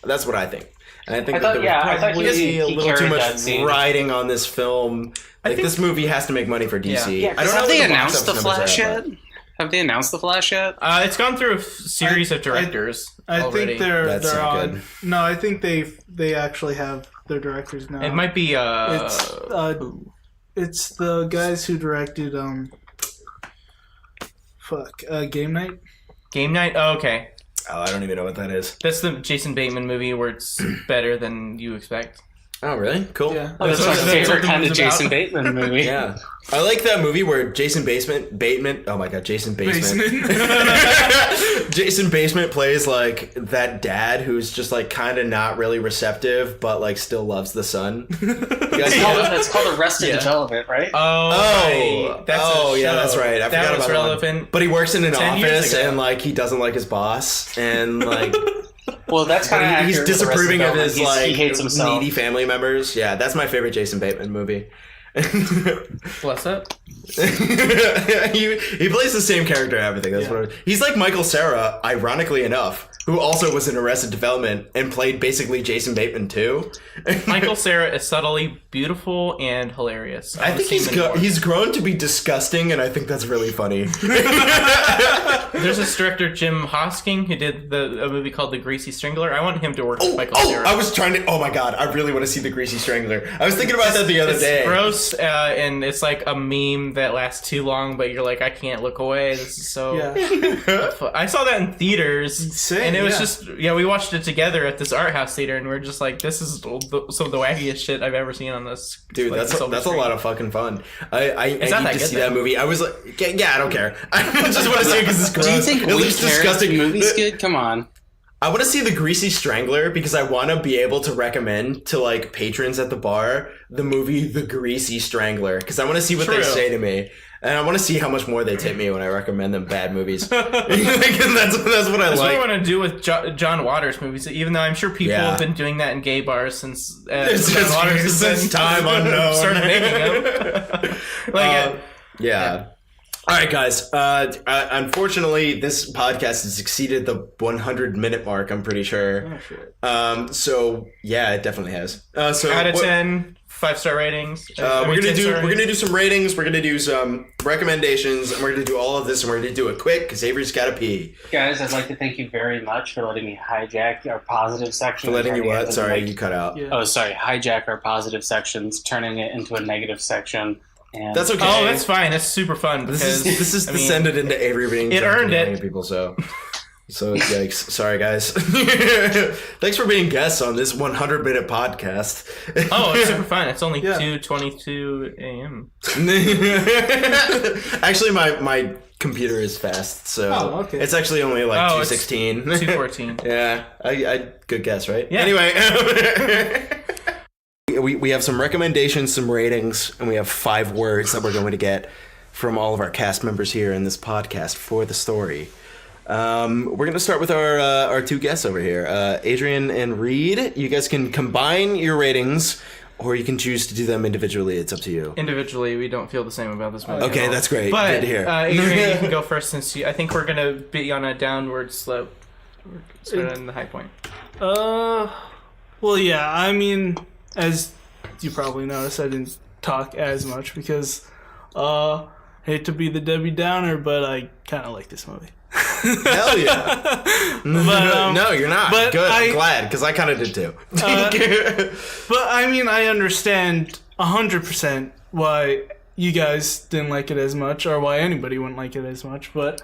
That's what I think. And I think that there was probably he a little too carried much that scene. riding on this film. Like, this movie has to make money for DC. Yeah, I don't know have what they the box announced the office numbers Flash are, yet? Have they announced the Flash yet? It's gone through a series of directors. I already. think they're That's not on. good. No, I think they actually have their directors now. It might be. It's the guys who directed Game Night. Game Night. Oh, okay. Oh, I don't even know what that is. That's the Jason Bateman movie where it's better than you expect. Oh, really? Cool. Yeah. That's my what the favorite kind of movie's about. Jason Bateman movie. Yeah. I like that movie where Jason Bateman. Oh my god, Jason Basement. Jason Basement plays like that dad who's just like kind of not really receptive, but like still loves the son. You guys It's called Arrested Development, right? Right. Yeah, that's right. I forgot was about relevant. that one. But he works in an 10 years office ago. and like he doesn't like his boss and like Well, that's kind of he's disapproving of his like he hates himself. needy family members. Yeah, that's my favorite Jason Bateman movie. What's up? he plays the same character and everything. That's what he's like. Michael Cera, ironically enough, who also was in Arrested Development and played basically Jason Bateman too. Michael Cera is subtly beautiful and hilarious. I think he's grown to be disgusting, and I think that's really funny. There's this director, Jim Hosking, who did a movie called The Greasy Strangler. I want him to work with Michael Cera. I was trying to. Oh my god, I really want to see The Greasy Strangler. I was thinking about that the other day. It's gross, and it's like a meme that lasts too long, but you're like, I can't look away. This is so. Yeah. I saw that in theaters, Same. and it was just we watched it together at this art house theater, and we are just like, this is some of the wackiest shit I've ever seen on this. Dude, like, that's a lot of fucking fun. I need not that to good, see though. that movie. I was like, yeah, I don't care. I just want to see it because it's gross. Do you think it we looks care if disgusting. the movie's good? Come on. I want to see The Greasy Strangler because I want to be able to recommend to like patrons at the bar the movie The Greasy Strangler because I want to see what they say to me. And I want to see how much more they tip me when I recommend them bad movies. That's what I That's like. what I want to do with John Waters movies, even though I'm sure people have been doing that in gay bars since John Waters has since time unknown. started making them. Yeah. All right, guys. Unfortunately, this podcast has exceeded the 100-minute mark, I'm pretty sure. Oh, shit. So, yeah, it definitely has. So out of 10, 5-star ratings. We're gonna do some ratings. We're gonna do some recommendations, and we're gonna do all of this, and we're gonna do it quick because Avery's gotta pee. Guys, I'd like to thank you very much for letting me hijack our positive section. For letting you what? Sorry, you cut out. Yeah. Oh, sorry. Hijack our positive sections, turning it into a negative section. And That's okay. Oh, that's fine. That's super fun. Because, This is I mean, descended into Avery being it earned it. people. So yikes. Sorry, guys. Thanks for being guests on this 100-minute podcast. Oh, it's super fun. It's only 2:22 a.m. Actually, my computer is fast, so it's actually only like 2:16. 2:14. Yeah, I good guess, right? Yeah. Anyway. We have some recommendations, some ratings, and we have 5 words that we're going to get from all of our cast members here in this podcast for the story. We're going to start with our 2 guests over here, Adryon and Reid. You guys can combine your ratings, or you can choose to do them individually. It's up to you. Individually, we don't feel the same about this movie. Okay, that's great. But, good to hear. Adryon, you can go first since I think we're going to be on a downward slope. We're sort of in the high point. Well, yeah, I mean, as you probably noticed, I didn't talk as much because, hate to be the Debbie Downer, but I kind of like this movie. Hell yeah. But, no, you're not. but Good, I'm glad, because I kind of did too. But, I mean, I understand 100% why you guys didn't like it as much, or why anybody wouldn't like it as much, but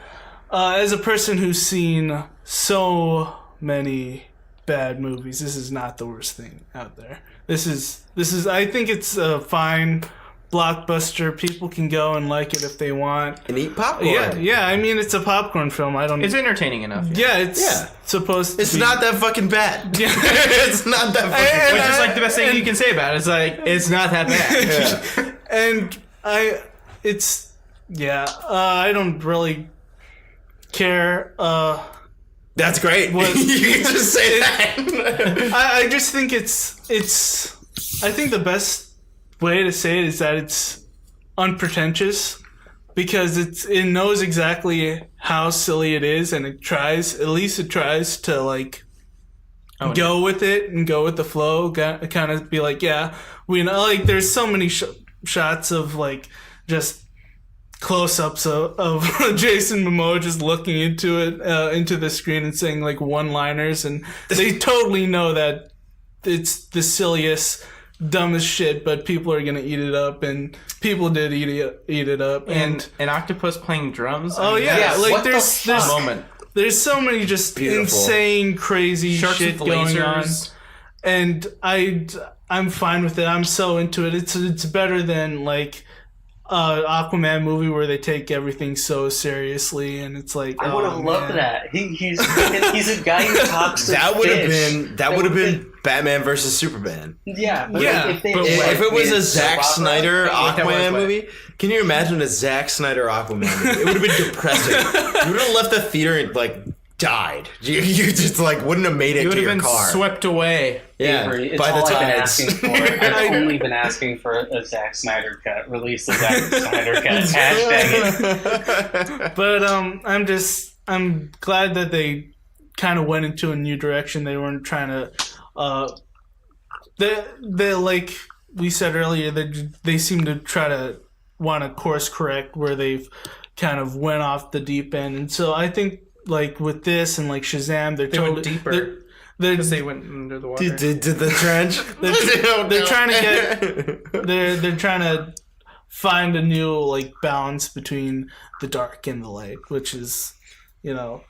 as a person who's seen so many bad movies, this is not the worst thing out there. This is I think it's a fine blockbuster. People can go and like it if they want. And eat popcorn. Yeah, I mean, it's a popcorn film. It's entertaining enough. Yeah, it's supposed to It's be. not that fucking bad. Yeah. It's not that fucking bad. Which is like the best thing you can say about it. It's like, it's not that bad. And I don't really care. That's great. You can just say that. I just think it's. I think the best way to say it is that it's unpretentious because it knows exactly how silly it is, and it tries to like go with it and go with the flow. Kind of be like, yeah, we know. Like, there's so many shots of like just close-ups of Jason Momoa just looking into the screen and saying like one-liners, and they totally know that it's the silliest, dumbest shit, but people are gonna eat it up, and people did eat it up. And an octopus playing drums. Oh yeah, like there's moment. There's so many just insane, crazy Sharks shit with going lasers. on, and I'm fine with it. I'm so into it. It's better than like Aquaman movie where they take everything so seriously, and it's like I would have loved that. He's a guy who talks to That would have fish. been Batman versus Superman. Yeah, but Yeah, if If it was a Zack Snyder that was Aquaman what? movie, can you imagine a Zack Snyder Aquaman movie? It would have been depressing. You would have left the theater and like died. You just like wouldn't have made it You would to have your been car. swept away. Yeah, Avery, it's by the all I've been tides. asking for. I've only been asking for a Zack Snyder cut. Release the Zack Snyder cut. Hashtag it. But I'm glad that they kind of went into a new direction. They weren't trying to they like we said earlier, they seem to try to want to course correct where they've kind of went off the deep end. And so I think like with this and like Shazam, they went deeper. Because they went under the water. Did the trench? They're trying to get they're trying to find a new like balance between the dark and the light, which is, you know,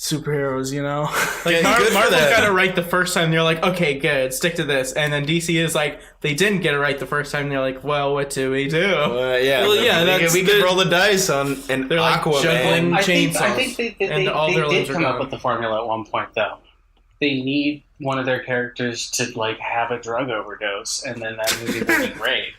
superheroes, you know? Like good for Marvel them. got it right the first time. They're like, okay, good, stick to this. And then DC is like, they didn't get it right the first time. They're like, well, what do we do? Yeah, Well, yeah, we could roll the dice on an They're like Aquaman. juggling I chainsaws. think they and all their did limbs are come up gone. with the formula at one point, though. They need one of their characters to like have a drug overdose, and then that movie will be great.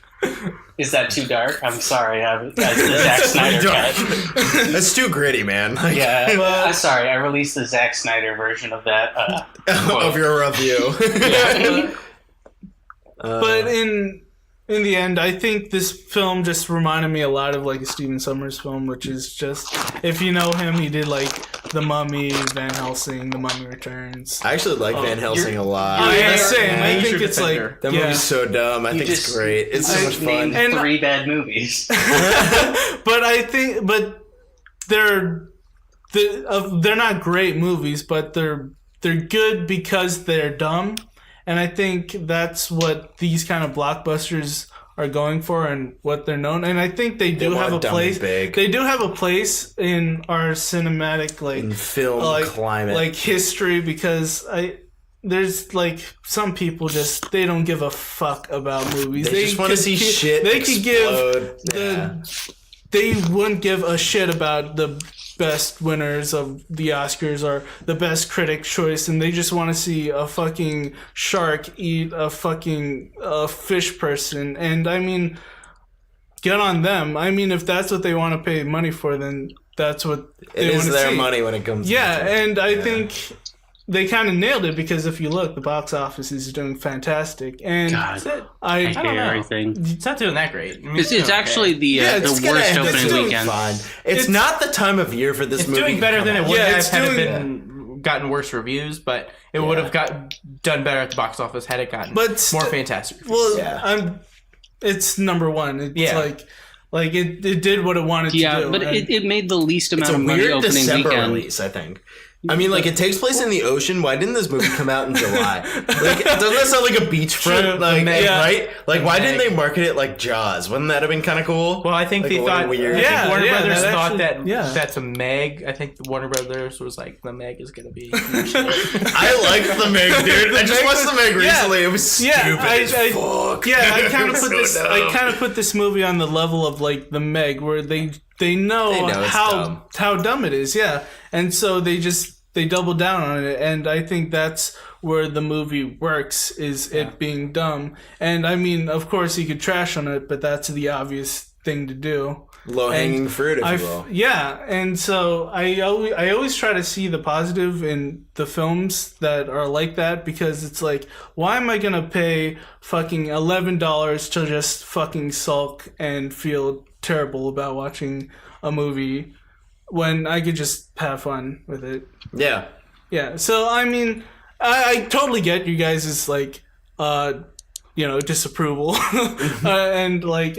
Is that too dark? I'm sorry. That's the Zack Snyder cut. That's too gritty, man. Like, Yeah, I'm sorry. I released the Zack Snyder version of that. of your review. Yeah. But in the end, I think this film just reminded me a lot of like a Steven Sommers film, which is just, if you know him, he did like The Mummy, Van Helsing, The Mummy Returns. I actually like Van Helsing a lot. Oh yeah, same. Yeah, I he's think your it's defender. like That yeah. movie's so dumb. I think it's just- great. It's so much fun. named And- 3 bad movies. but they're not great movies, but they're good because they're dumb, and I think that's what these kind of blockbusters are going for and what they're known. And I think they do have a dumb place. and big. They do have a place in our cinematic In film climate. like history, because there's like some people just they don't give a fuck about movies. They just want to could see gi- shit They could give explode. they wouldn't give a shit about the best winners of the Oscars or the best critic choice, and they just want to see a fucking shark eat a fucking fish person. And I mean, get on them. I mean, if that's what they want to pay money for, then that's what they It want is to their see. money when it comes Yeah, to it. and I think they kind of nailed it, because if you look, the box office is doing fantastic. And God, I I don't hate know. everything. It's not doing that great. I mean, It's doing okay. actually the it's the gonna worst end- it's opening doing weekend. Fine. It's not the time of year for this It's movie. doing better to than it come would out. Yeah, have it's had it doing- gotten worse reviews, but it would have done better at the box office had it gotten But more st- fantastic reviews. well, Yeah. it's number one. It's Yeah. like it did what it wanted to Yeah, do. but and- it made the least It's amount a of money weird opening December weekend. release, I think. I mean, like, it takes place in the ocean. Why didn't this movie come out in July? Like, doesn't that sound like a beachfront? True. Like, Meg. right? Like, why didn't Meg. they market it like Jaws? Wouldn't that have been kind of cool? Well, I think Like, they what a thought. weird- I Yeah, think Warner yeah, Brothers that thought actually- that yeah. that's a Meg. I think Warner Brothers was like, the Meg is gonna be. I liked the Meg, dude. I just watched the Meg recently. It was stupid as fuck. I kind It of was put so this. dumb. I kind of put this movie on the level of like the Meg, where they know it's dumb. how dumb it is. Yeah, and so they double down on it, and I think that's where the movie works, is it being dumb. And I mean, of course, you could trash on it, but that's the obvious thing to do. Low-hanging fruit, if you will. Yeah, and so I always try to see the positive in the films that are like that, because it's like, why am I gonna pay fucking $11 to just fucking sulk and feel terrible about watching a movie when I could just have fun with it? Yeah. Yeah, so I mean, I totally get you guys' like, disapproval and like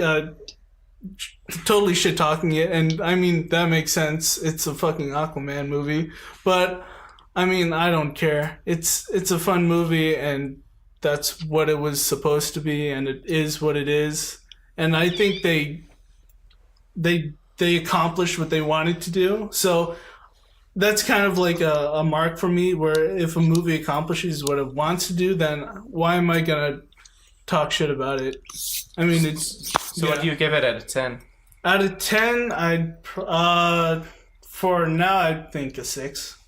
totally shit talking it, and I mean that makes sense. It's a fucking Aquaman movie, but I mean I don't care. It's a fun movie, and that's what it was supposed to be, and it is what it is. And I think they accomplished what they wanted to do. So that's kind of like a mark for me, where if a movie accomplishes what it wants to do, then why am I gonna talk shit about it? I mean, it's... So what do you give it out of 10? Out of 10, for now, I'd think a 6.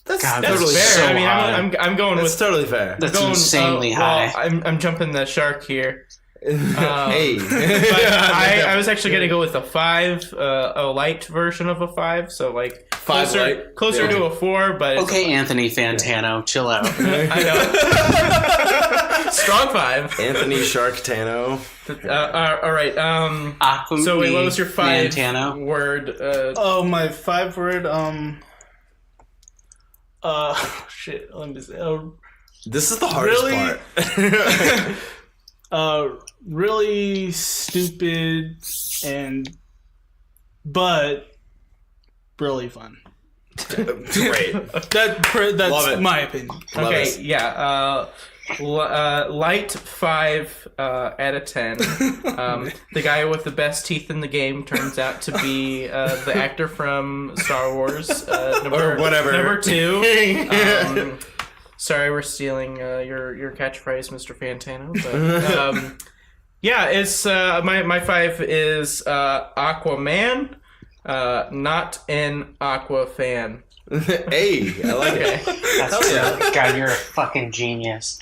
That's God, That's totally fair. so I mean, high. I'm going That's with totally fair. That's going, insanely high. I'm jumping the shark here. Hey. But I was actually going to go with a 5, a light version of a 5, so like closer to a 4, but it's Okay, Anthony Fantano, chill out. I know. Strong 5. Anthony Shark Tano. All right. Aquaman. So wait, what was your 5 Fantano? word? Oh, my 5 word, shit, let me see. This is the hardest Really? part. Really stupid but really fun. Great. That's Love it. my opinion. Love Okay, it. yeah. Light 5 out of 10. The guy with the best teeth in the game turns out to be the actor from Star Wars. Or whatever. Number 2. Sorry, we're stealing your catchphrase, Mr. Fantano. But yeah, it's my 5 is Aquaman. Not an Aqua fan. Hey, I like it. That's yeah. God, you're a fucking genius.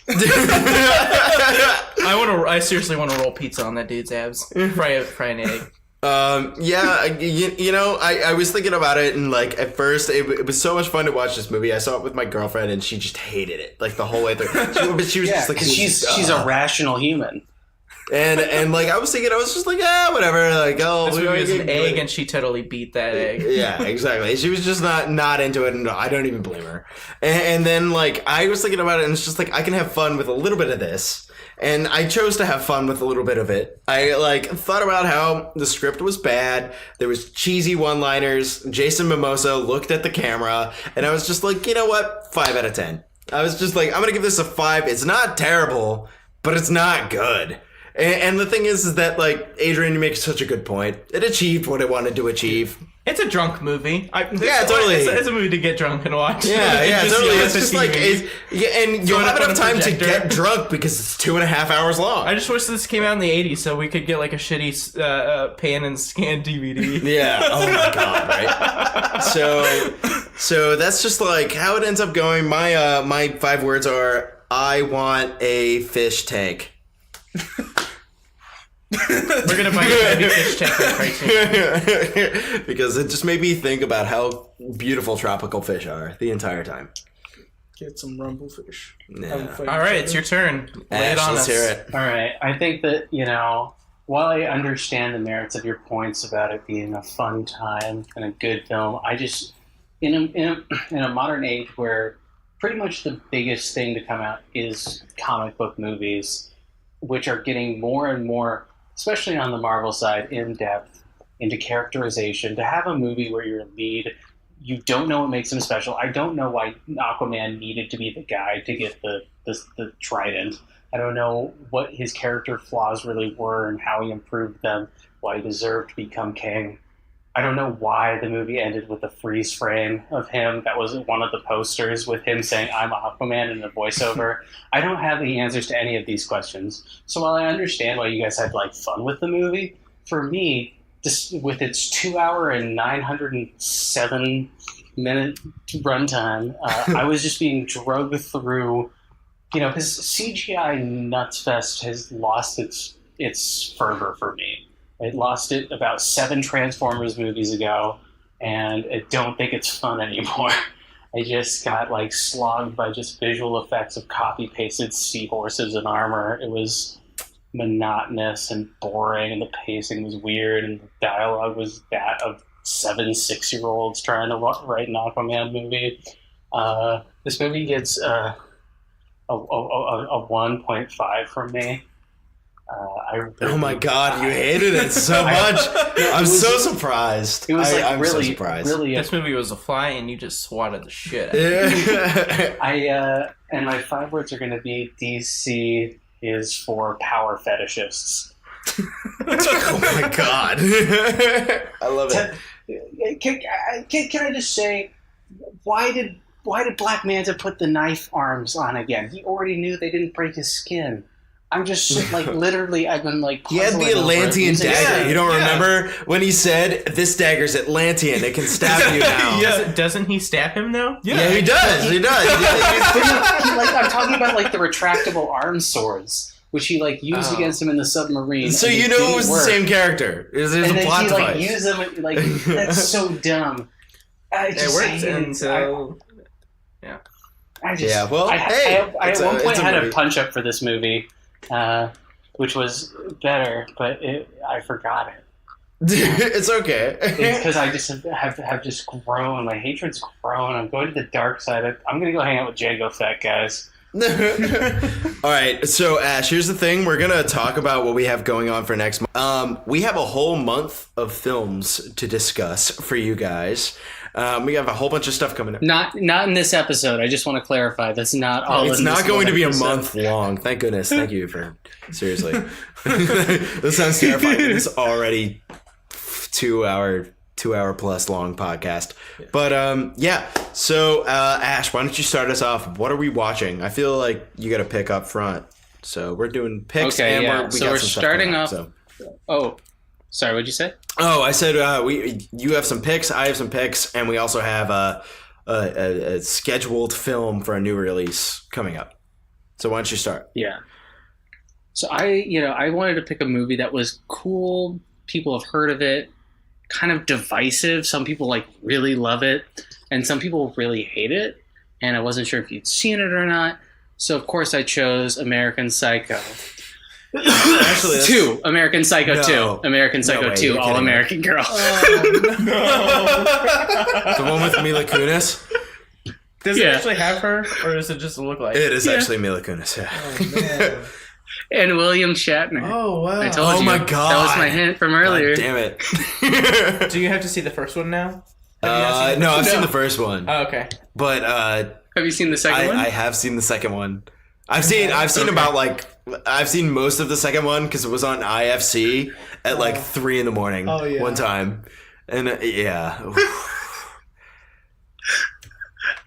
I seriously want to roll pizza on that dude's abs. Fry an egg. Yeah, you know, I was thinking about it, and like at first it was so much fun to watch this movie. I saw it with my girlfriend, and she just hated it like the whole way through. But she was just like, because she's a rational human. And like I was thinking, I was just like, whatever. Like, this movie is an egg, and she totally beat that egg. Yeah, exactly. She was just not into it, and I don't even blame her. And then like I was thinking about it, and it's just like I can have fun with a little bit of this, and I chose to have fun with a little bit of it. I like thought about how the script was bad. There was cheesy one-liners. Jason Momoa looked at the camera, and I was just like, you know what? 5 out of 10. I was just like, I'm gonna give this a 5. It's not terrible, but it's not good. And the thing is that, like, Adryon, you make such a good point. It achieved what it wanted to achieve. It's a drunk movie. Totally. It's a movie to get drunk and watch. Yeah, totally. It's just like, and you'll have enough time to projector. get drunk because it's 2.5 hours long. I just wish this came out in the 80s so we could get, like, a shitty pan and scan DVD. Yeah. Oh, my God, right? So that's just, like, how it ends up going. My 5 words are, I want a fish tank. We're gonna buy a baby fish tank right because it just made me think about how beautiful tropical fish are the entire time. Get some rumblefish. Yeah. All right, it's your turn. Lay it on let's us. hear it. All right. I think that, while I understand the merits of your points about it being a fun time and a good film, I just, in a modern age where pretty much the biggest thing to come out is comic book movies, which are getting more and more, especially on the Marvel side, in depth into characterization. To have a movie where your lead, you don't know what makes him special. I don't know why Aquaman needed to be the guy to get the trident. I don't know what his character flaws really were and how he improved them, why he deserved to become king. I don't know why the movie ended with a freeze frame of him. That was one of the posters with him saying, I'm Aquaman in a voiceover. I don't have the answers to any of these questions. So while I understand why you guys had fun with the movie, for me, just with its 2 hour and 907 minute runtime, I was just being drugged through, because CGI Nutsfest has lost its fervor for me. It lost it about 7 Transformers movies ago, and I don't think it's fun anymore. I just got slogged by just visual effects of copy-pasted seahorses in armor. It was monotonous and boring, and the pacing was weird, and the dialogue was that of 7 6-year-olds trying to write an Aquaman movie. This movie gets a 1.5 from me. Oh my God, you hated it so much. I'm so surprised. It was I'm really, so surprised. really. This movie was a fly, and you just swatted the shit out of it. And my 5 words are going to be DC is for power fetishists. Oh my God. I love it. Can I just say, why did Black Manta put the knife arms on again? He already knew they didn't break his skin. I'm just literally, I've been he had the Atlantean dagger. Yeah, you don't remember when he said, "This dagger's Atlantean. It can stab you now." Yeah. Doesn't he stab him though? Yeah, he does. He does. I'm talking about the retractable arm swords, which he used against him in the submarine. So you know it was the same character. It was a plot device. And then he used them that's so dumb. It worked until. I at one point had a punch up for this movie. Which was better, but I forgot it. It's okay. It's because I just have just grown. My hatred's grown. I'm going to the dark side. I'm going to go hang out with Django Fett, guys. All right, so Ash, here's the thing. We're going to talk about what we have going on for next month. We have a whole month of films to discuss for you guys. We have a whole bunch of stuff coming up. Not in this episode. I just want to clarify. That's not all. It's not going to be a month long. Thank goodness. Thank you for seriously. This sounds terrifying. It's already 2 hour plus long podcast. But yeah. So Ash, why don't you start us off? What are we watching? I feel like you got to pick up front. So we're doing picks. Okay, and yeah. we're starting off. So. Oh, sorry. What'd you say? Oh, I said you have some picks. I have some picks, and we also have a scheduled film for a new release coming up. So why don't you start? Yeah. So I wanted to pick a movie that was cool. People have heard of it. Kind of divisive. Some people really love it, and some people really hate it. And I wasn't sure if you'd seen it or not. So of course I chose American Psycho. Actually, American Psycho No. 2. American Psycho way, 2. you're All kidding me. American Girl. the one with Mila Kunis. Does it Yeah. actually have her, or does it just look like? It is Yeah. actually Mila Kunis. Yeah. Oh, man. And William Shatner. Oh, wow. I told Oh you. my God. That was my hint from earlier. God damn it. Do you have to see the first one now? Have you not seen No, I've first seen one? the first one, Oh, okay. but Have you seen the second one? I have seen the second one. I've seen I've seen most of the second one because it was on IFC at 3 a.m. Oh, yeah. one time, and yeah.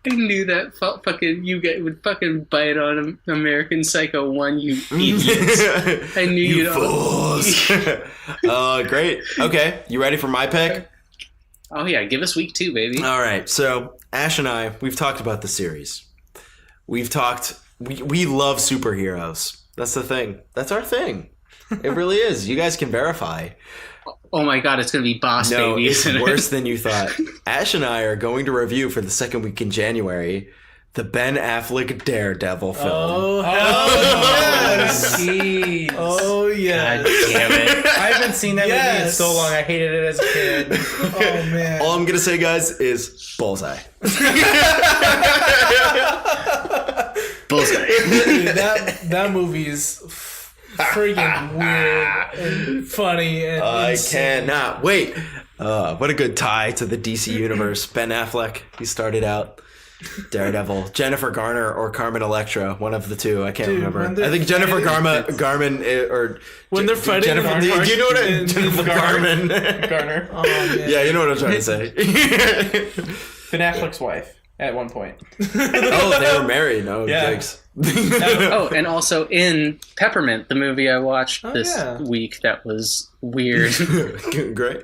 I knew that fucking you guys would fucking bite on American Psycho 1, you idiots. I knew You you'd all. fools. Great. Okay, you ready for my pick? Oh yeah, give us week 2, baby. All right. So Ash and I, we've talked about the series. We've talked. We love superheroes. That's the thing. That's our thing. It really is. You guys can verify. Oh my god, it's gonna be Boss No, Baby. it's isn't it? worse than you thought. Ash and I are going to review for the second week in January the Ben Affleck Daredevil film. Oh, hell yes. Jeez. Oh, God yes. damn it. I haven't seen that movie in Yes. so long. I hated it as a kid. Oh, man. All I'm gonna say, guys, is bullseye. Bullseye. Dude, that movie is freaking weird and funny. And I insane. cannot wait. What a good tie to the DC universe. Ben Affleck, he started out Daredevil. Jennifer Garner or Carmen Electra, one of the two. I can't Dude, remember. when they're I think Jennifer fighting- Garmin or When they're fighting Jennifer. in Do the you know what park, Jennifer Garner. Garmin? Garner. Oh, man. Yeah, you know what I'm trying to say. Ben Affleck's wife at one point. Oh, they were married. Oh, Yeah. yikes. Oh, and also in Peppermint, the movie I watched this yeah. week that was weird. Great.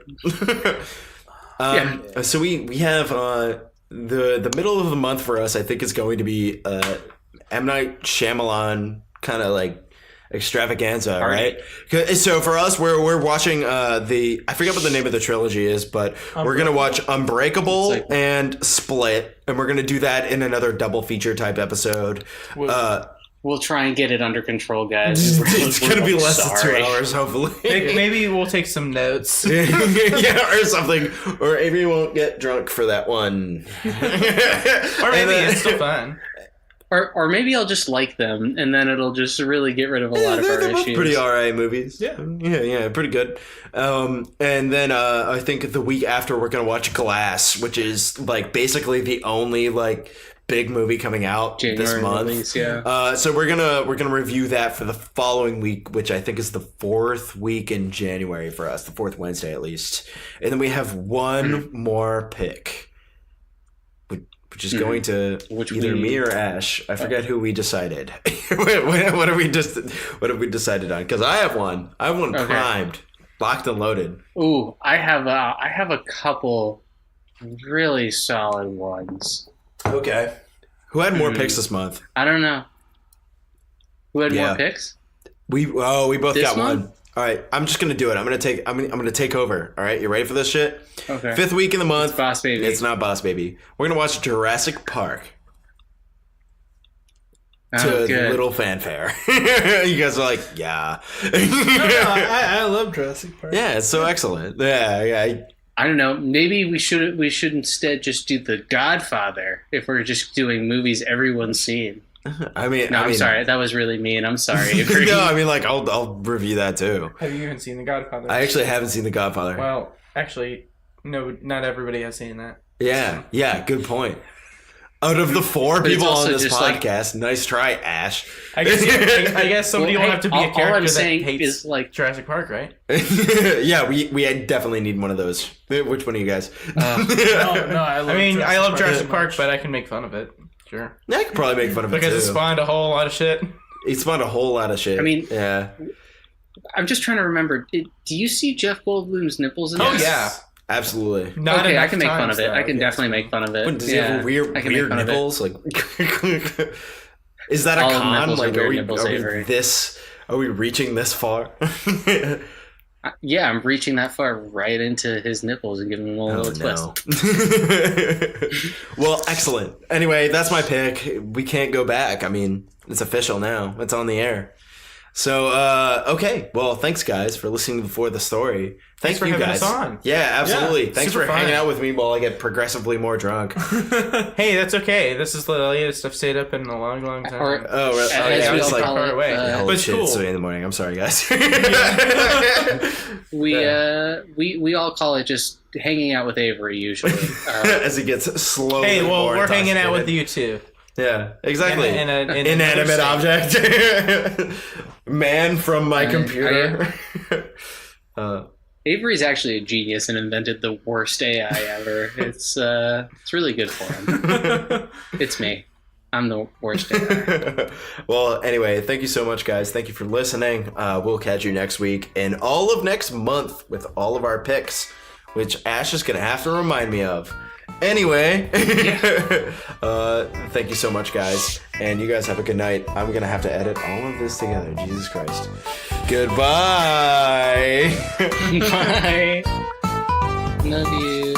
So we have the middle of the month for us. I think is going to be M. Night Shyamalan kind of extravaganza, right? So for us, we're watching I forget what the name of the trilogy is, but we're gonna watch Unbreakable and Split, and we're gonna do that in another double feature type episode. We'll try and get it under control, guys. It's gonna be less than Sorry. 2 hours, hopefully. Maybe we'll take some notes. Yeah, or something. Or Avery won't get drunk for that one. Or maybe it's still fun. Or maybe I'll just like them, and then it'll just really get rid of a lot of our they're both issues. pretty alright movies. Yeah. Yeah, pretty good. And then I think the week after we're gonna watch Glass, which is basically the only big movie coming out this January month. release, yeah. So we're gonna review that for the following week, which I think is the 4th week in January for us, the 4th Wednesday at least. And then we have one more pick, which is going to either me or Ash. I forget who we decided. What have we decided on? Because I have one. I have one primed, locked and loaded. Ooh, I have a couple really solid ones. Okay. Who had more picks this month? I don't know. Who had Yeah. more picks? We both This got month? one. All right, I'm just gonna do it. I'm gonna take over. All right, you ready for this shit? Okay. 5th week in the month. It's Boss Baby. It's not Boss Baby. We're gonna watch Jurassic Park Oh, to good. little fanfare. You guys are like, yeah, I love Jurassic Park. yeah, it's so excellent. Yeah. I don't know. Maybe we should instead just do The Godfather if we're just doing movies everyone's seen. I mean, No, I'm sorry. That was really mean. I'm sorry. Avery. No, I mean, I'll review that too. Have you even seen The Godfather? I actually haven't seen The Godfather. Well, actually, no, not everybody has seen that. Yeah, good point. Out of the 4 But it's people on also this just like- podcast, nice try, Ash. I guess somebody will have to be all a I'm character that saying hates is, like- Jurassic Park, right? Yeah, we definitely need one of those. Which one of you guys? No, I I love Jurassic Park, but I can make fun of it. Sure. I could probably make fun of it Because too. it spawned a whole lot of shit. It spawned a whole lot of shit. I mean- yeah. I'm just trying to remember. Do you see Jeff Goldblum's nipples in Oh, this? yeah. Absolutely. Not Okay, I enough can make fun times, of it. I though. can definitely make fun of it. What, does he have weird I can make fun of it. nipples? Like, is that a All con? nipples are Like, weird nipples, are Avery. we reaching this far? Yeah, I'm reaching that far right into his nipples and giving him a little twist. Well, excellent. Anyway, that's my pick. We can't go back. I mean, it's official now. It's on the air. So, okay. Well, thanks, guys, for listening to Before the Story. Thanks for you having guys. us on. Yeah, absolutely. Yeah, thanks super for fun. hanging out with me while I get progressively more drunk. Hey, that's okay. This is the latest I've stayed up in a long, long time. Or- Oh, right. As Yeah, we it's all like call far it, away. holy But it's shit, cool. it's 3 in the morning. I'm sorry, guys. We all call it just hanging out with Avery usually. As he gets slowly Hey, well, more we're hanging out with intoxicated. you too. Yeah, exactly. In another Inanimate state. object. Man from my computer. Avery's actually a genius and invented the worst AI ever. It's really good for him. It's me. I'm the worst AI. Well, anyway, thank you so much, guys. Thank you for listening. We'll catch you next week and all of next month with all of our picks, which Ash is going to have to remind me of. Anyway, thank you so much, guys. And you guys have a good night. I'm going to have to edit all of this together. Jesus Christ. Goodbye. Bye. Love you.